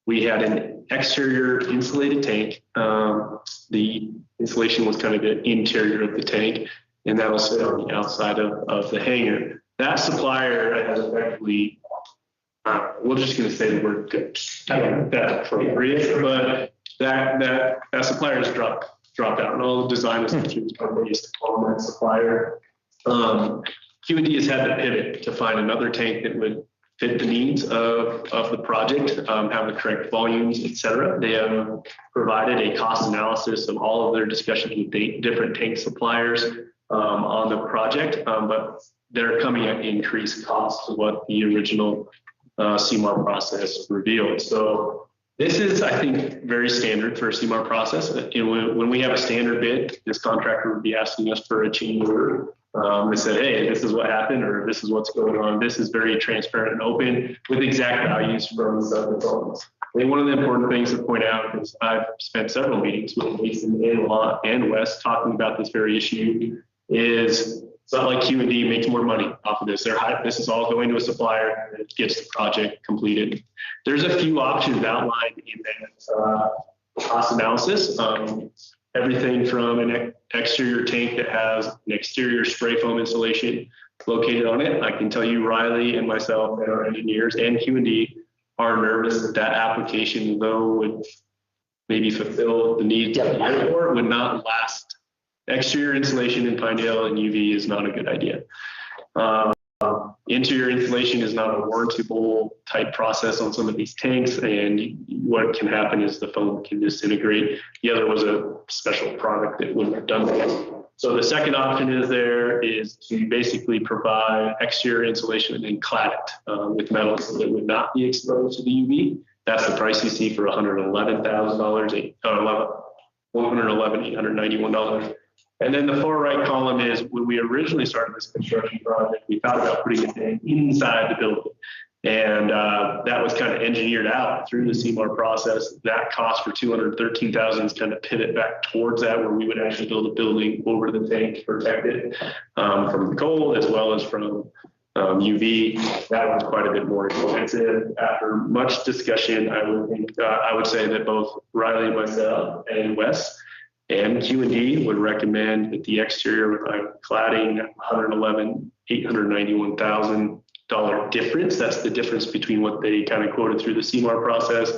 We had an exterior insulated tank. The insulation was kind of the interior of the tank, and that will sit on the outside of the hangar. That supplier has effectively, we're just going to say the word good. I don't know if that's appropriate, but that supplier has dropped out, and all the design assumptions are based on that supplier. Q&D has had to pivot to find another tank that would fit the needs of the project, have the correct volumes, et cetera. They have provided a cost analysis of all of their discussions with different tank suppliers on the project, but they're coming at increased costs to what the original CMAR process revealed. So this is, I think, very standard for a CMAR process. When we have a standard bid, this contractor would be asking us for a change order. They said, hey, this is what happened, or this is what's going on. This is very transparent and open with exact values from the consultants. I think one of the important things to point out is I've spent several meetings with Mason and Wes talking about this very issue. It's not like Q&D makes more money off of this. This is all going to a supplier that gets the project completed. There's a few options outlined in that cost analysis. Everything from an exterior tank that has an exterior spray foam insulation located on it. I can tell you Riley and myself and our engineers and Q&D are nervous that application, though, would maybe fulfill the needs of the airport, would not last. Exterior insulation in Pinedale and UV is not a good idea. Interior insulation is not a warrantable type process on some of these tanks, and what can happen is the foam can disintegrate. The other was a special product that wouldn't have done that. So the second option is to basically provide exterior insulation and then clad it with metal so that it would not be exposed to the UV. That's the price you see for $111,000, $111,891. And then the far right column is when we originally started this construction project, we thought about putting a tank inside the building. And that was kind of engineered out through the CMAR process. That cost for $213,000 is kind of pivot back towards that, where we would actually build a building over the tank to protect it from the cold as well as from UV. That was quite a bit more expensive. After much discussion, I would say that both Riley, myself, and Wes and Q&D would recommend that the exterior with cladding $111,891,000 difference. That's the difference between what they kind of quoted through the CMAR process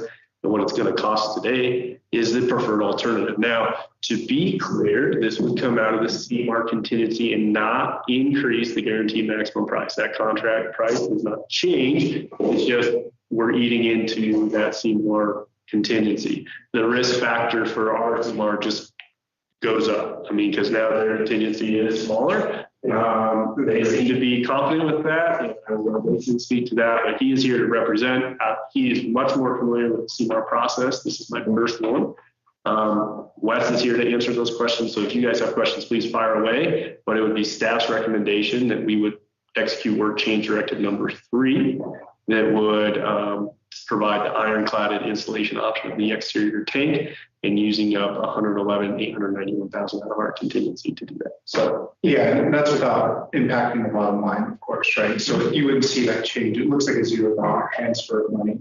and what it's going to cost today is the preferred alternative. Now, to be clear, this would come out of the CMAR contingency and not increase the guaranteed maximum price. That contract price does not change. It's just we're eating into that CMAR contingency. The risk factor for our CMAR just goes up. I mean, because now their contingency is smaller. They seem to be confident with that. They can speak to that, but he is here to represent. He is much more familiar with the CMAR process. This is my first one. Wes is here to answer those questions. So if you guys have questions, please fire away. But it would be staff's recommendation that we would execute work change directive number 3 that would provide the ironcladed installation option of the exterior tank and using up $111,891,000 out of our contingency to do that. So yeah, and that's without impacting the bottom line, of course, right? So you wouldn't see that change. It looks like a $0 transfer of money.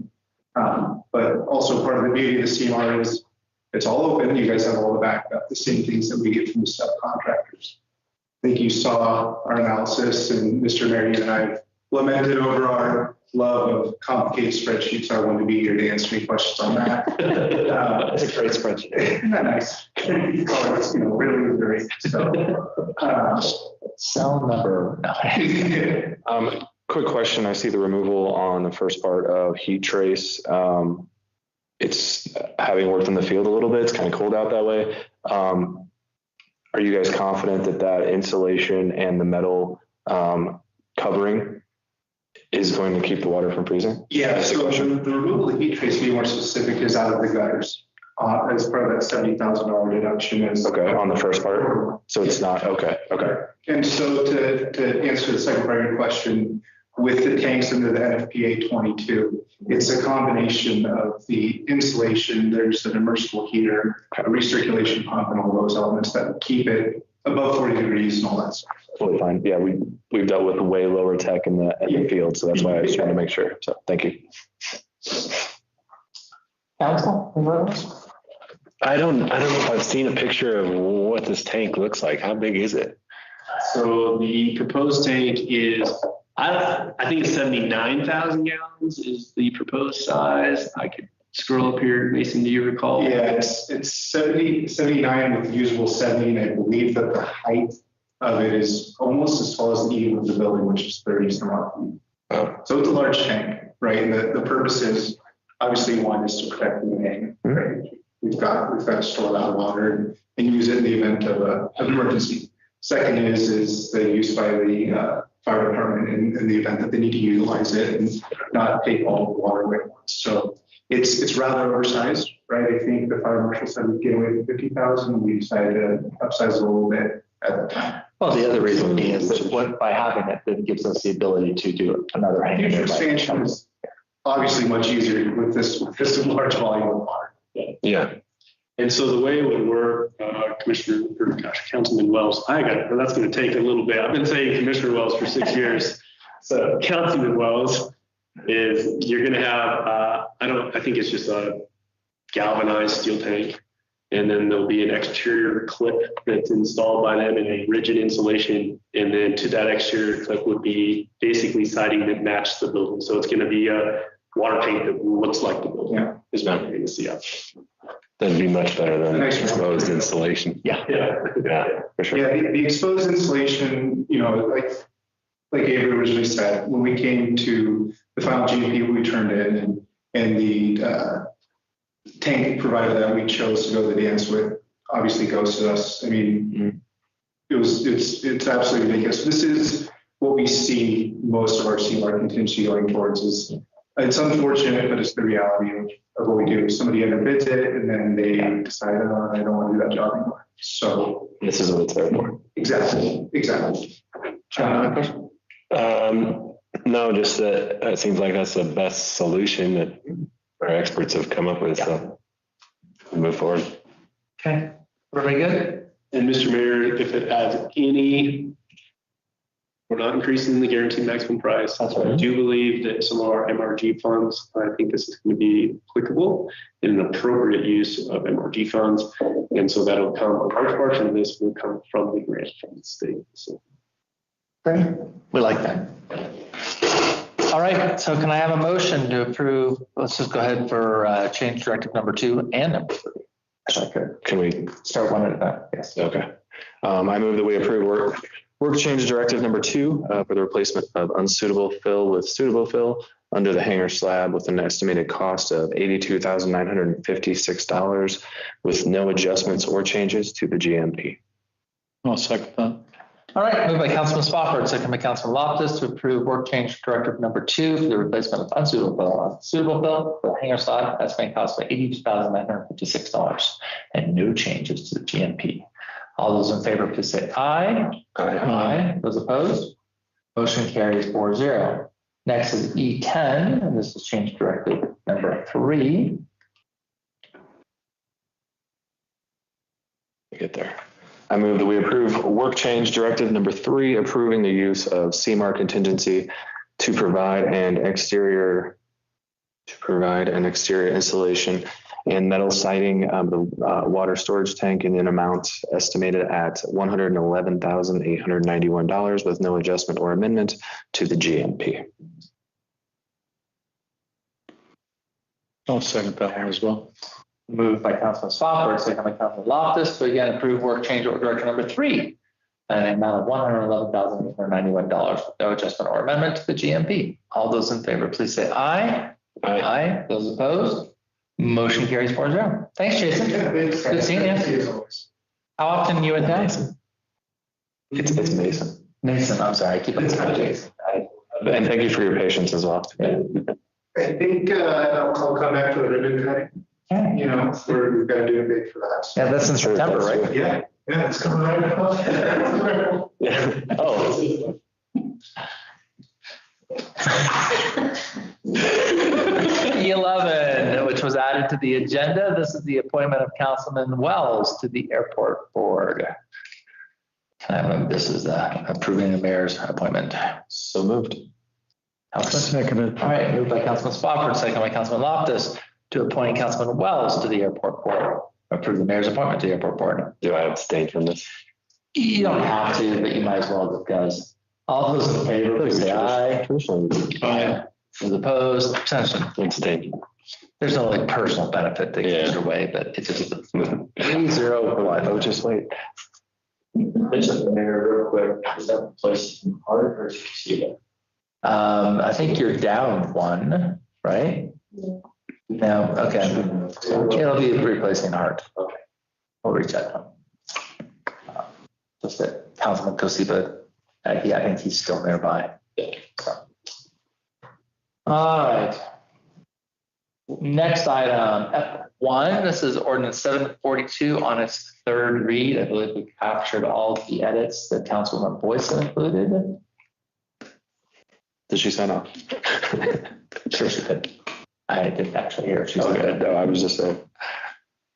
But also part of the beauty of the CMAR is it's all open. You guys have all the backup, the same things that we get from the subcontractors. I think you saw our analysis, and Mr. Marion and I lamented over our love of complicated spreadsheets. I wanted to be here to answer any questions on that. It's a great spreadsheet. Isn't that nice? It's, really great. So, cell number. Quick question. I see the removal on the first part of heat trace. It's having worked in the field a little bit. It's kind of cold out that way. are you guys confident that that insulation and the metal covering is going to keep the water from freezing? Yeah, so the removal of the heat trace, to be more specific, is out of the gutters. As part of that $70,000 deduction is. Okay, on the first part. So it's not, okay. And so to answer the second part of your question, with the tanks under the NFPA 22, it's a combination of the insulation, there's an immersible heater, a recirculation pump, and all those elements that keep it above 40 degrees and all that stuff. Totally fine. Yeah, we've dealt with way lower tech in the field, so that's why I was trying to make sure. So thank you. Council? I don't know if I've seen a picture of what this tank looks like. How big is it? So the proposed tank is, I think it's 79,000 gallons is the proposed size. I could scroll up here. Mason, do you recall? Yeah, it's 79 with usable 70, and I believe that the height of it is almost as tall as the eave of the building, which is 30 some odd feet. So it's a large tank, right? And the purpose is, obviously, one is to protect the name, right? We've got to store that water and use it in the event of an emergency. Second is the use by the fire department in the event that they need to utilize it and not take all the water away at once. So it's rather oversized, right? I think the fire marshal said we'd get away with 50,000. We decided to upsize it a little bit at the time. Well, the other reason is that by having it, it gives us the ability to do another hangar. Future expansion is obviously much easier with this large volume of water. Yeah. And so the way it would work, Councilman Wells, that's going to take a little bit. I've been saying Commissioner Wells for 6 years. So Councilman Wells is you're going to have, I think it's just a galvanized steel tank. And then there'll be an exterior clip that's installed by them in a rigid insulation. And then to that exterior clip would be basically siding that matches the building. So it's going to be a water tank that looks like the building. Yeah. Is what you're going to see up. That'd be much better than exposed insulation. Yeah, for sure. Yeah, the exposed insulation, like Avery originally said, when we came to the final GMP we turned in and the tank provider that we chose to go to the dance with obviously ghosted us. I mean, it's absolutely ridiculous. This is what we see most of our CMAR contingency going towards is it's unfortunate, but it's the reality of what we do. Somebody underbids it and then they decide, oh, I don't want to do that job anymore. So this is what it's there for. Exactly. John, another question? No, just that it seems like that's the best solution that our experts have come up with. Yeah. So we'll move forward. Okay. Everybody good? And Mr. Mayor, if it adds any, we're not increasing the guaranteed maximum price. That's right. I do believe that some of our MRG funds, I think this is going to be applicable in an appropriate use of MRG funds. And so that'll come, a large portion of this will come from the grant from the state. So. Great. We like that. All right. So can I have a motion to approve? Let's just go ahead for change directive number 2 and number 3. Can we start one at a time? Yes. Okay. I move that we approve work change directive number 2 for the replacement of unsuitable fill with suitable fill under the hangar slab with an estimated cost of $82,956 with no adjustments or changes to the GMP. I'll second that. All right, moved by Councilman Spofford, second by Councilman Loftus to approve work change directive number 2 for the replacement of unsuitable fill for the hangar slab, estimated cost of $82,956 and no changes to the GMP. All those in favor, please say aye. Aye. Those opposed? Motion carries 4-0. Next is E10, and this is change directive number 3. Get there. I move that we approve work change directive number 3, approving the use of CMAR contingency to provide an exterior installation and metal siding of the water storage tank in an amount estimated at $111,891 with no adjustment or amendment to the GMP. I'll second that one as well. Moved by Councilman Spofford, second by Councilman Loftus to again approve work change order directive number 3 an amount of $111,891 with no adjustment or amendment to the GMP. All those in favor, please say aye. Aye. Those opposed? Motion carries 4-0. Thanks, Jason. Good seeing you. How often are you in town? It's Mason. Mason, I'm sorry, I keep on saying Jason. And thank you for your patience as well. I think I'll come back to the ribbon cutting. You know, we've got to do a bid for that. Yeah, that's in September, right? Yeah, it's coming right up. Yeah. Oh. 11, which was added to the agenda. This is the appointment of Councilman Wells to the airport board. This is approving the mayor's appointment. So moved. Seconded. All right, moved by Councilman Spofford, second by Councilman Loftus to appoint Councilman Wells to the airport board. Approve the mayor's appointment to the airport board. Do I abstain from this? You don't have to, but you might as well because all those in favor, please say aye. Aye. Those opposed, abstention. Abstain. There's no like personal benefit to either way, but it's just 3-0. Oh, just wait. Mayor, real quick, is that the place in Hart or Casiva? I think you're down one, right? No, okay. It'll be replacing Hart. Okay. We'll reach out to him. Just that Councilman Cosiba, I think he's still nearby. So. All right. Next item, F1. This is ordinance 742 on its third read. I believe we captured all of the edits that Councilwoman Boyce included. Did she sign off? Sure she did. I didn't actually hear. She's Okay, no, I was just saying.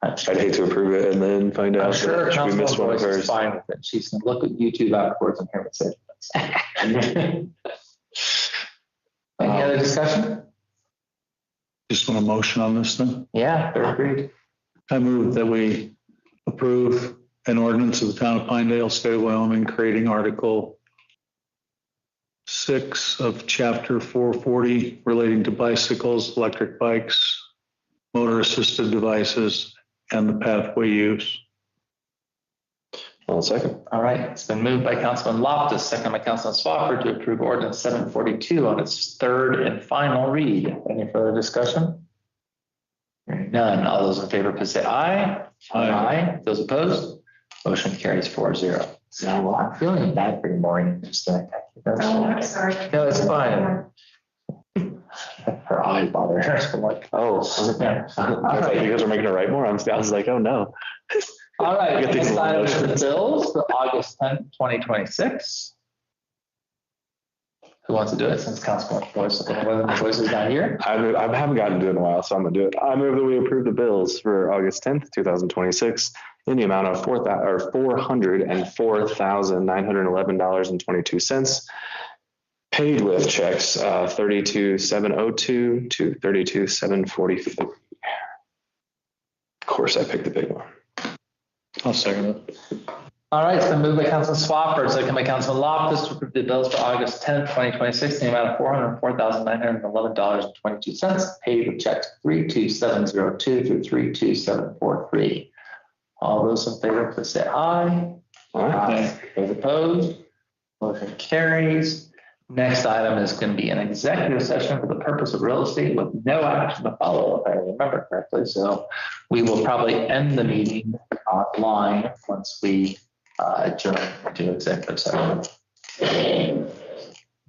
I'd hate to approve it and then find out I'm sure that we missed one Councilwoman of Boyce is hers. fine with it. She's gonna look at YouTube afterwards and hear what it says. Any other discussion? Just want a motion on this thing. Yeah, third read. I move that we approve an ordinance of the town of Pinedale, state of Wyoming, creating Article 6 of Chapter 440 relating to bicycles, electric bikes, motor assisted devices, and the pathway use. One second. All right, it's been moved by Councilman Loftus, second by Councilman Spofford to approve ordinance 742 on its third and final read. Any further discussion? Hearing none. All those in favor, please say aye. Aye. Those opposed? Motion carries 4-0. So I'm feeling bad for you, Maureen. Just Oh, I'm sorry. No, it's fine. Her eyes bother her. So I'm like, Oh, yeah. I thought you guys were making it right more. I was like, oh no. All right, Get these next item is the motions. bills for August 10th, 2026. Who wants to do it since Councilman Boyce is not here? I haven't gotten to it in a while, so I'm gonna do it. I move that we approve the bills for August 10th, 2026 in the amount of $404,911.22. Paid with checks 32,702 to 32,743. Of course, I picked the big one. I'll second it. All right, it's been moved by Councilman Swafford, second by Councilman Loftus to approve the bills for August 10th, 2026 in the amount of $404,911.22 paid with checks 32702 through 32743. All those in favor, please say aye. Aye. Those opposed? Motion carries. Next item is going to be an executive session for the purpose of real estate with no action to follow, if I remember correctly. So we will probably end the meeting offline once we adjourn to executive session.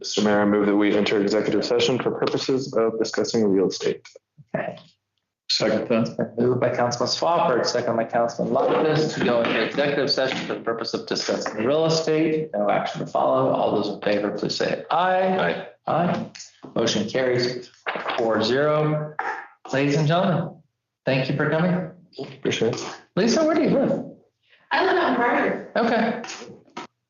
Mr. Mayor, I move that we enter executive session for purposes of discussing real estate. Okay. Second that. Moved by Councilman Swafford, second by Councilman Loftus to go into executive session for the purpose of discussing real estate. No action to follow. All those in favor, please say aye. Aye. Aye. Motion carries 4-0. Ladies and gentlemen, thank you for coming. Appreciate it. Lisa, where do you live? I live out in Barter. Okay,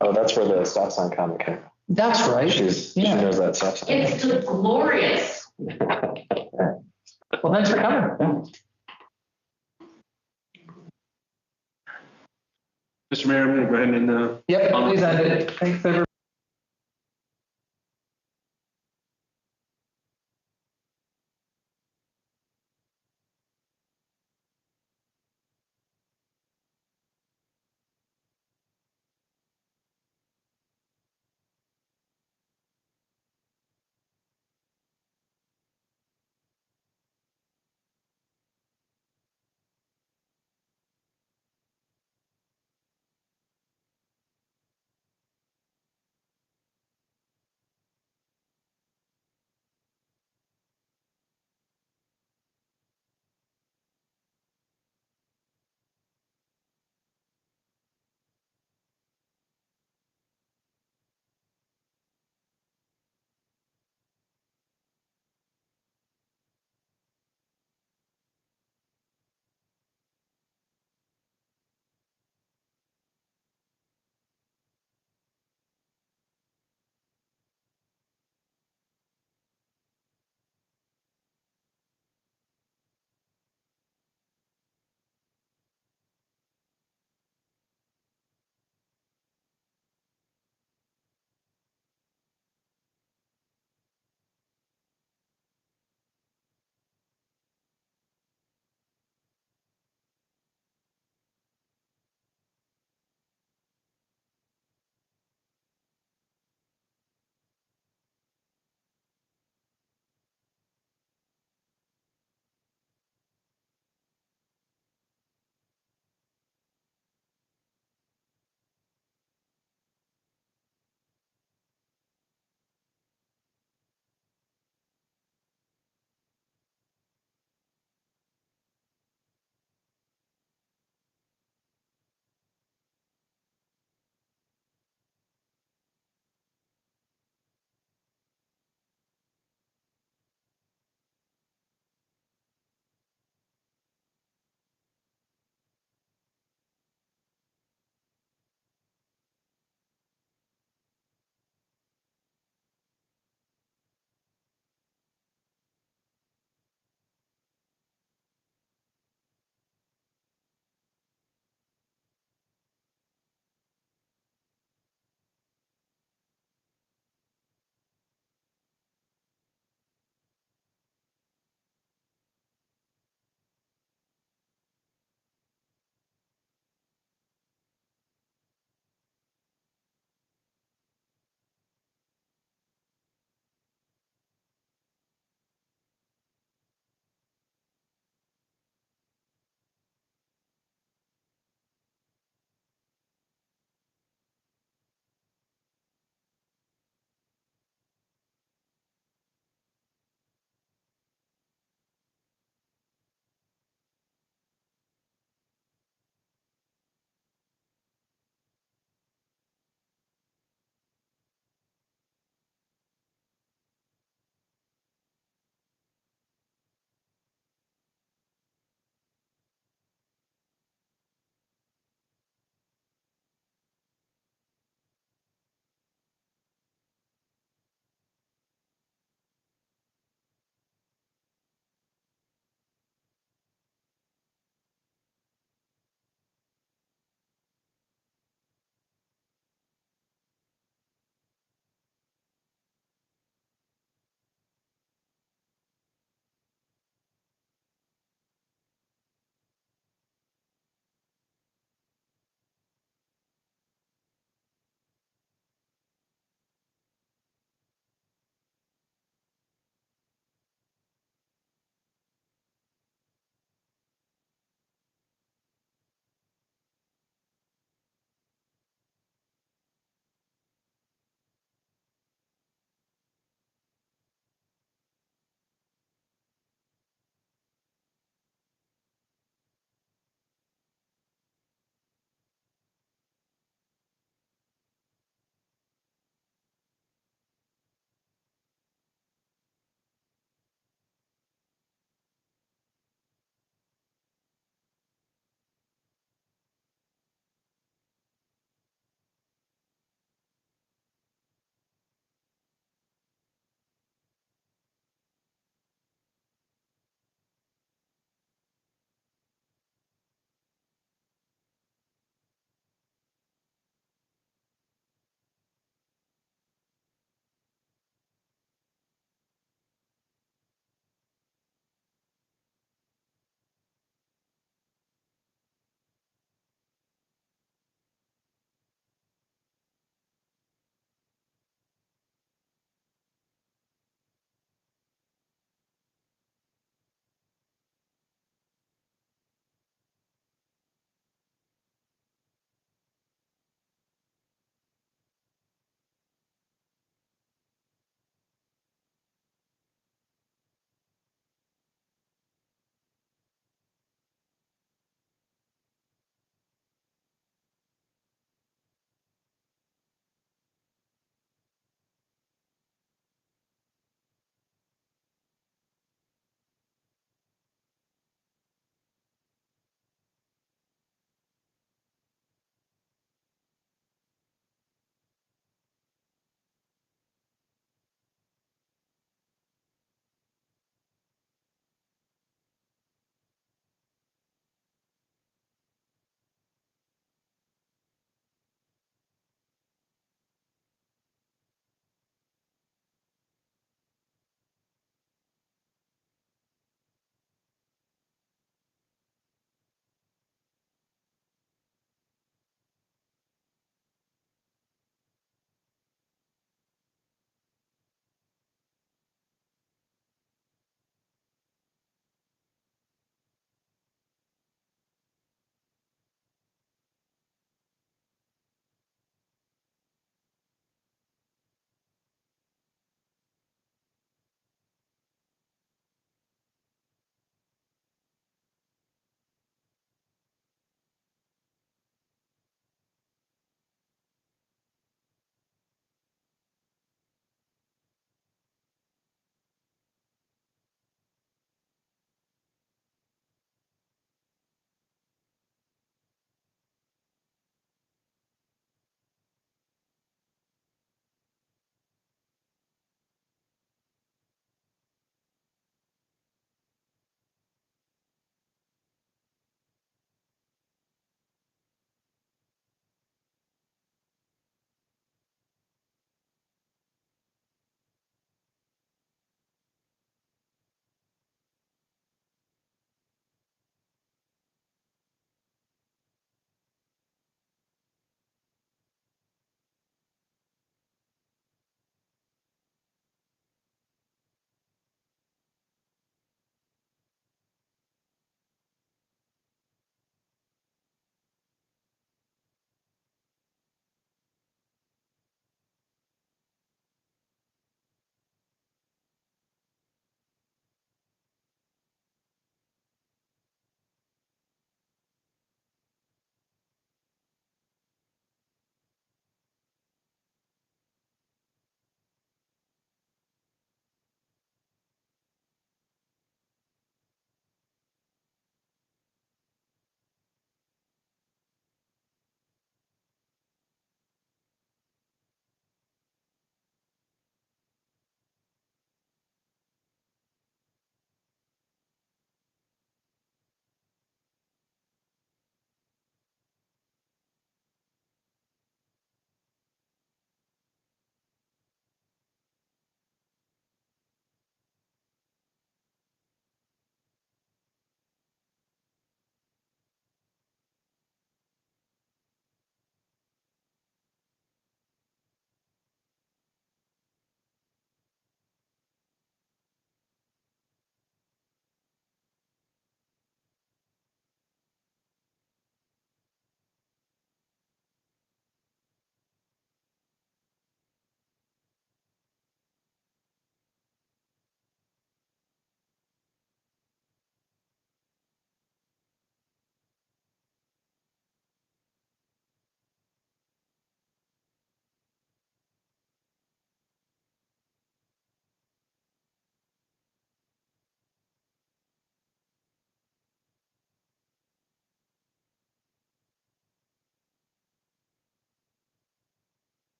Oh, that's where the stop sign comment came. that's right. She knows that stop sign. It's glorious. Well, thanks for coming. Mr. Mayor, I'm going to go ahead and Yep, please end it. Thanks, everybody.